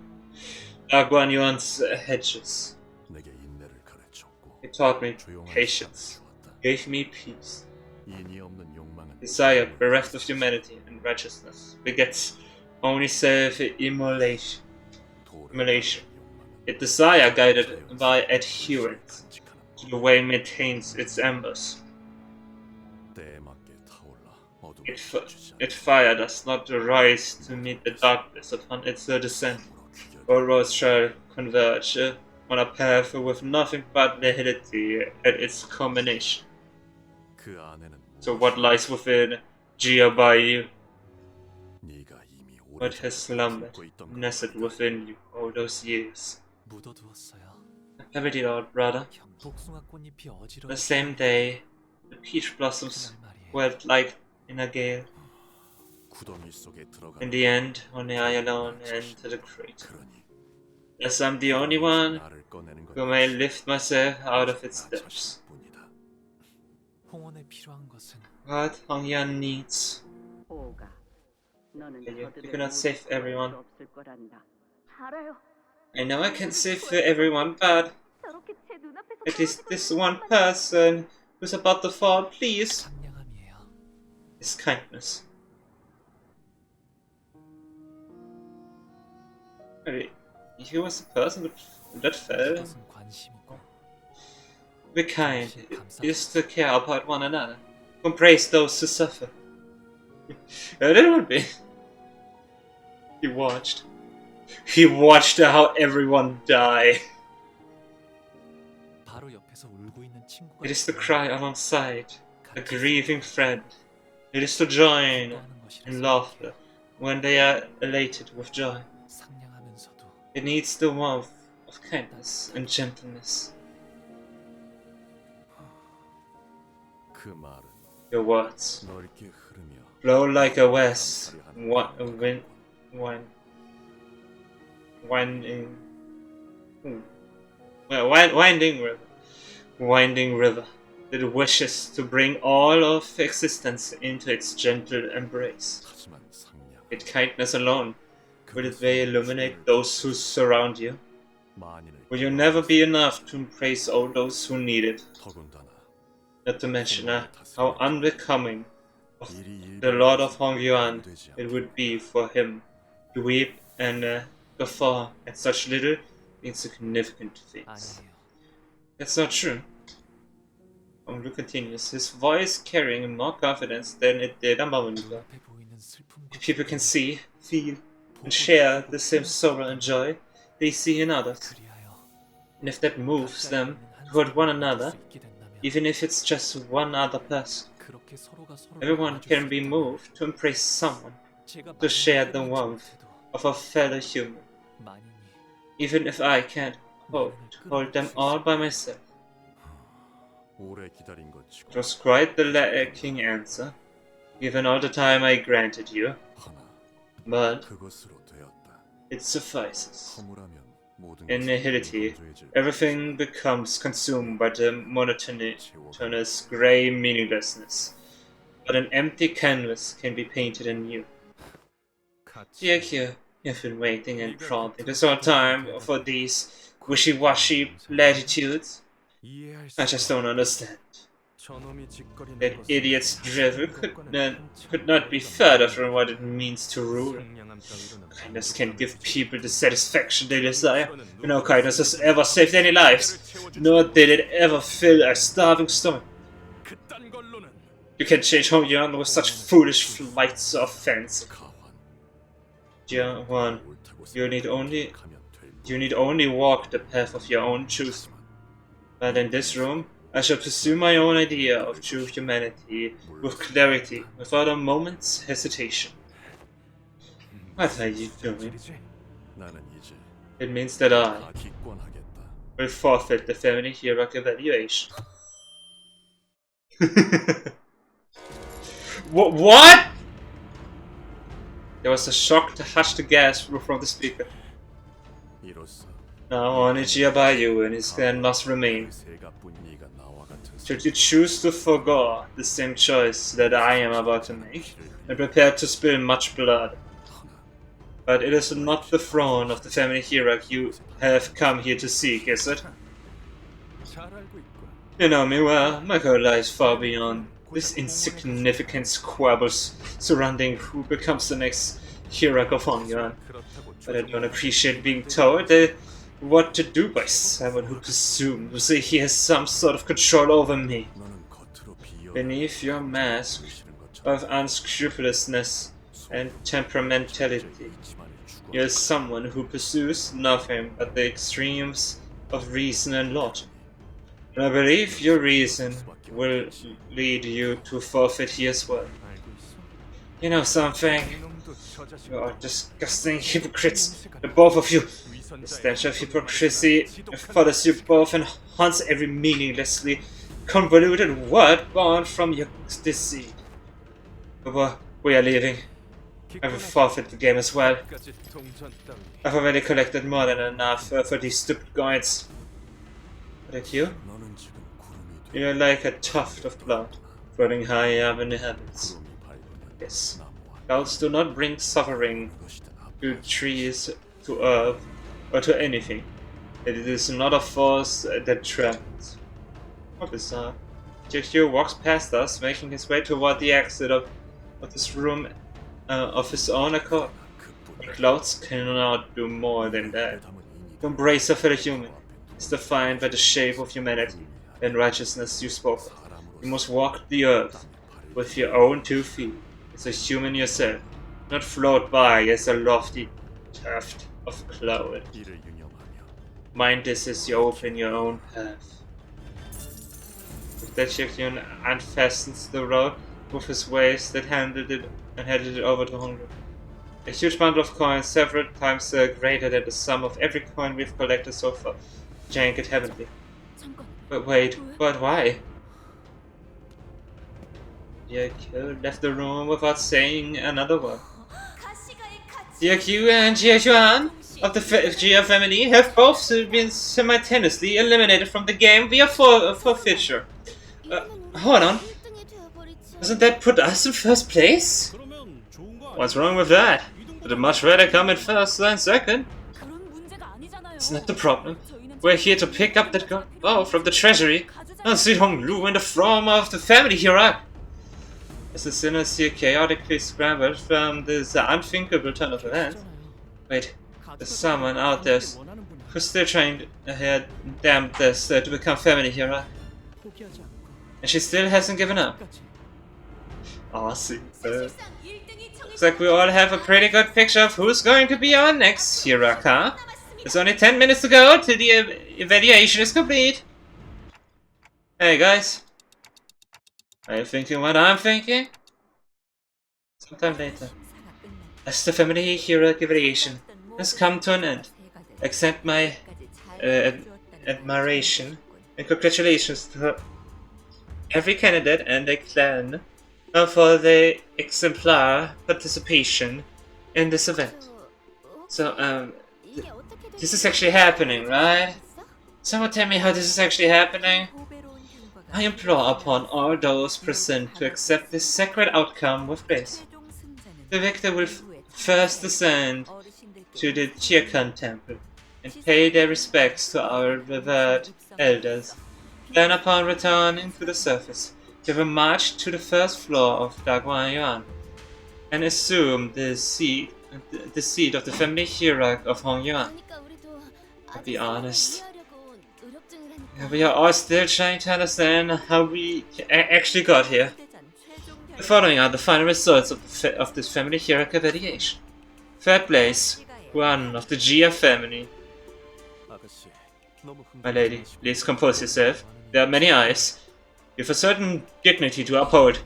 Dagwan Yuan's hedges. 내게 인내를 가르쳤고 It taught me 조용한 patience, 시간을 주었다. gave me peace. 인이 없는 욕망은 Desire, bereft of humanity and righteousness, begets only self-immolation. 돌을 Immolation. 욕망은 Its desire guided by adherence 간직하는 to the way it maintains its embers. 때에 맞게 타올라 어둠을 Its 비추지 fire does not rise to meet the darkness upon its descent, 않으므로 or roads shall converge on a path with nothing but nihility at its culmination. 그 안에는 So what lies within Jiabai? 네가 이미 what has slumbered, nestled within you all those years. 묻어두었어요. I buried it all, brother. 복숭아 꽃잎이 어지러워. The same day, the peach blossoms went like in a gale. 구덩이 속에 들어가. In the end, only I alone enter the crater. 그러니 As I'm the only one 나를 꺼내는 건 who may lift myself out of its 나 depths. 자신뿐이다. 홍원에 필요한 것은 What Hongyan needs. 오가, 너는 You 저들을 cannot 모두 save 구할 everyone. 수 없을 거란다. 알아요. I know I can't save for everyone, but 저렇게 제 눈앞에서 at least 떨어지고 this 있는 one 것만 person who's about to fall, please. 상냥함이에요. Is kindness. Wait, he was the person that fell. 그것은 관심이고 Be kind. It is to care about one another. Embrace those who suffer. Yeah, that would be. He watched. He watched how everyone die. 바로 옆에서 울고 있는 친구가 It is to 있으면 cry alongside a 같이 grieving friend. It is to join 기뻐하는 것이라 in 생각해요. laughter when they are elated with joy. 상냥하면서도 It needs the warmth of kindness and gentleness. 그 말은 Your words 넓게 흐르며 flow like a west winding river that wishes to bring all of existence into its gentle embrace. 하지만 상냥 With kindness alone will it may illuminate those who surround you. 만인을 Will you never be enough to embrace all those who need it? 더군다나 Not to mention how unbecoming of 일이 the Lord of Hongyuan it would be for him to weep and guffaw at such little insignificant things. 아니에요. That's not true. Hongyu continues, his voice carrying more confidence than it did a moment ago. 앞에 보이는 슬픔과 If people can see, feel, and share the same sorrow and joy they see in others, 그리하여 and if that moves 각자에 them 있는 한 toward one 사람을 another, 볼 수 있게 된다면 even if it's just one other person, 그렇게 서로가 서로를 everyone 도와줄 can 수 be 있다면 moved to embrace someone, 제가 to share the 만인이 warmth 못해도 of a fellow human, 만인이 even if I can't hold them all by myself. 오래 기다린 것 치고 It was quite the lacking answer, given all the time I granted you, 하나 but 그것으로 되었다. it suffices. 허물하면 모든 In nihility, everything becomes consumed by the monotonous grey meaninglessness. But an empty canvas can be painted anew. Dear Q, you've been waiting and prompting this whole time for these wishy-washy platitudes. I just don't understand. That idiot's drivel could not be further from what it means to rule. Kindness can't give people the satisfaction they desire. No kindness has ever saved any lives, nor did it ever fill a starving stomach. You can change Hongyuan with such foolish flights of fancy. Dear one, you need only walk the path of your own choosing. But in this room, I shall pursue my own idea of true humanity with clarity, without a moment's hesitation. What are you doing? 나는 이제 It means that I 다 기권하겠다. will forfeit the family hierarchy evaluation. What? There was a shocked, hushed gasp from the speaker. 이로써 Now only Jiabayu and his clan must remain. 세가뿐 네가 나와 같은 Should you choose to forego the same choice that I am about to make, and prepare to spill much blood. But it is not the throne of the family hierarchy you have come here to seek, is it? 잘 알고 있고 You know me well, my goal lies far beyond this insignificant squabbles surrounding who becomes the next hierarch of Hongyuan. 그렇다고 But I don't appreciate being told what to do by someone who presumes that he has some sort of control over me. 너는 겉으로 비어 Beneath your mask of unscrupulousness and temperamentality, you are someone who pursues nothing but the extremes of reason and logic. And I believe your reason will lead you to forfeit here as well. You know something? 이놈도 저 자식 You are disgusting hypocrites, the both of you. The stench of hypocrisy follows you both and haunts every meaninglessly convoluted word born from your deceit. But we are leaving. I will forfeit the game as well. 까지 동전 따위 I've already collected more than enough for these stupid coins. But you? 너는 지금 구름이 돼 You're like a tuft of cloud, floating high up in the heavens. 구름이 밝으면 Yes. 나무와 Clouds do not bring suffering 것이든 to trees, to earth, or to anything. It is not a force that travels. How bizarre. E.G.O walks past us, making his way toward the exit of this room of his own accord. The clouds cannot do more than that. The embrace of a human is defined by the shape of humanity and righteousness you spoke of. You must walk the earth with your own 2 feet, as a human yourself, not float by as a lofty tuft of cloud. 이를 유념하며 Mind this as you open your own path. With that Shikhyun unfastens the rope with his waist that handed it over to Hongru. A huge bundle of coins, several times greater than the sum of every coin we've collected so far, jank it heavily. 잠깐. But wait, but why? E.G.O left the room without saying another word. 가시가의 가치. E.G.O and Jie of the G.O family have both been simultaneously eliminated from the game via forfeiture. Hold on. Doesn't that put us in first place? 그러면 좋은 거 What's wrong with that? Would it much rather come in first than second? 그런 문제가 아니잖아요. It's not the problem. We're here to pick up that gold from the treasury. Not see Honglu in the form of the family hero. As the sinners here chaotically scrambled from this unthinkable turn of events. Wait, there's someone out there who's still trying her damnedest to become family hero. 포기하지 않고 And she still hasn't given up. 끝까지. Aw, see. 사실상 1등이 정해진 Looks like we all have a pretty good picture of who's going to be our next hero, huh? There's only 10 minutes to go till the evaluation is complete. Hey guys. Are you thinking what I'm thinking? Sometime later. As the family hero evaluation has come to an end, accept my admiration and congratulations to every candidate and their clan for their exemplar participation in this event. So, 이게 어떻게 this is actually happening, right? Someone tell me how this is actually happening? I implore upon all those present to accept this sacred outcome with grace. The victor will first descend to the Chirkan temple and pay their respects to our revered elders. Then upon returning to the surface, they will march to the first floor of Dagwan Yuan and assume the seat of the family hierarch of Hong Yuan. 그러니까 우리도 To be honest, 이해하려고 노력 중이라니까. we are all still trying to understand how we actually got here. The following are the final results of this family hierarch evaluation. Third place, one of the Gia family. 아가씨 너무 My lady, 흥분하시고 please compose yourself. There are many eyes. You have a certain dignity to uphold.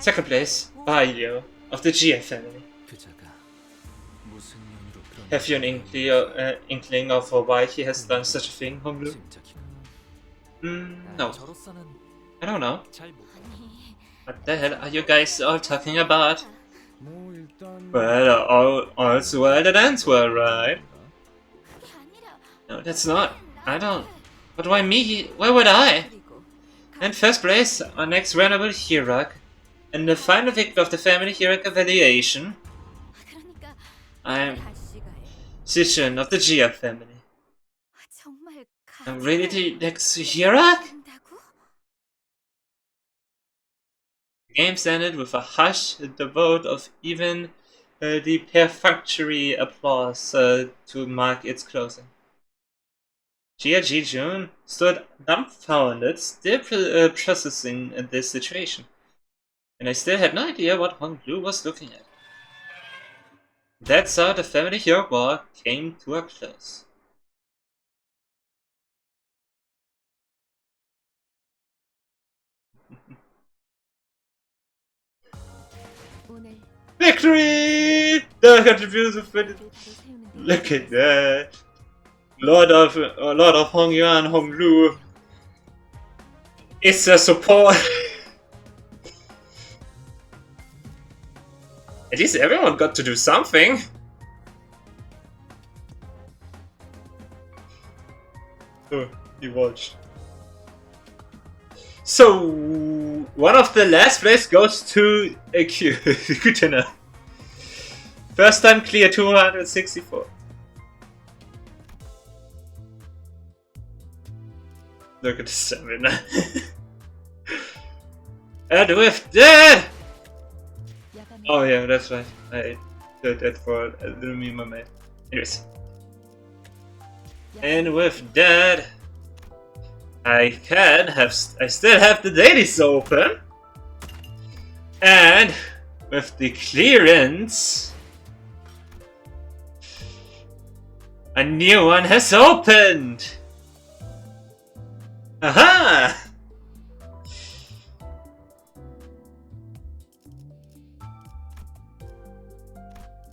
Second place, E.G.O of the Gia family. 그자가 무슨 연유로 그런 Have you an inkling of why he has done such a thing, Honglu? 짐작이 No. 저로서는 I don't know. 잘 못. What the hell are you guys all talking about? 뭐 일단 Well, all's well that ends well, right? 그게 아니라 No, that's not. I don't. But why me? Why would I? In first place, our next venerable hierarch, and the final victor of the family hierarch evaluation, 그러니까 I'm 가시가의 Sichin of the Gia family. 정말 I'm really the next hierarch? 한다고? The games ended with a hush, the vote of even the perfunctory applause to mark its closing. Jia Ji-jun stood dumbfounded, still processing this situation. And I still had no idea what Hong Lu was looking at. That's how the family hero war came to a close. 오늘 Victory! The contribution of 22. Look at that. Lord of Hongyuan Honglu is a support. At least everyone got to do something. Oh, you watched. So, one of the last place goes to E.G.O. Good to know. First time clear 264. Look at the stamina. And with that! Oh yeah, that's right. I did that for a little meme I made. Anyways. And with that, I still have the dailies open. And with the clearance, a new one has opened! Aha!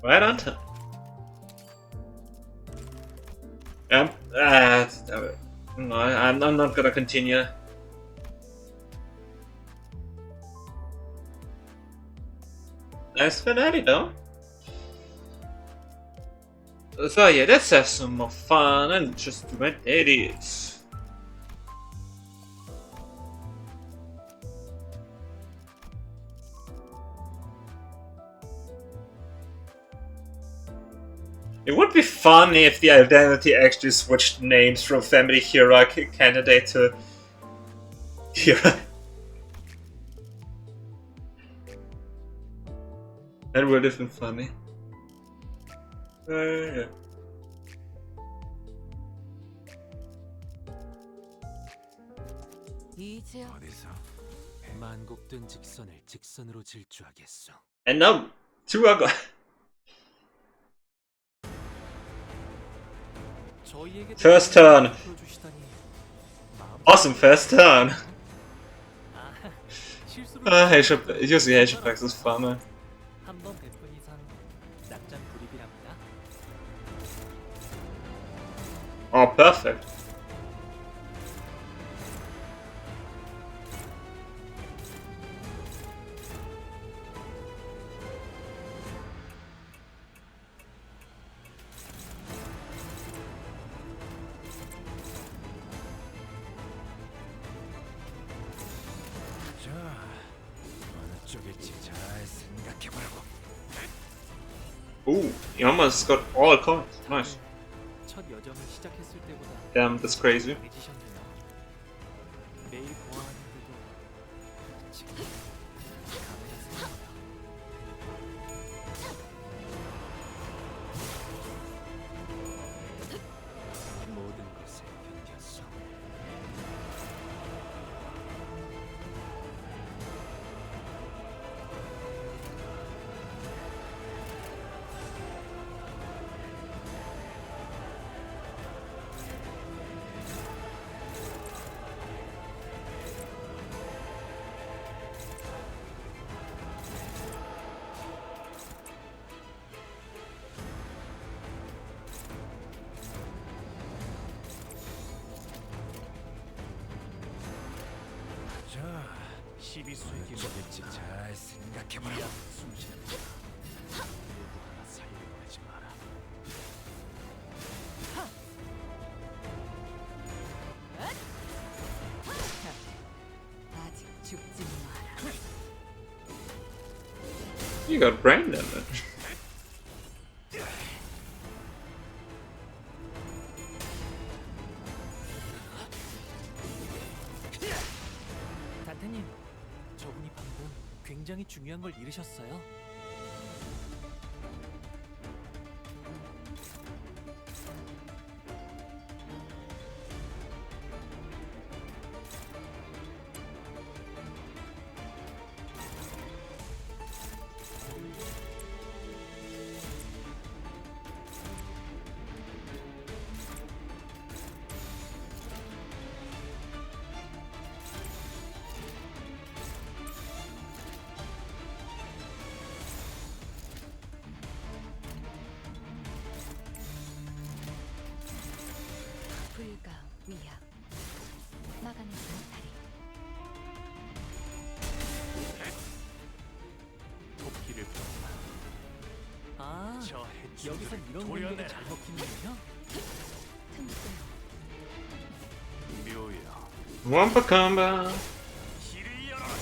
Right on time. No, I'm not gonna continue. Nice finale though. So yeah, let's have some more fun and just do my dailies. It would be funny if the identity actually switched names from family hero candidate to hero. That would have been funny. Yeah. 어디서 만곡된 직선을 직선으로 질주하겠어. And now, two are gone. First turn. Awesome first turn. Usually Asian Pax is fun, man. 한번 뵙은 이상 낙장 불입이랍니다. Oh, perfect. 자, 어느 쪽일지 잘 생각해보라고. Ooh, he almost got all coins. Nice. 첫 여정을 시작했을 때보다 Damn, that's crazy. 강해지셨네요. 매일 보아하는데도 지금 강해졌습니다. 모든 것을 견뎠어. 자, 12수에게 쪽일지 잘 생각해보라고. 숨쉬는 누구 하나 살려고 하지 마라. 아직 죽지 마라. You got brain damage. 단테님, 저분이 방금 굉장히 중요한 걸 잃으셨어요. 여기선 이런 공격이 잘 먹히는군요. 묘야. Wampa combo. 길을 열어라.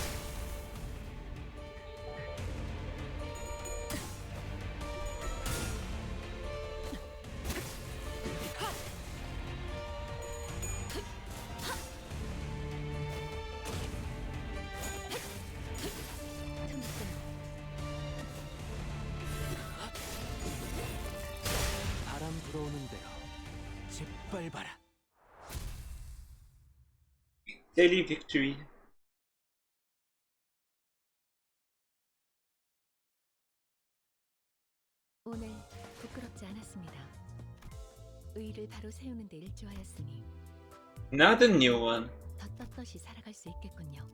바람 불어오는데요. 짓밟아라. Daily victory. 오늘 부끄럽지 않았습니다. 의를 바로 세우는 데 일조하였으니 Now the new one. 더 떳떳이 살아갈 수 있겠군요.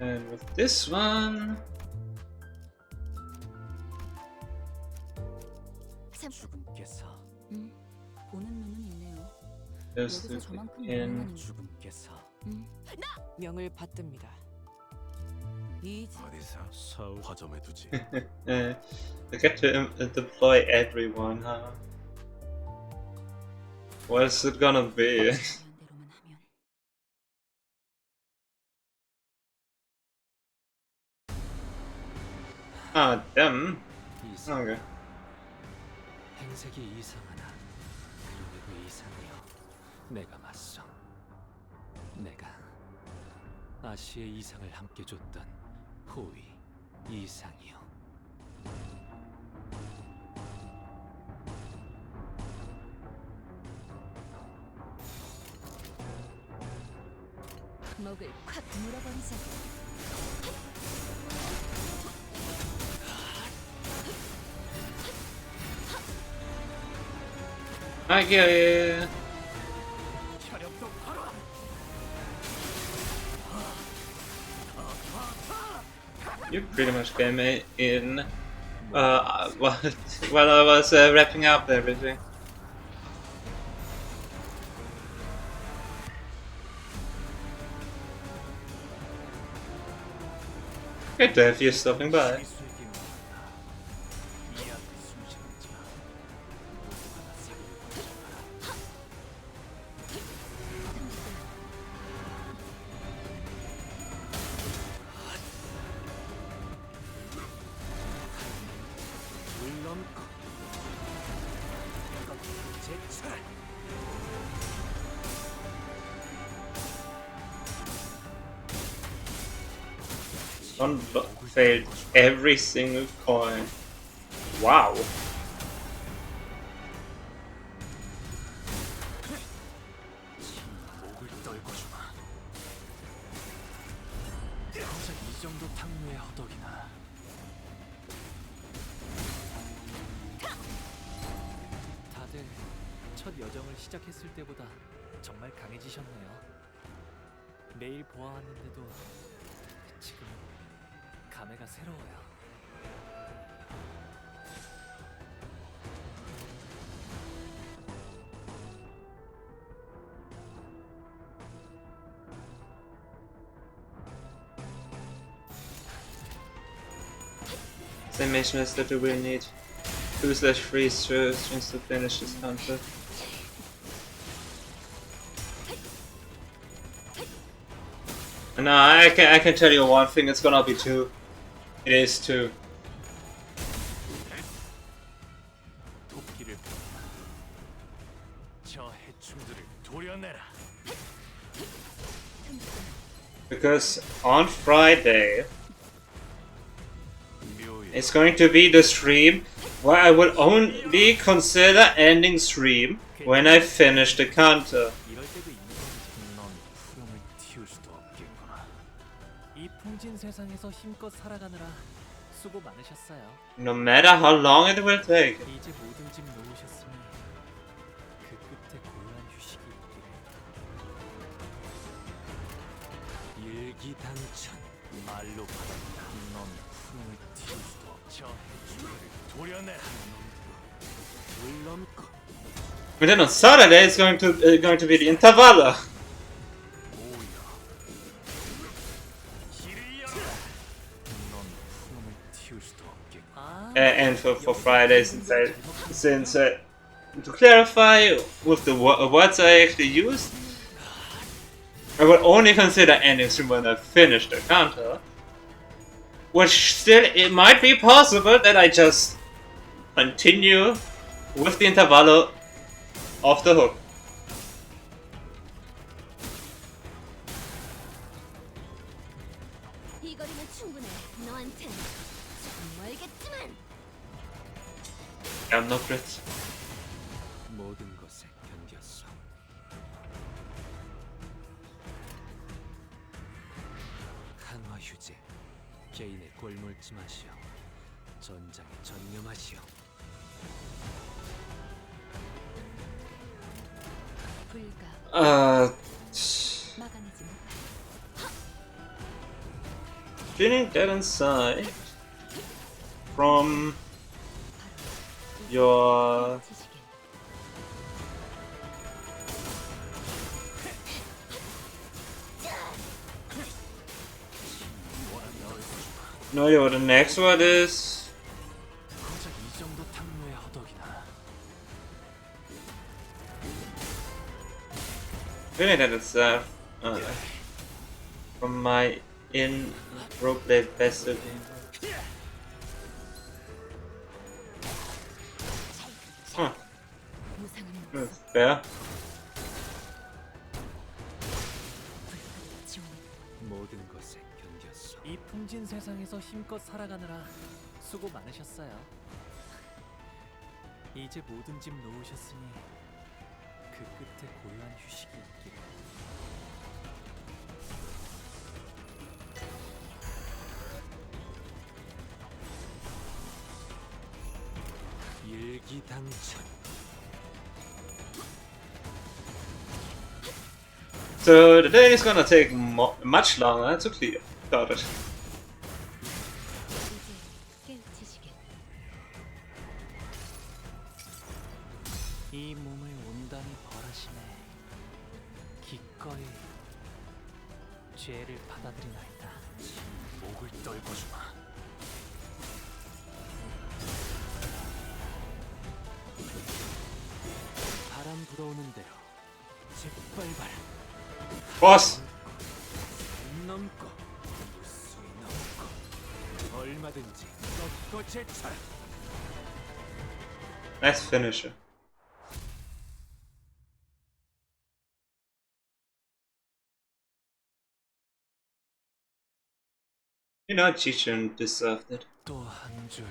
And with this one. 죽음께서 보는 눈은 있네요. Just 여기서 저만큼 in. 유명한 죽음께서 명을 받듭니다. E.G.O. 어디서 서울 화점에 두지. I get to deploy everyone, huh? What's it gonna be? 대로만 하면 Ah, them. 이상. Okay. 행색이 이상하나 그리고 이상이여. 내가 맞서. 내가 아시의 이상을 함께 줬던 호위 이상이여. 목을 콱 물어버리자. I get it. 혈압도 바로. You pretty much came in while I was wrapping up everything. Good to have you stopping by. 이수에게 말한다. 이 앞에 숨쉬는 자 모두 하나 살리고 잡아라. 물론고 제철. One failed every single coin. Wow. 목을 떨궈주마. 정작 이 정도 탕류의 허덕이나. 다들 첫 여정을 시작했을 때보다 정말 강해지셨네요. 매일 보아왔는데도 지금은 감회가 새로워요. Same mission is that we will need 2/3 strings to finish this counter. No, I can tell you one thing, it's gonna be 2. It is 2. 도끼를 펴라. 저 해충들을 도려내라. Because on Friday 묘야. it's going to be the stream where I will only consider ending stream when I finish the counter. 이럴 때도 있는 건지. 넌 푸름을 틔울 수도 없겠구나. 이 풍진 세상에서 힘껏 살아가느라 수고 많으셨어요. No matter how long it will take. 이제 모든 짐 놓으셨으니 그 끝에 고요한 휴식이 있기를. 일기당천 말로 받았다. 넌 푸름을 틔울 수도 없. 저 해충들을 도려내라. 물론고 And then on Saturday it's going to be the intervalla. 오야. 길을 열어라. 넌 푸름을 틔울 수도 없겠구나. and for Friday, since to clarify with the words I actually used, I would only consider ending stream when I finish the Canto. Which still, it might be possible that I just continue with the intervallo of the hook. 이 거리는 충분해. 너한텐 조금 멀겠지만. I'm not rich. 모든 것에 견뎠어. 강화 휴재, 개인의 꼴물지 마시오. 전장에 전념하시오. 불가 막아내지 못해. Feeling that inside from your 지식에. no idea what the next word is. 고작 이 정도 탐로의 허덕이나. Feeling that it's from my in roleplay passive. Huh. 무상은 That's fair. 지원. 모든 것에 견뎠어. 이 풍진 세상에서 힘껏 살아가느라 수고 많으셨어요. 이제 모든 짐 놓으셨으니 그 끝에 고요한 휴식이 있기를. 일기당천. So the day is gonna take much longer to clear. Got it. 이제 깨우치시게. 이 몸을 온단히 벌하시네. 기꺼이 죄를 받아들이나이다. 목을 떨궈주마. 바람 불어오는 대로 짓밟아라. Boss! 넘고 무수히 넘고 얼마든지 꺾고 제쳐라. Nice finisher. You know, Chichun deserved it. 또 한 줄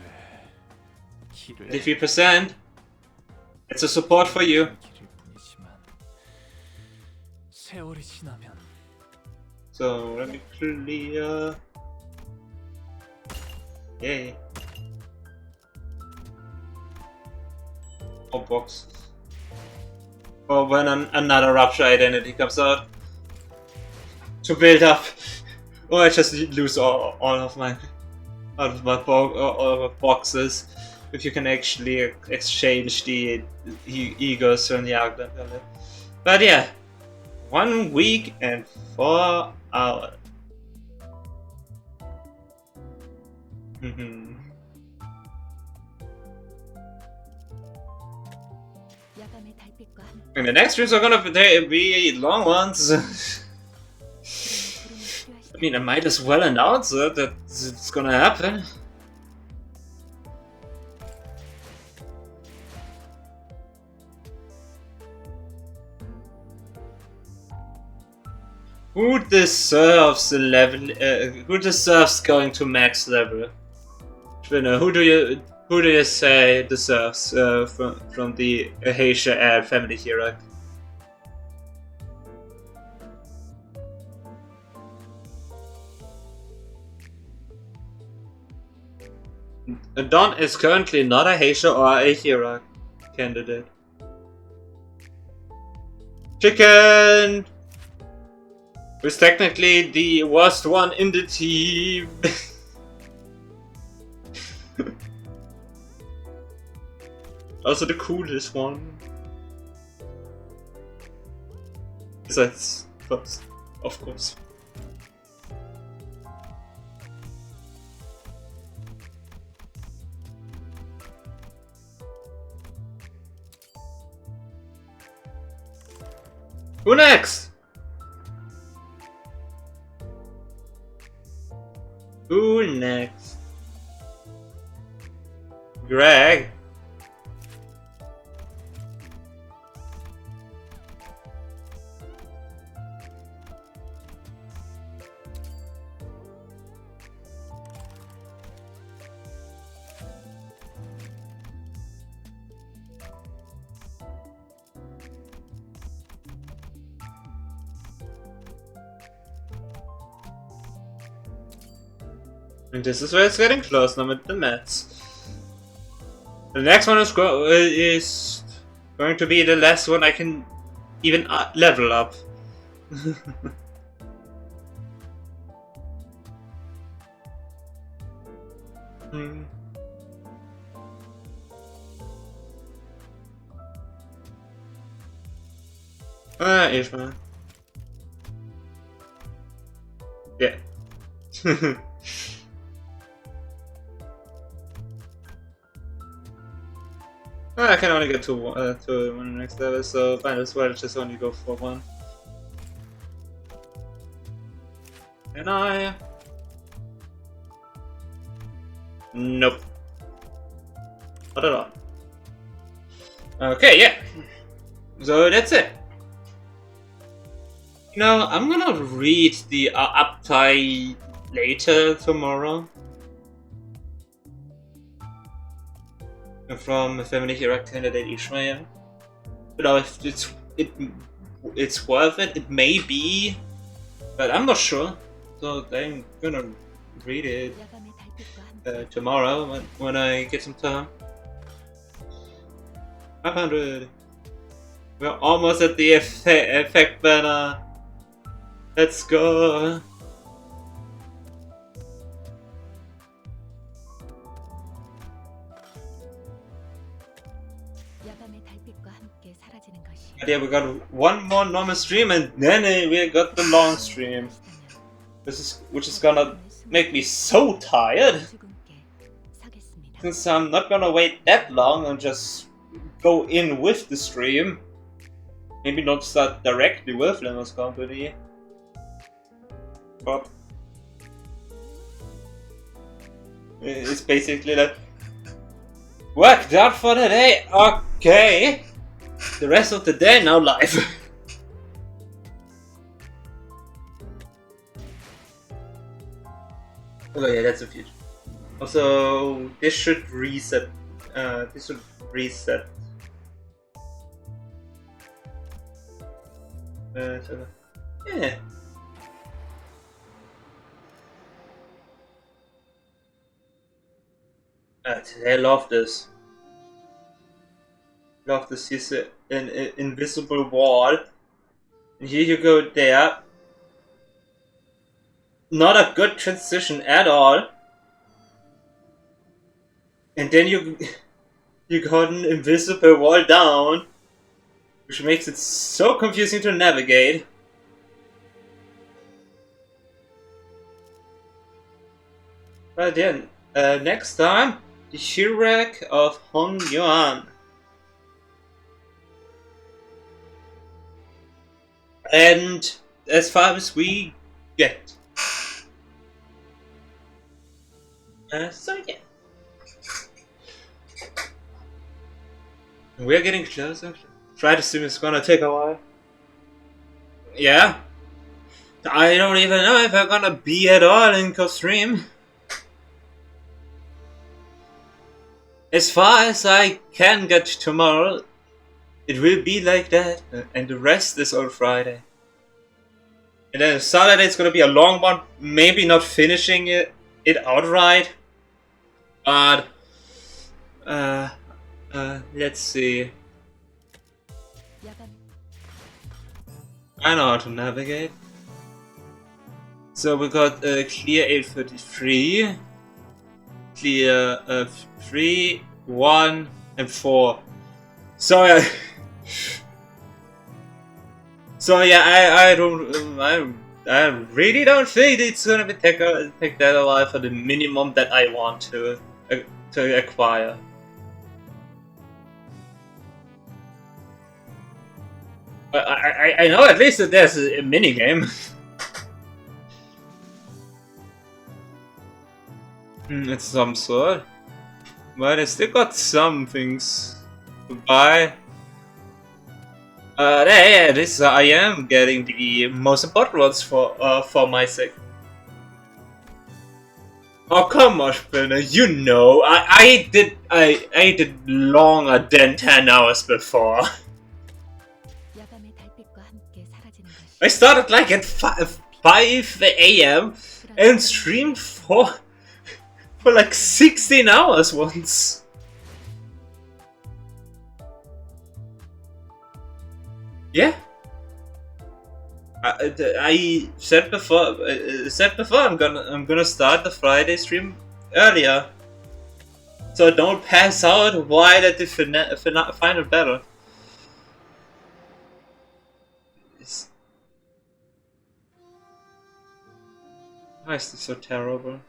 길을 83%. It's a support for you. 길일 뿐이지만 세월이 지나면 So let me clear. Yay. More boxes. Or when another Rupture identity comes out. To build up. Or I just lose all of my boxes. If you can actually exchange the E.G.Os from the Arc. But yeah. 1 week and 4 hours. 야밤의 달빛과 함께 And the next streams are gonna be long ones. 구름이 필요하시다. I mean, I might as well announce it that it's gonna happen. Who deserves the level? Who deserves going to max level? Twinner, who do you say deserves from the Ahasia Air family hero? Don is currently not a Ahasia or a hero candidate. Chicken! Who's technically the worst one in the team. Also the coolest one. Besides first, of course. Who next? Who next? Greg? And this is where it's getting close now with the mats. The next one is going to be the last one I can even level up. Hmm. Ishmael. Yeah. I can only get two on the next level, so might as well just only go for one. Can I? Nope. Not at all. Okay, yeah. So that's it. You know, I'm gonna read the uptie later tomorrow. From Family Hero candidate Ishmael. But if it's worth it, it may be, but I'm not sure. So I'm gonna read it tomorrow when I get some time. 500. We're almost at the effect banner. Let's go. Yeah, we got one more normal stream and then we got the long stream. Which is gonna make me so tired. Since I'm not gonna wait that long and just go in with the stream. Maybe not start directly with Limbus Company. But it's basically like worked out for the day, okay. The rest of the day now live. Oh yeah, that's a future. Also, this should reset. This should reset. So, yeah. I love this. Love this. Here's an invisible wall. And here you go there. Not a good transition at all. And then you got an invisible wall down, which makes it so confusing to navigate. But then, next time, the shipwreck of Hong Yuan. And as far as we get. So yeah. We're getting closer. Try to assume it's gonna take a while. Yeah. I don't even know if I'm gonna be at all in Coldstream. As far as I can get tomorrow, it will be like that, and the rest is on Friday. And then Saturday is gonna be a long one, maybe not finishing it outright, but let's see. I know how to navigate. So we got clear 833, clear 3, 1, and 4. So I really don't think it's gonna be take that a while for the minimum that I want to acquire. I know at least that there's a mini game. It's some sort. But I still got some things to buy. Yeah, this I am getting the most important ones for my sake. Oh come on, Spinner, you know I did longer than 10 hours before. 야밤의 달빛과 함께 사라지는 것이 I started like at 5 a.m. and streamed for like 16 hours once. Yeah. I said before. I'm gonna start the Friday stream earlier, so don't pass out while at the final battle. Why is this so terrible?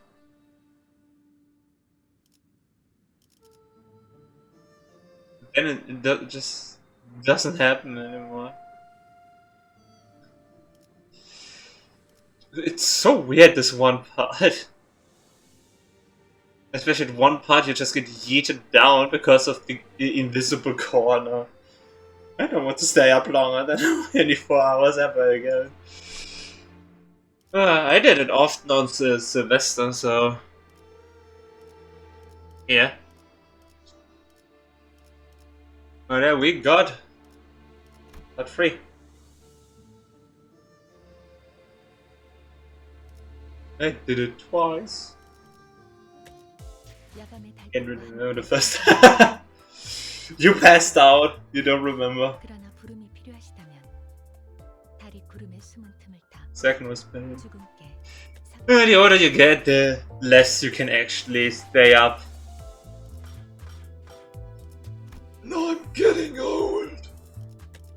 Then it just doesn't happen anymore. It's so weird, this one part. Especially at one part you just get yeeted down because of the invisible corner. I don't want to stay up longer than 24 hours ever again. I did it often on Sylvester, so... yeah. Oh yeah, we got 3. I did it twice. 야밤의 Can't really 달빛과 remember the 함께 first time. You passed out. You don't remember. 그러나 부름이 필요하시다면 달이 구름의 숨은 틈을 타 Second was better. 죽음께 The older you get, the less you can actually stay up. No, I'm getting old.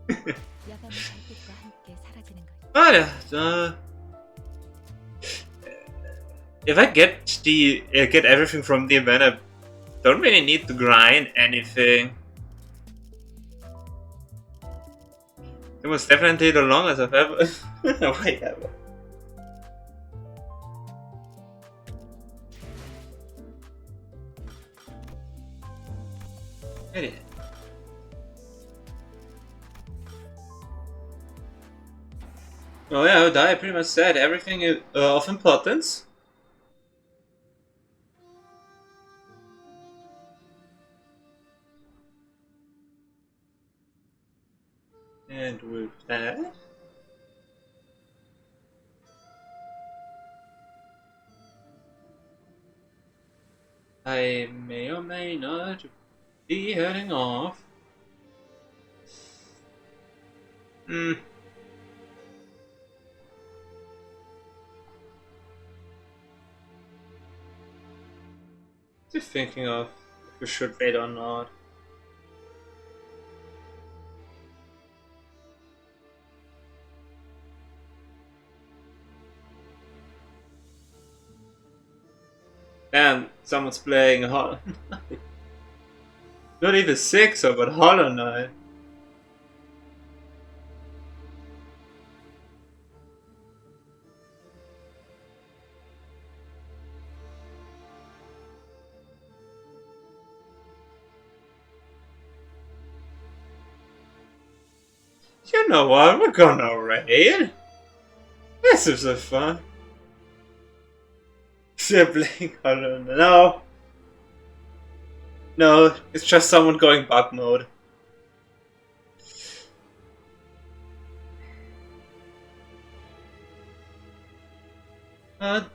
야밤의 달빛과 함께 사라지는 것이 Ah, yeah. If I get everything from the event, I don't really need to grind anything. It was definitely the longest I've ever wait ever. Idiot. Oh yeah, I pretty much said everything of importance. And with that, I may or may not be heading off. Just thinking of if we should wait or not. And someone's playing Hollow Knight. Not even 6, but Hollow Knight. You know what? We're gonna raid. This is so fun. Sibling Hollow Knight. No. No, it's just someone going bug mode.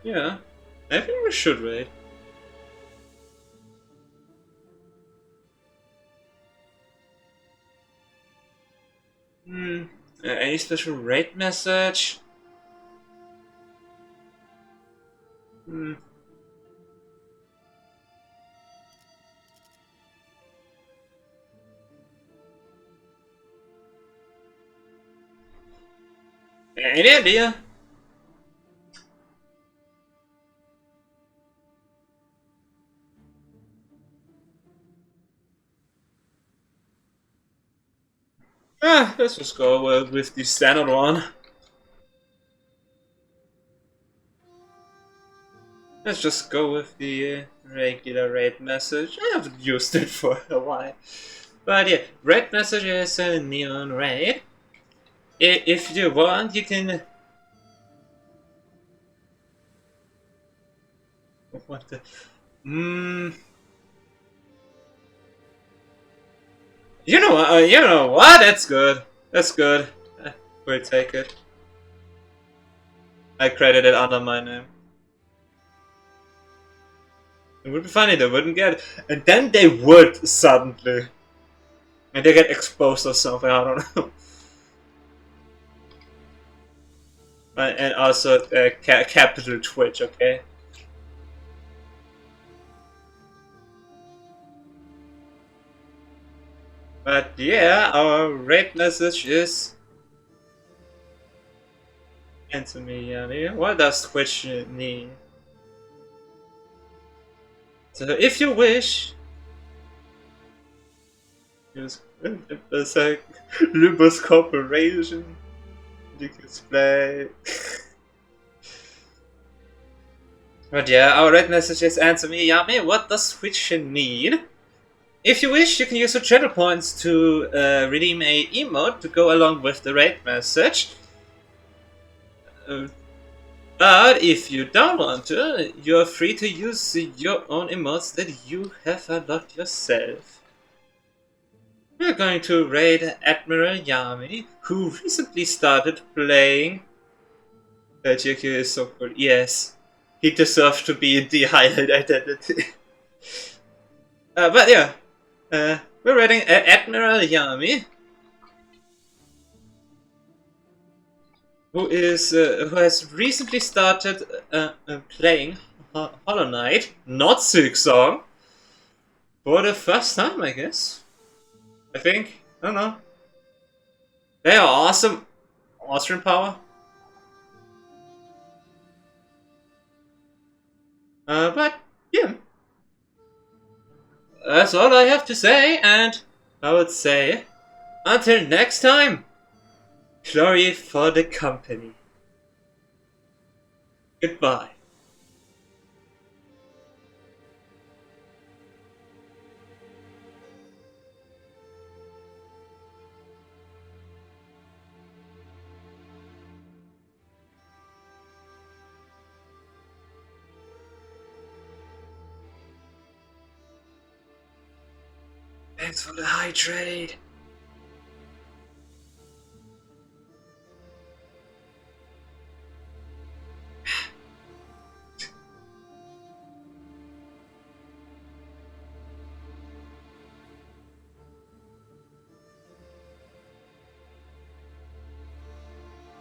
Yeah. I think we should raid. Any special raid message? Any idea? Let's just go with the standard one. Let's just go with the regular raid message. I haven't used it for a while. But yeah, raid message is a neon raid. If you want, you can... What the... You know what? That's good. That's good. We'll take it. I credit it under my name. It would be funny, they wouldn't get it. And then they would, suddenly. And they get exposed or something, I don't know. And also, capital Twitch, okay? But yeah, our raid message is... Answer me, Yami. What does Twitch need? So if you wish... Use... It's like... Limbus Corporation... You can display... But yeah, our raid message is answer me, Yami. What does Twitch need? If you wish, you can use your channel points to redeem a emote to go along with the raid message. But if you don't want to, you're free to use your own emotes that you have unlocked yourself. We're going to raid Admiral Yami, who recently started playing. GQ is so cool. Yes, he deserves to be in the highlight identity. But yeah. We're raiding Admiral Yami, who has recently started playing Hollow Knight, not Silksong, for the first time, I guess. I think. I don't know. They are awesome. Austrian power. But yeah. That's all I have to say, and I would say, until next time, glory for the company. Goodbye. Thanks for the high trade.